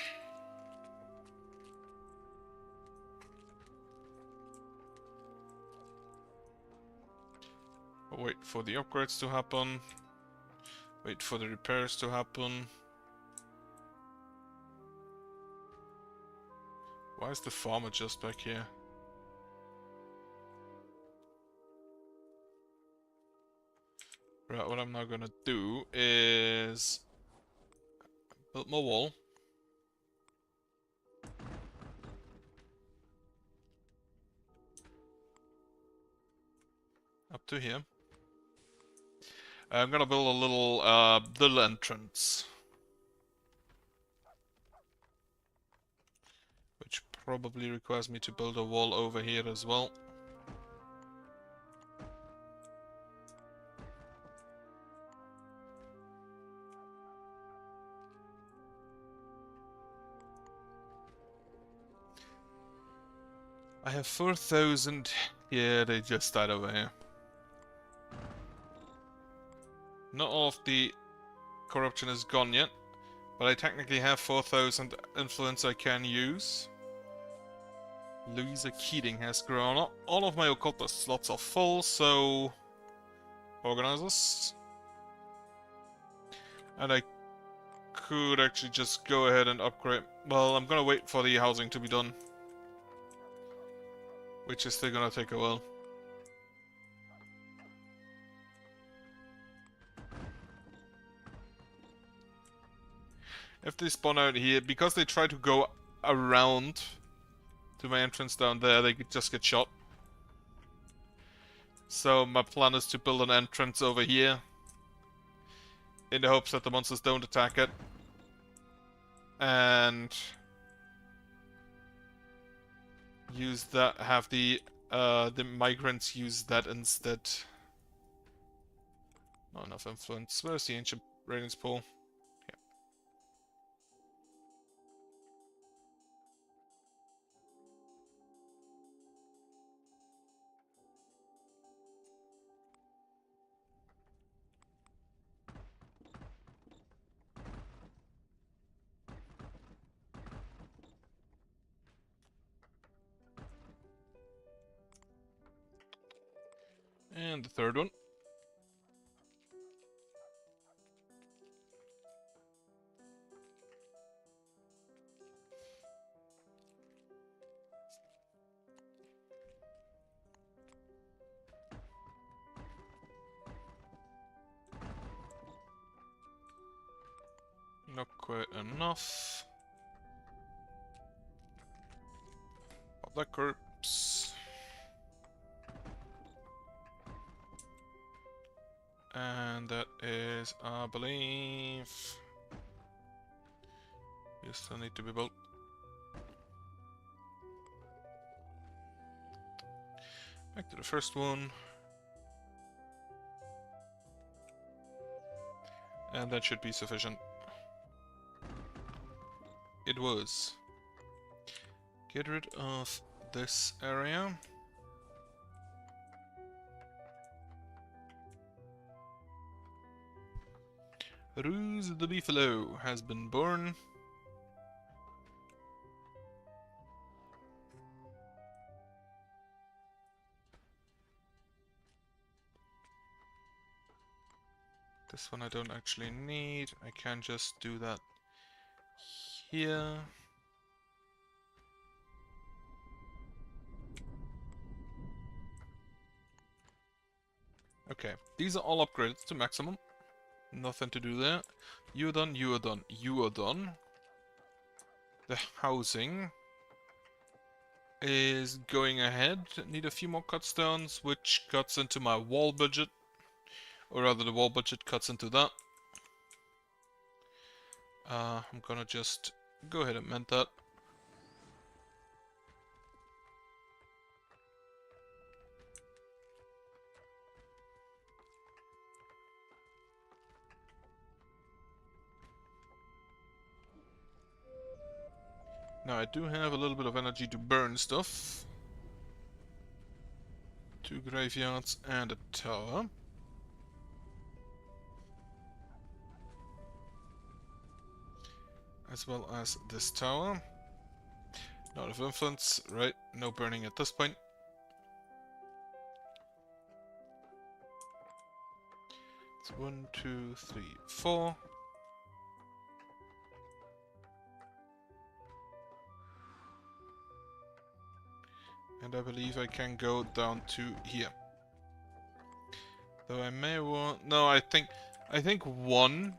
[SPEAKER 1] Wait for the upgrades to happen. Wait for the repairs to happen. Why is the farmer just back here? Right, what I'm now gonna do is build my wall. Up to here. I'm gonna build a little entrance. Which probably requires me to build a wall over here as well. I have 4,000. Yeah, they just died over here. Not all of the corruption is gone yet, but I technically have 4,000 influence I can use. Louisa Keating has grown up. All of my occultist slots are full, so organizers. And I could actually just go ahead and upgrade. Well, I'm gonna wait for the housing to be done, which is still gonna take a while. If they spawn out here, because they try to go around to my entrance down there, they could just get shot. So my plan is to build an entrance over here, in the hopes that the monsters don't attack it. And use that, have the migrants use that instead. Not enough influence. Where's the ancient radiance pool? And the third one. Not quite enough. Pop that corpse. And that is, I believe... You still need to be built. Back to the first one. And that should be sufficient. It was. Get rid of this area. Ruse the Beefalo has been born. This one I don't actually need. I can just do that here. Okay, these are all upgraded to maximum. Nothing to do there. You are done, you are done, you are done. The housing is going ahead. Need a few more cut stones, which cuts into my wall budget. Or rather, the wall budget cuts into that. I'm gonna just go ahead and mend that. Now I do have a little bit of energy to burn stuff. 2 graveyards and a tower. As well as this tower. Not of influence, right? No burning at this point. It's 1, 2, 3, 4. And I believe I can go down to here. Though I may want... No, I think 1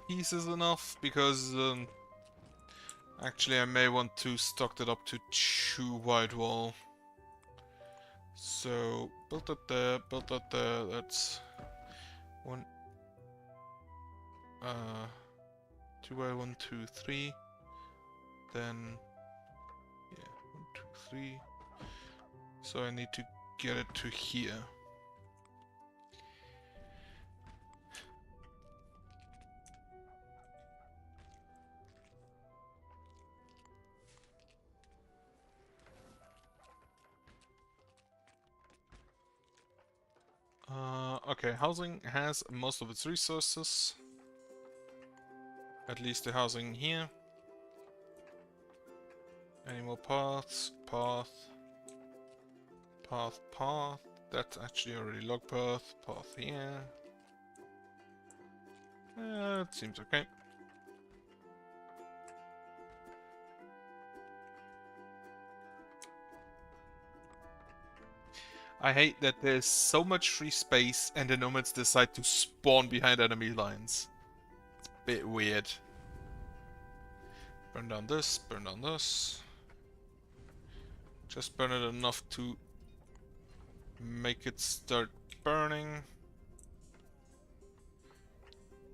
[SPEAKER 1] piece is enough, because actually I may want to stock that up to 2 wide wall. So build that there, that's 1 2 by 1, 2, 3. Then yeah, 3. So I need to get it to here. Okay, housing has most of its resources. At least the housing here. Any more paths? Path. Path, path. That's actually already log path. Path here. It seems okay. I hate that there's so much free space and the nomads decide to spawn behind enemy lines. It's a bit weird. Burn down this, burn down this. Just burn it enough to make it start burning.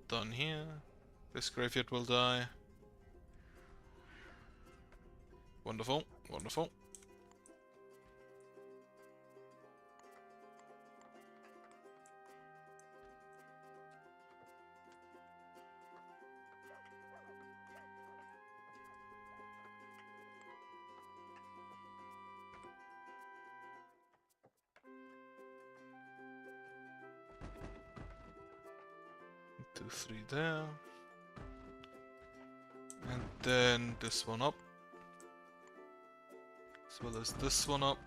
[SPEAKER 1] Done here. This graveyard will die. Wonderful, wonderful. Two, three there. And then this one up. As well as this one up.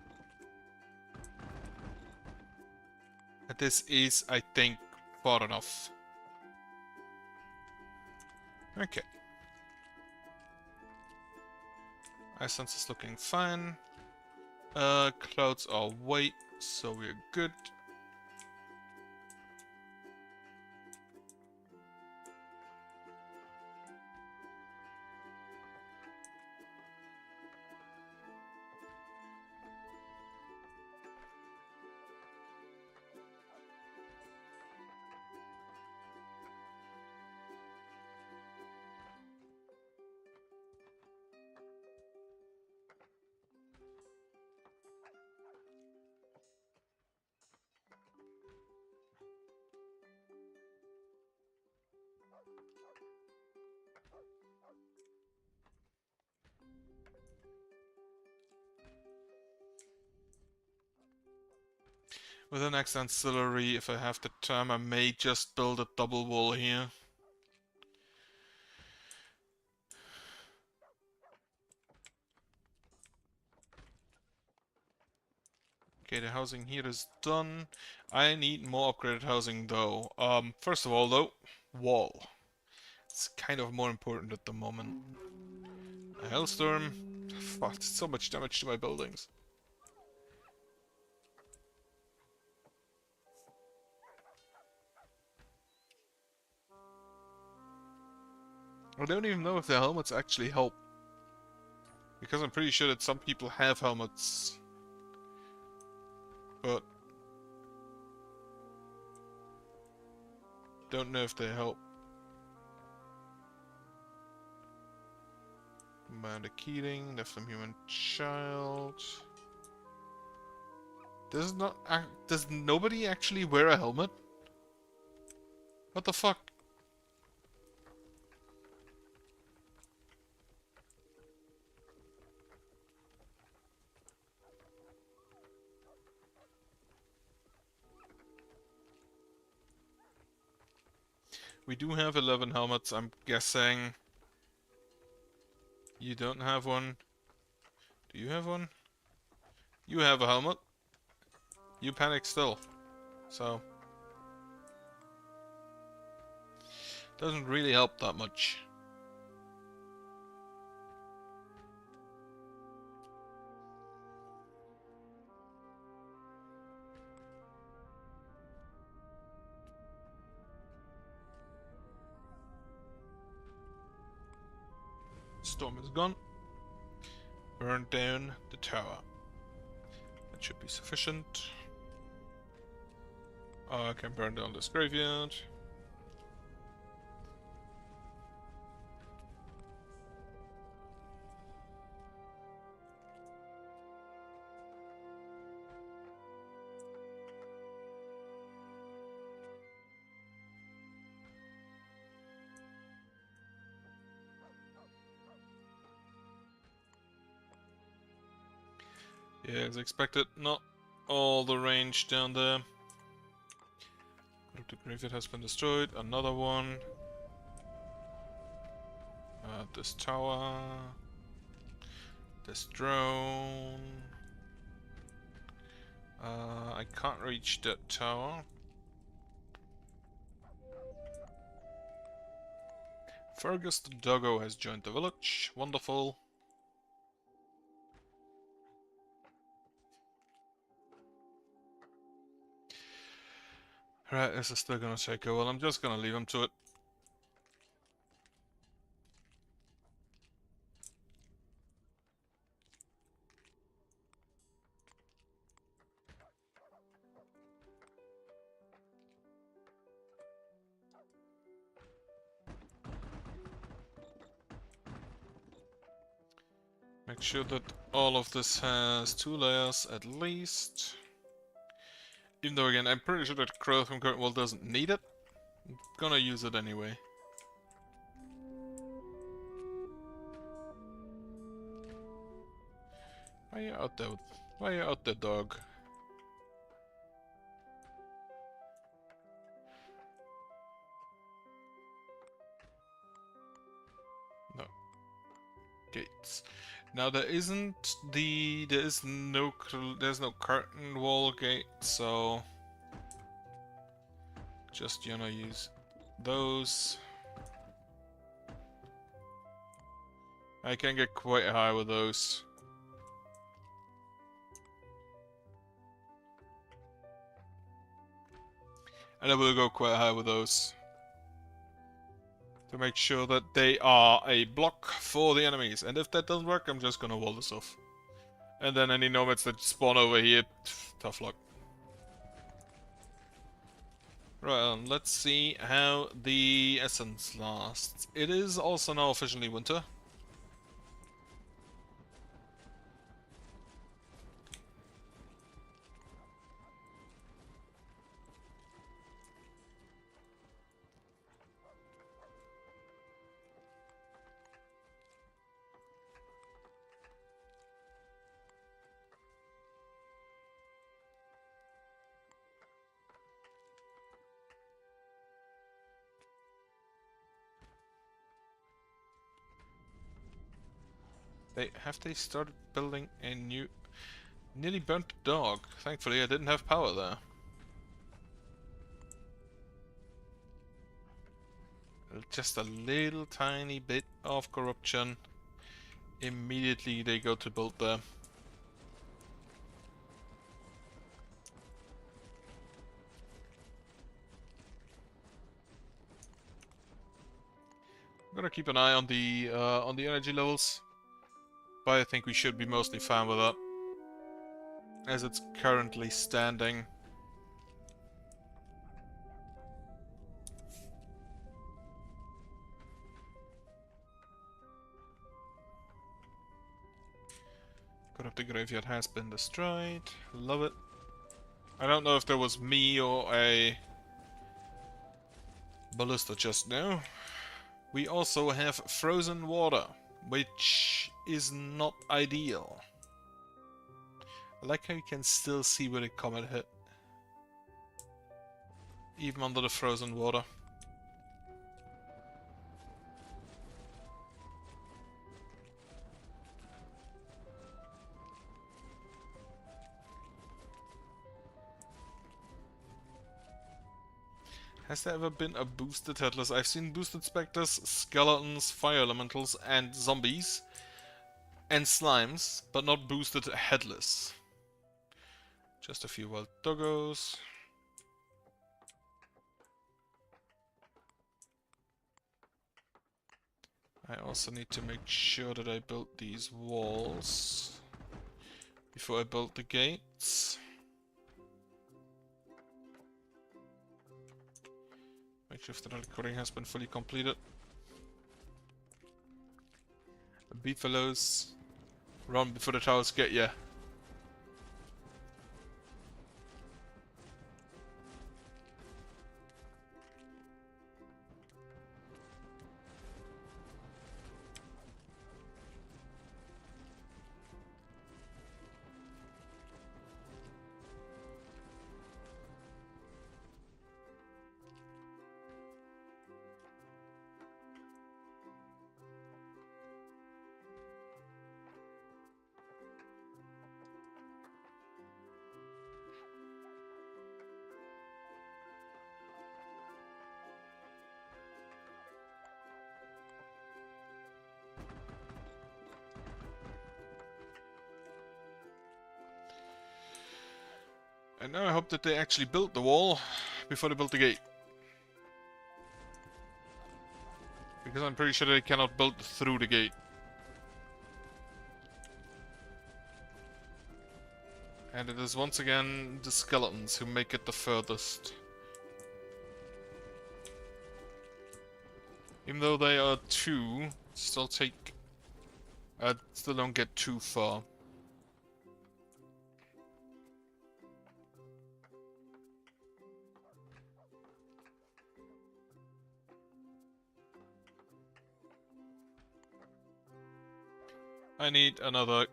[SPEAKER 1] And this is, I think, far enough. Okay. Essence is looking fine. Clouds are white, so we're good. With the next ancillary, if I have the time, I may just build a double wall here. Okay, the housing here is done. I need more upgraded housing though. First of all though, wall. It's kind of more important at the moment. A hailstorm. Fuck, so much damage to my buildings. I don't even know if the helmets actually help. Because I'm pretty sure that some people have helmets. But don't know if they help. Amanda Keating, Nephilim Human Child. Does nobody actually wear a helmet? What the fuck? We do have 11 helmets, I'm guessing. You don't have one. Do you have one? You have a helmet. You panic still. So doesn't really help that much. Storm is gone. Burn down the tower. That should be sufficient. I can burn down this graveyard. Yeah, as expected, not all the range down there. The graveyard has been destroyed. Another one. This tower. This drone. I can't reach that tower. Fergus the doggo has joined the village. Wonderful. Right, this is still gonna take a while. I'm just gonna leave him to it. Make sure that all of this has 2 layers at least. Even though again, I'm pretty sure that Crow from Curtain Wall doesn't need it. I'm gonna use it anyway. Why are you out there? Why are you out there, dog? No. Gates. Now there's no curtain wall gate, so just use those. I can get quite high with those. And I will go quite high with those. To make sure that they are a block for the enemies. And if that doesn't work, I'm just gonna wall this off. And then any nomads that spawn over here, tough luck. Right, let's see how the essence lasts. It is also now officially winter. Have they started building a new... Nearly burnt dog. Thankfully I didn't have power there. Just a little tiny bit of corruption. Immediately they go to build there. I'm gonna keep an eye on the energy levels. But I think we should be mostly fine with that. As it's currently standing. God of the Graveyard has been destroyed. Love it. I don't know if there was me or a ballista just now. We also have frozen water, which is not ideal. I like how you can still see where the comet hit. Even under the frozen water. Has there ever been a boosted Headless? I've seen boosted Spectres, Skeletons, Fire Elementals, and Zombies. And Slimes, but not boosted Headless. Just a few wild doggos. I also need to make sure that I build these walls before I build the gates. Make sure that the recording has been fully completed. Beefaloes, run before the towers get ya. And now I hope that they actually built the wall before they built the gate. Because I'm pretty sure they cannot build through the gate. And it is once again the skeletons who make it the furthest. Even though they are two, still don't get too far. I need another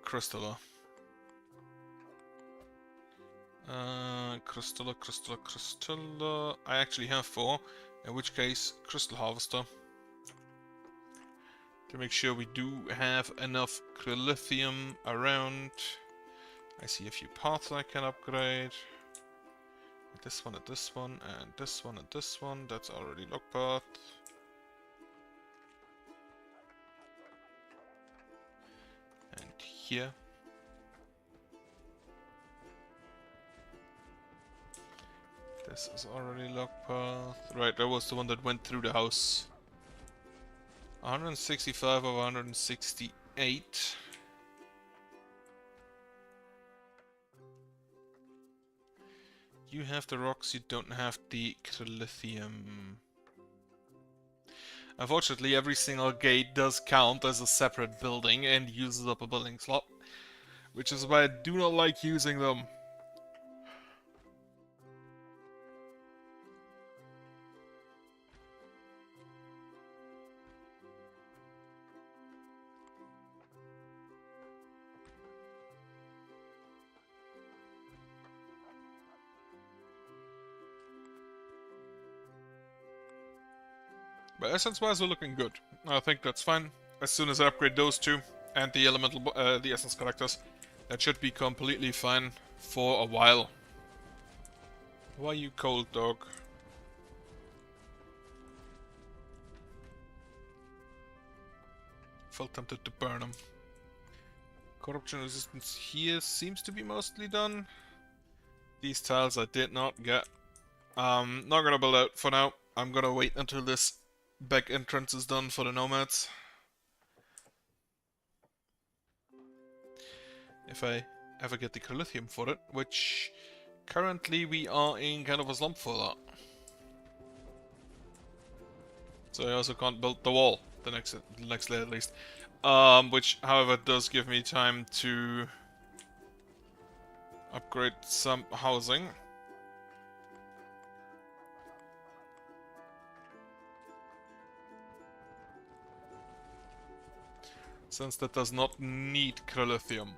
[SPEAKER 1] crystaller. Crystaller. I actually have 4, in which case, Crystal Harvester. To make sure we do have enough Crylithium around. I see a few paths I can upgrade. This one and this one, and this one and this one. That's already log path. And here. This is already log path. Right, that was the one that went through the house. 165 of 168. You have the rocks, you don't have the Crylithium. Unfortunately, every single gate does count as a separate building and uses up a building slot, which is why I do not like using them. But essence-wise, we're looking good. I think that's fine. As soon as I upgrade those two and the the essence collectors, that should be completely fine for a while. Why are you cold, dog? Felt tempted to burn him. Corruption resistance here seems to be mostly done. These tiles I did not get. Not gonna build out for now. I'm gonna wait until this back entrance is done for the nomads. If I ever get the Crylithium for it, which currently we are in kind of a slump for that. So I also can't build the wall the next day at least. Which however does give me time to upgrade some housing. Since that does not need Crylithium.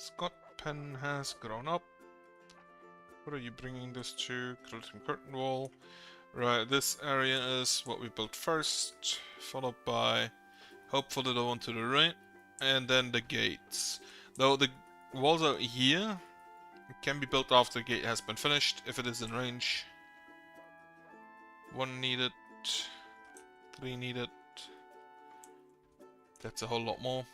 [SPEAKER 1] Scott Pen has grown up. What are you bringing this to? Crylithium curtain wall. Right, this area is what we built first, followed by hopefully the one to the right, and then the gates. Though the walls out here can be built after the gate has been finished, if it is in range. 1 needed, 3 needed. That's a whole lot more.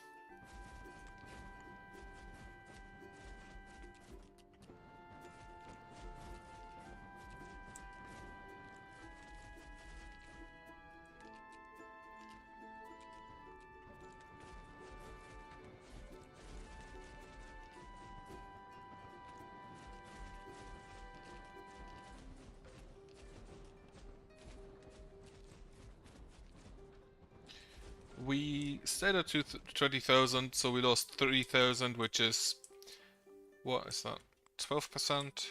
[SPEAKER 1] We stayed at 20,000, so we lost 3,000, which is... what is that? 12%?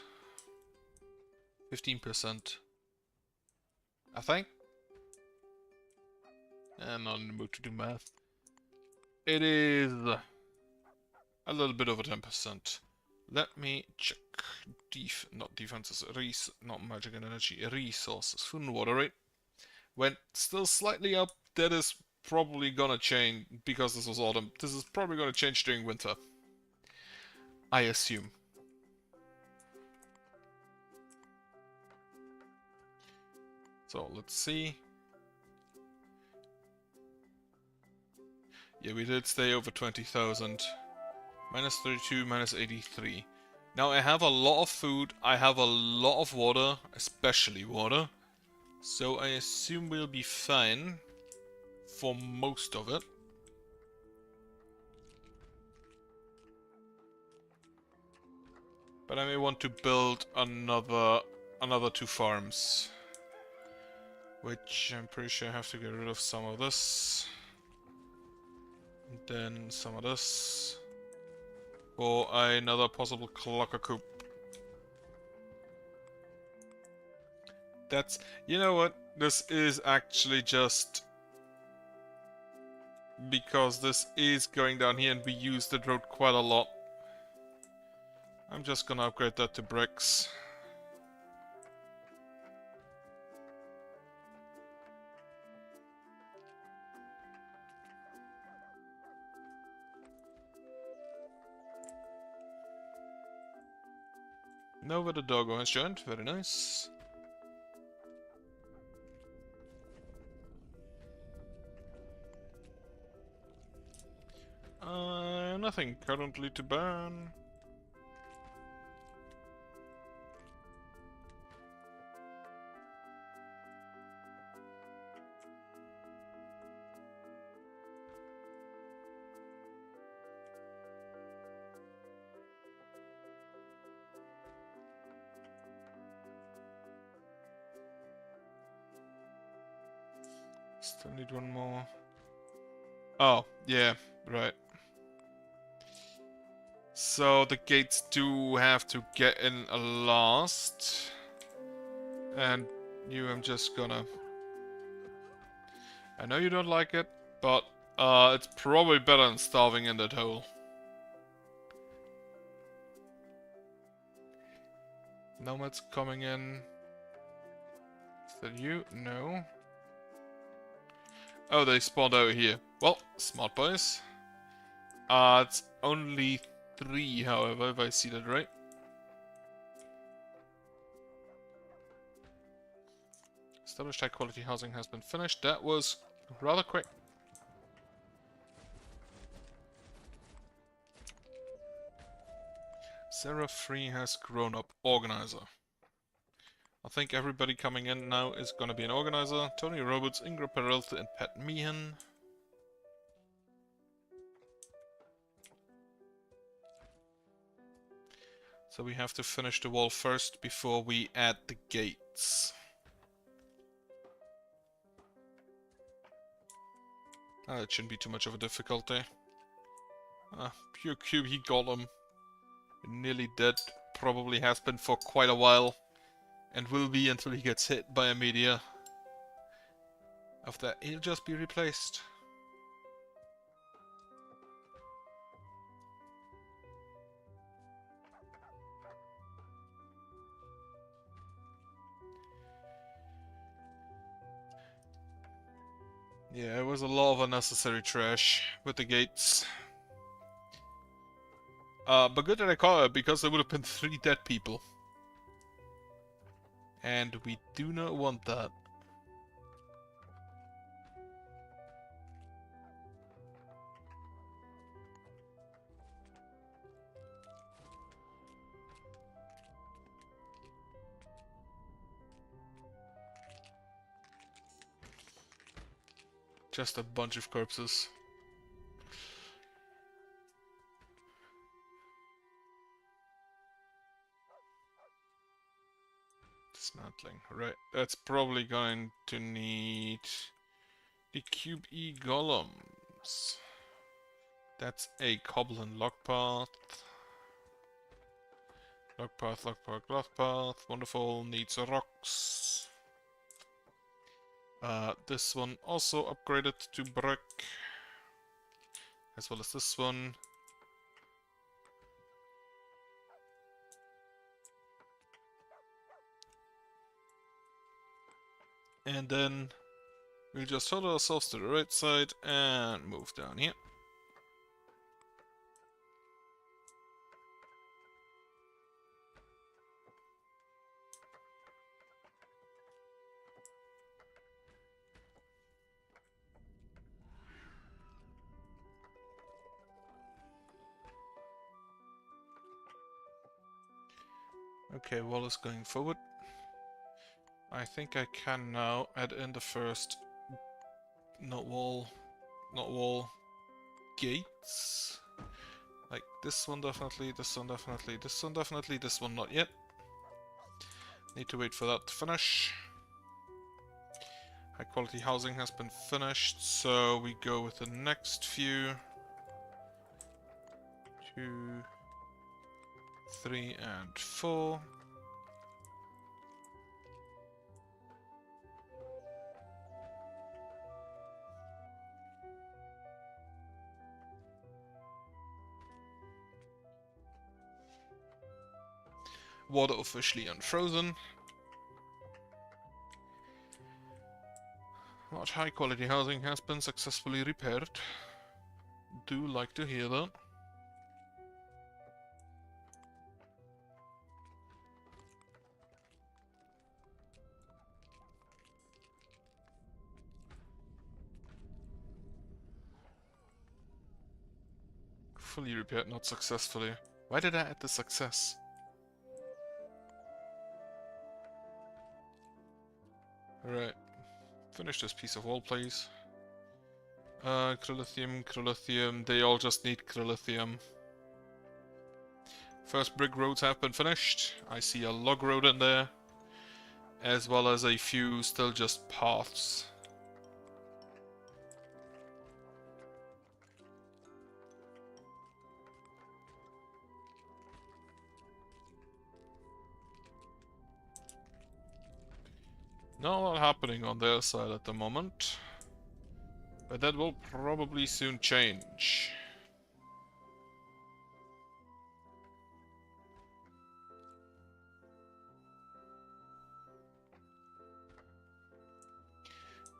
[SPEAKER 1] 15%. I think. I'm not in the mood to do math. It is a little bit over 10%. Let me check. Not defenses, not magic and energy, resources. Food and water rate went still slightly up. That is probably gonna change because this was autumn. This is probably gonna change during winter, I assume. So let's see. Yeah, we did stay over 20,000. Minus 32, minus 83. Now I have a lot of food, I have a lot of water, especially water. So I assume we'll be fine for most of it. But I may want to build another 2 farms. Which I'm pretty sure I have to get rid of some of this. And then some of this. For another possible clocker coop. That's... You know what? This is actually just... because this is going down here and we use the road quite a lot. I'm just gonna upgrade that to bricks. Know where the doggo has joined, very nice. Nothing currently to burn. Still need one more. Oh, yeah, right. So the gates do have to get in last. And you, I'm just gonna... I know you don't like it, but it's probably better than starving in that hole. Nomads coming in. Is that you? No. Oh, they spawned out here. Well, smart boys. It's only 3, however, if I see that right. Established high quality housing has been finished. That was rather quick. Sarah Free has grown up. Organizer. I think everybody coming in now is gonna be an organizer. Tony Roberts, Ingrid Peralta, and Pat Meehan. So we have to finish the wall first before we add the gates. That shouldn't be too much of a difficulty. Pure cube, he got him. Nearly dead. Probably has been for quite a while. And will be until he gets hit by a meteor. After that, he'll just be replaced. Yeah, it was a lot of unnecessary trash with the gates. But good that I caught it, because there would have been 3 dead people. And we do not want that. Just a bunch of corpses. Dismantling. Right, that's probably going to need the Cube E golems. That's a Goblin log path. Log path, log path, log path. Wonderful. Needs rocks. This one also upgraded to brick, as well as this one. And then we'll just hold ourselves to the right side and move down here. Okay, wall is going forward. I think I can now add in the first not wall gates. Like this one definitely, this one definitely, this one definitely, this one not yet. Need to wait for that to finish. High quality housing has been finished, so we go with the next few. 2, 3, and 4. Water officially unfrozen. Large high quality housing has been successfully repaired. Do like to hear that. Fully repaired, not successfully. Why did I add the success? Alright. Finish this piece of wall, please. Chrolithium, they all just need chrolithium. First brick roads have been finished. I see a log road in there, as well as a few still just paths. Not a lot happening on their side at the moment, but that will probably soon change.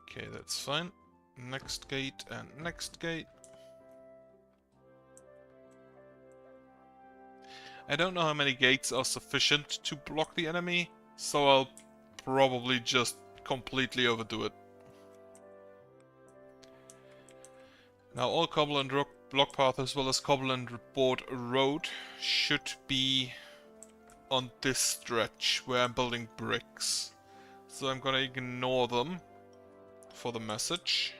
[SPEAKER 1] Okay, that's fine. Next gate and next gate. I don't know how many gates are sufficient to block the enemy, so I'll probably just completely overdo it. Now all cobble and rock block path as well as cobble and board road should be on this stretch where I'm building bricks. So I'm gonna ignore them for the message,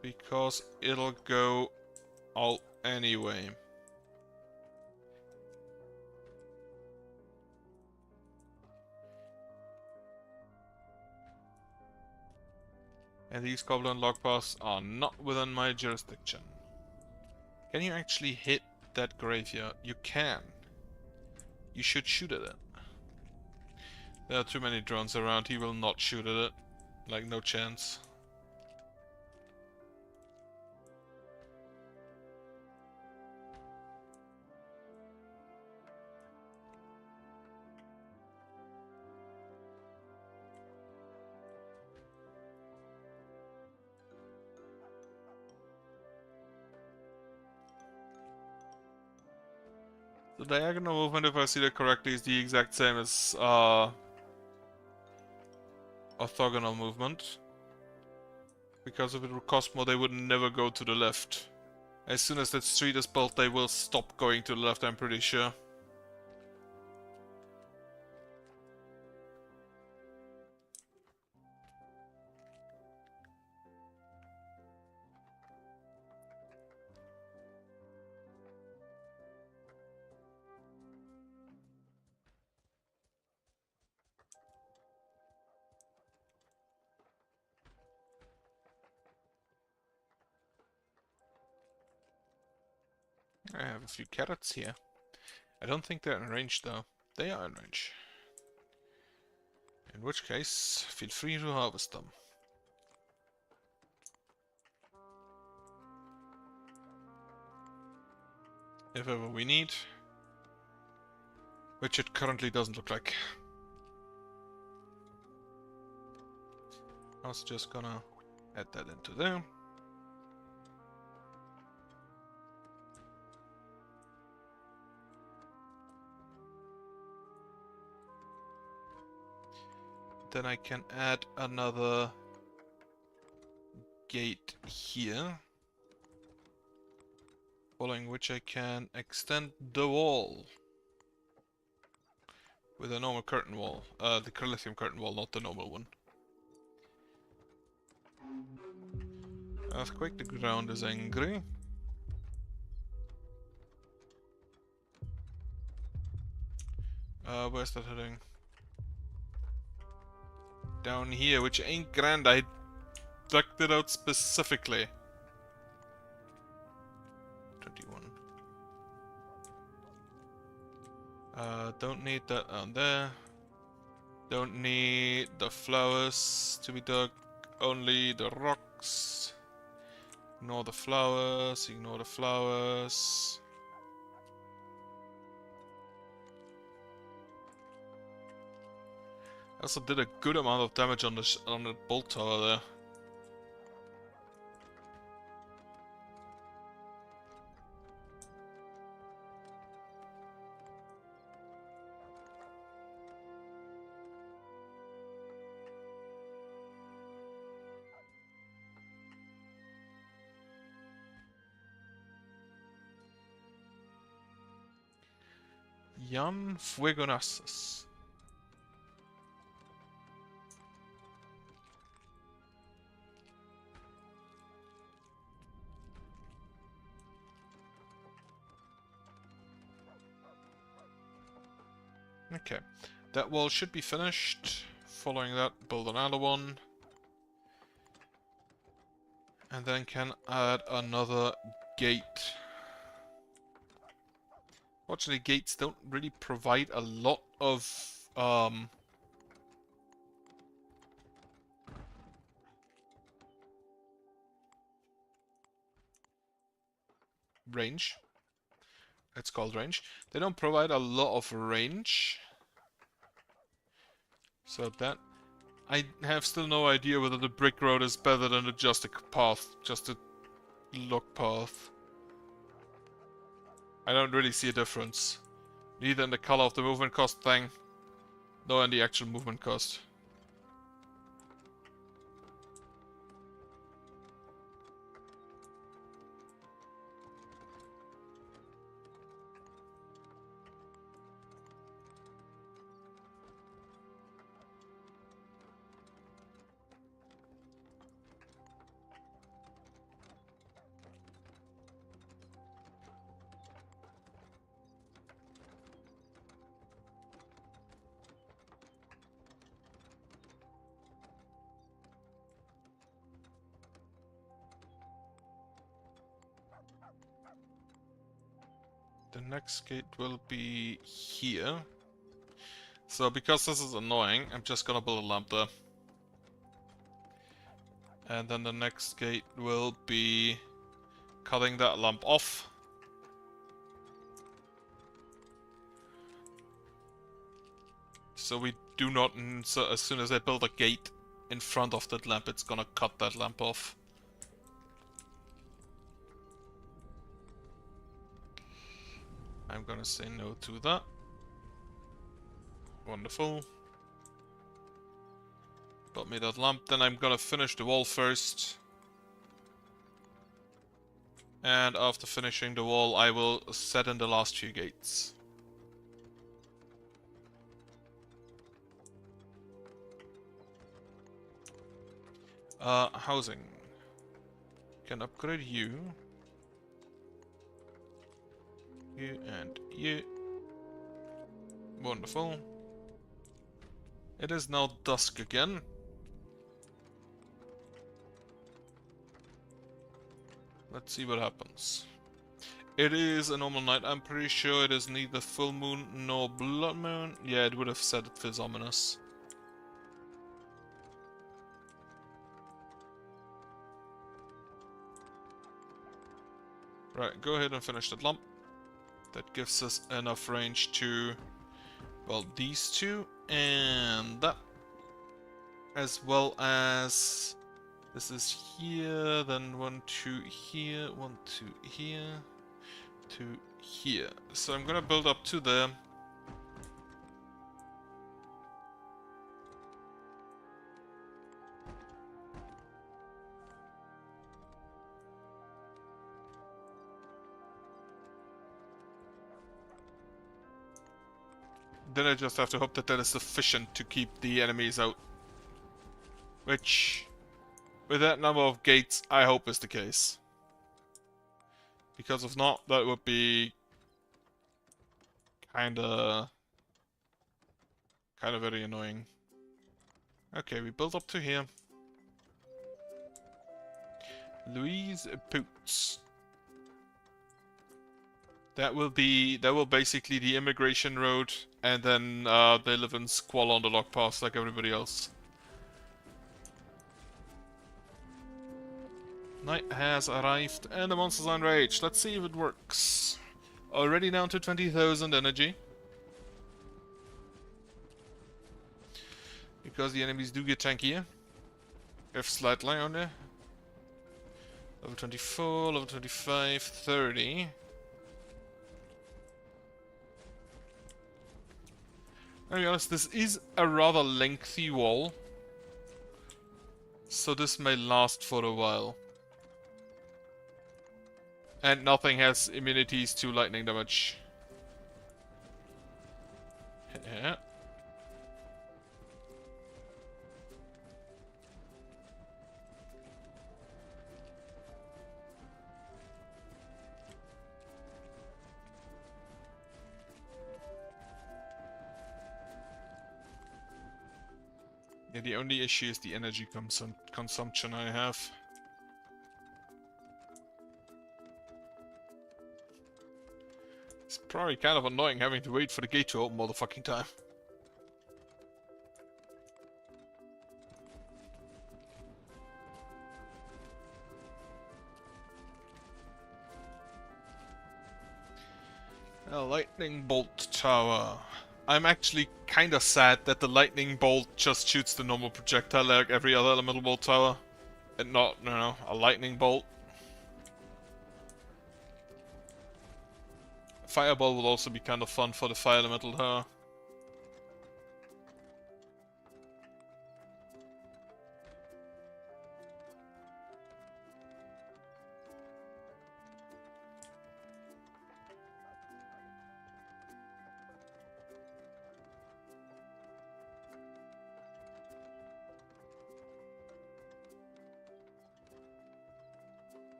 [SPEAKER 1] because it'll go all anyway. And these cobble and log paths are not within my jurisdiction. Can you actually hit that graveyard? You can. You should shoot at it. There are too many drones around, he will not shoot at it. Like, no chance. The diagonal movement, if I see that correctly, is the exact same as orthogonal movement. Because if it would cost more, they would never go to the left. As soon as that street is built, they will stop going to the left, I'm pretty sure. I have a few carrots here. I don't think they're in range though. They are in range. In which case, feel free to harvest them. If ever we need. Which it currently doesn't look like. I was just gonna add that into there. Then I can add another gate here. Following which I can extend the wall. With a normal curtain wall. The Kerlithium curtain wall, not the normal one. Earthquake, the ground is angry. Where's that heading? Down here, which ain't grand. I dug it out specifically. 21. Don't need that on there. Don't need the flowers to be dug. Only the rocks. Ignore the flowers. Ignore the flowers. I also did a good amount of damage on the bolt tower there. Jan Fuegonazas. Okay, that wall should be finished. Following that, build another one. And then can add another gate. Fortunately, gates don't really provide a lot of range. It's called range. They don't provide a lot of range. So that... I have still no idea whether the brick road is better than just a path. Just a log path. I don't really see a difference. Neither in the color of the movement cost thing, nor in the actual movement cost. The next gate will be here. So because this is annoying, I'm just gonna build a lamp there. And then the next gate will be cutting that lamp off. So we do not, so as soon as I build a gate in front of that lamp, it's gonna cut that lamp off. I'm gonna say no to that. Wonderful. Got me that lamp, then I'm gonna finish the wall first. And after finishing the wall, I will set in the last few gates. Housing. Can upgrade you. You and you. Wonderful. It is now dusk again. Let's see what happens. It is a normal night. I'm pretty sure it is neither full moon nor blood moon. Yeah, it would have said it feels ominous. Right, go ahead and finish that lump. That gives us enough range to, well, these two and that. As well as this is here, then 1, 2 here, 1, 2 here, 2 here. So I'm gonna build up to there. Then I just have to hope that that is sufficient to keep the enemies out. Which, with that number of gates, I hope is the case. Because if not, that would be kinda very annoying. Okay, we build up to here. Louise Poots. That will basically the immigration road, and then they live in squalor on the log pass like everybody else. Night has arrived, and the monsters are enraged. Let's see if it works. Already down to 20,000 energy. Because the enemies do get tankier. If slightly only. Level 24, level 25, 30. I'll be honest, this is a rather lengthy wall. So this may last for a while. And nothing has immunities to lightning damage. Yeah. Yeah, the only issue is the energy consumption I have. It's probably kind of annoying having to wait for the gate to open all the fucking time. A lightning bolt tower. I'm actually kinda sad that the lightning bolt just shoots the normal projectile like every other elemental bolt tower. And not, no, a lightning bolt. Fireball will also be kind of fun for the fire elemental tower.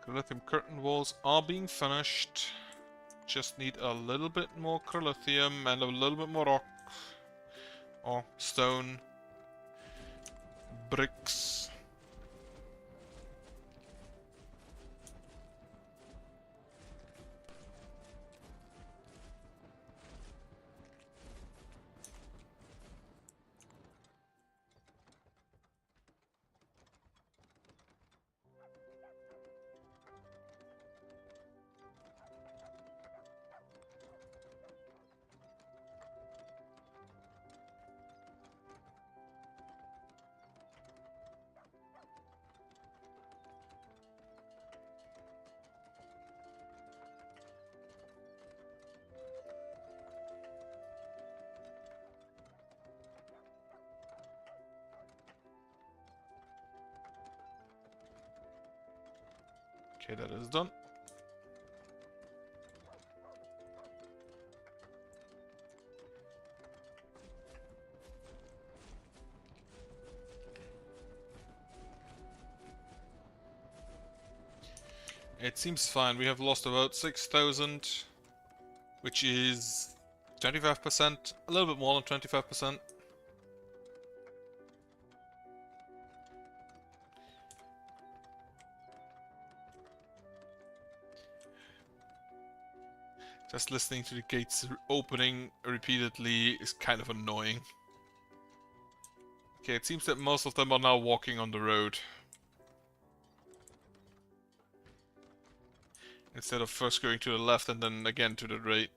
[SPEAKER 1] Crylithium curtain walls are being finished. Just need a little bit more crylithium and a little bit more rock. Or stone. Bricks. Okay, that is done. It seems fine. We have lost about 6,000, which is 25%, a little bit more than 25%. Just listening to the gates opening repeatedly is kind of annoying. Okay, it seems that most of them are now walking on the road. instead of first going to the left and then again to the right.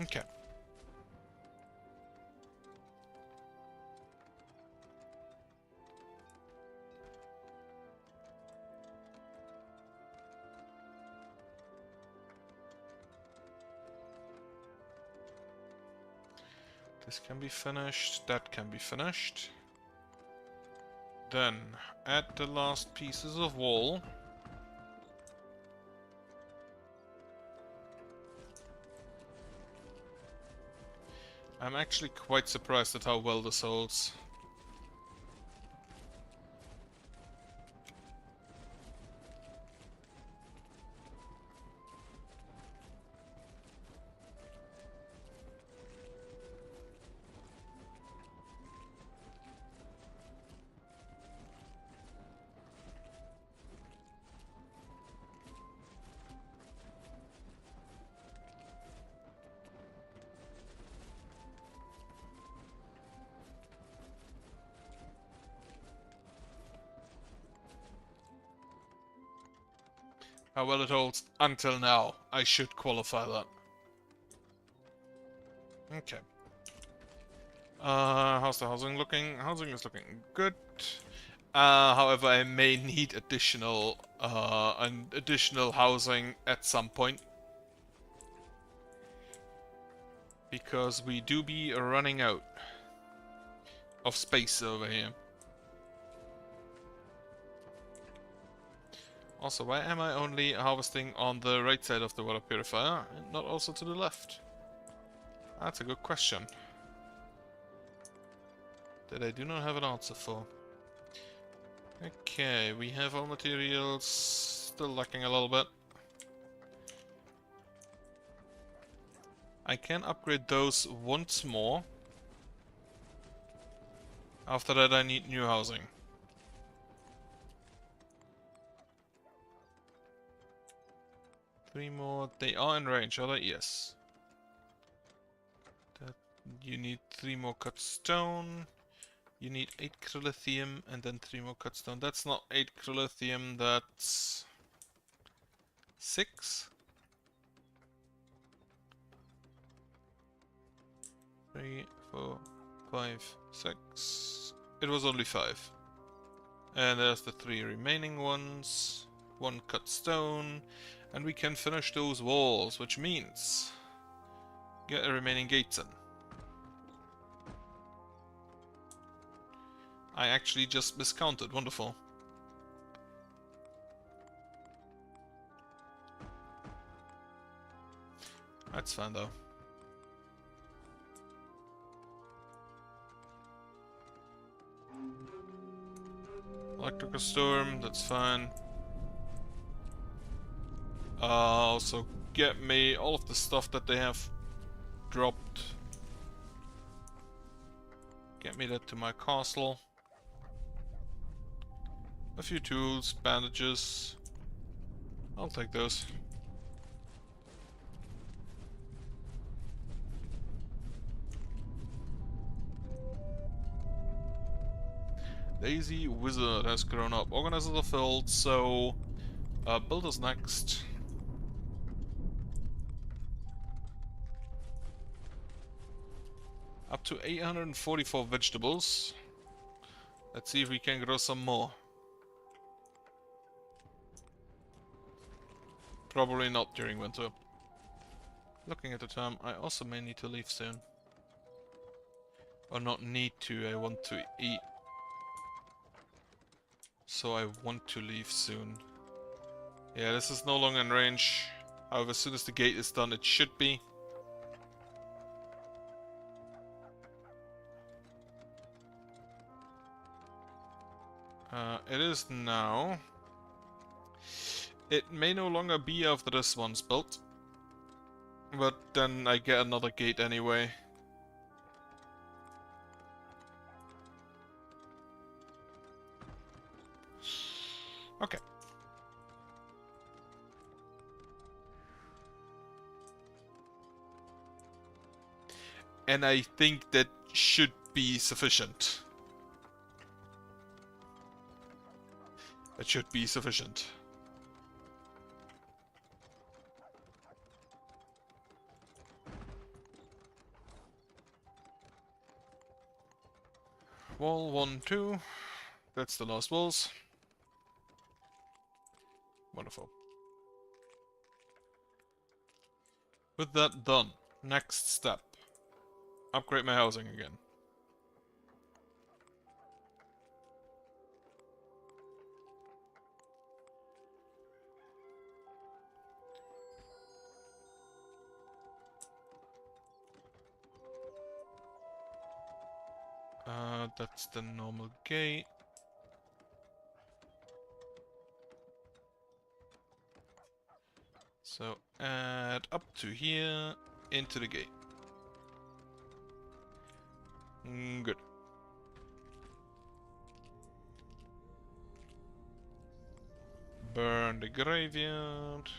[SPEAKER 1] Okay. This can be finished, that can be finished. Then, add the last pieces of wall. I'm actually quite surprised at how well this holds. How well it holds until now. I should qualify that. Okay. How's the housing looking? Housing is looking good. However, I may need additional housing at some point. Because we do be running out of space over here. Also, why am I only harvesting on the right side of the water purifier and not also to the left? That's a good question that I do not have an answer for. Okay, we have all materials, still lacking a little bit. I can upgrade those once more. After that I need new housing. Three more. They are in range, are they? Yes. That, you need 3 more cut stone. You need 8 chrolithium and then 3 more cut stone. That's not 8 chrolithium, that's 6. 3, 4, 5, 6. It was only 5. And there's the 3 remaining ones. 1 cut stone. And we can finish those walls, which means get the remaining gates in. I actually just miscounted. Wonderful. That's fine though. Electrical storm, that's fine. Also get me all of the stuff that they have dropped. Get me that to my castle. A few tools, bandages. I'll take those. Daisy Wizard has grown up. Organizers are filled, so builders next. Up to 844 vegetables. Let's see if we can grow some more. Probably not during winter. Looking at the time, I also may need to leave soon. Or not need to, I want to eat. So I want to leave soon. Yeah, this is no longer in range. However, as soon as the gate is done, it should be. It is now. It may no longer be after this one's built. But then I get another gate anyway. Okay. And I think that should be sufficient. That should be sufficient. Wall 1, 2. That's the last walls. Wonderful. With that done, next step. Upgrade my housing again. That's the normal gate. So add up to here, into the gate. Good. Burn the graveyard.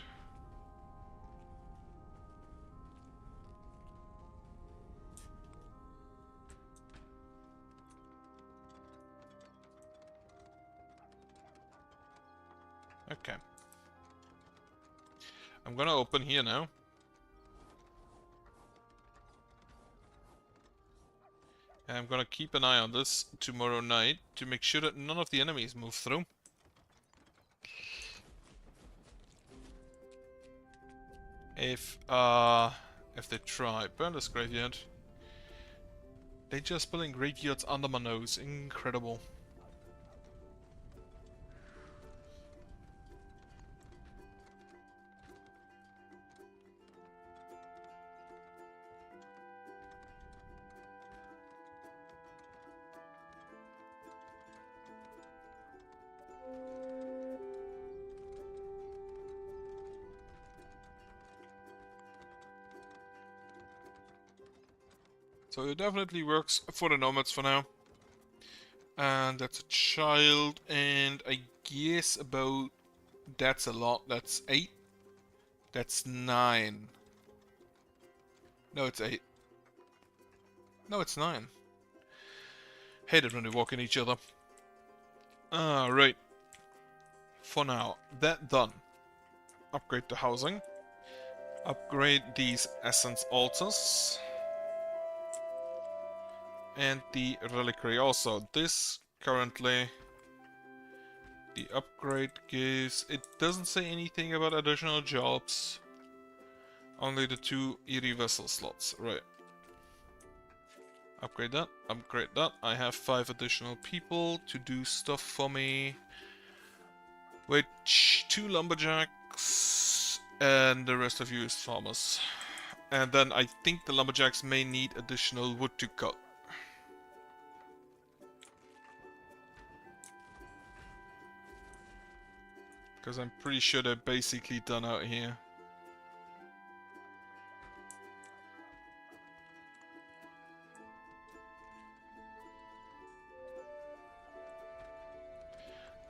[SPEAKER 1] Okay. I'm gonna open here now. And I'm gonna keep an eye on this tomorrow night to make sure that none of the enemies move through. If they try, burn this graveyard. They just building graveyards under my nose. Incredible. So it definitely works for the nomads for now. And that's a child, and I guess about... That's a lot, that's 8. That's 9. No, it's 8. No, it's 9. Hate it when they walk in each other. Right. For now, that done. Upgrade the housing. Upgrade these essence altars. And the reliquary also. This currently, the upgrade gives, it doesn't say anything about additional jobs. Only the 2 Eerie Vessel slots, right. Upgrade that, upgrade that. I have 5 additional people to do stuff for me. Which, 2 lumberjacks, and the rest of you is farmers. And then I think the lumberjacks may need additional wood to cut. Because I'm pretty sure they're basically done out here.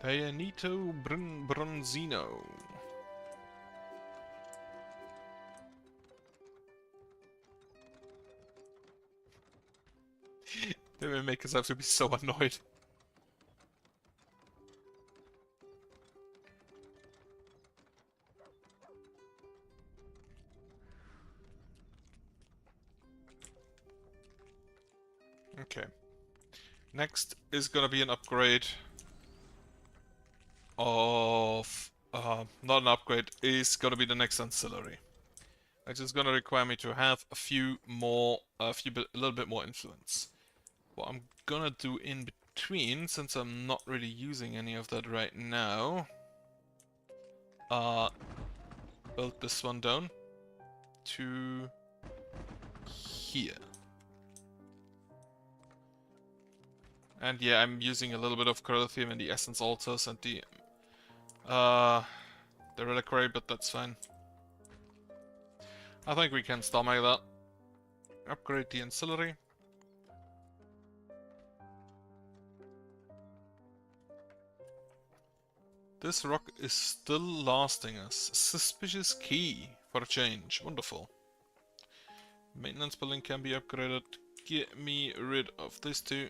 [SPEAKER 1] Dianito Bronzino. They will make us have to be so annoyed. Okay. Next is gonna be an upgrade of... not an upgrade, is gonna be the next ancillary. Which is gonna require me to have a little bit more influence. What I'm gonna do in between, since I'm not really using any of that right now, build this one down to here. And yeah, I'm using a little bit of Corelithium in the Essence Altars and the Reliquary, but that's fine. I think we can stomach that. Upgrade the Ancillary. This rock is still lasting us. Suspicious key for a change. Wonderful. Maintenance building can be upgraded. get me rid of this too.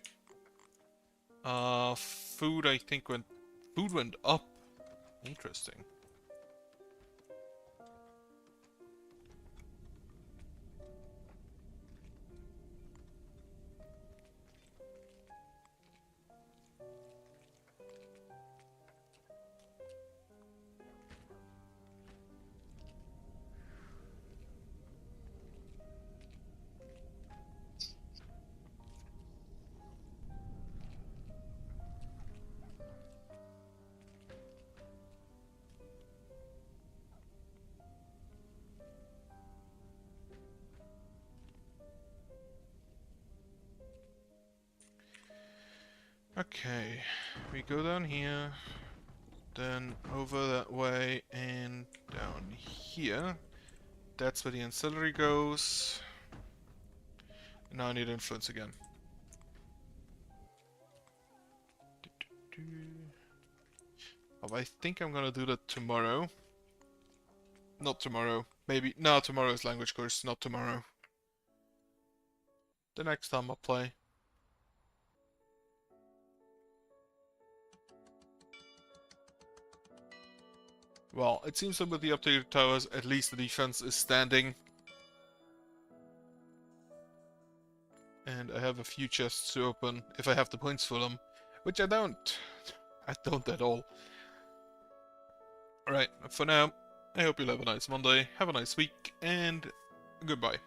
[SPEAKER 1] Food I think food went up. Interesting. Okay, we go down here, then over that way and down here. That's where the ancillary goes. Now I need influence again. Oh, I think I'm gonna do that tomorrow. Not tomorrow. Maybe. No, tomorrow is language course, not tomorrow. The next time I'll play. Well, it seems that with the updated towers, at least the defense is standing. And I have a few chests to open if I have the points for them. Which I don't. I don't at all. Alright, for now, I hope you'll have a nice Monday, have a nice week, and goodbye.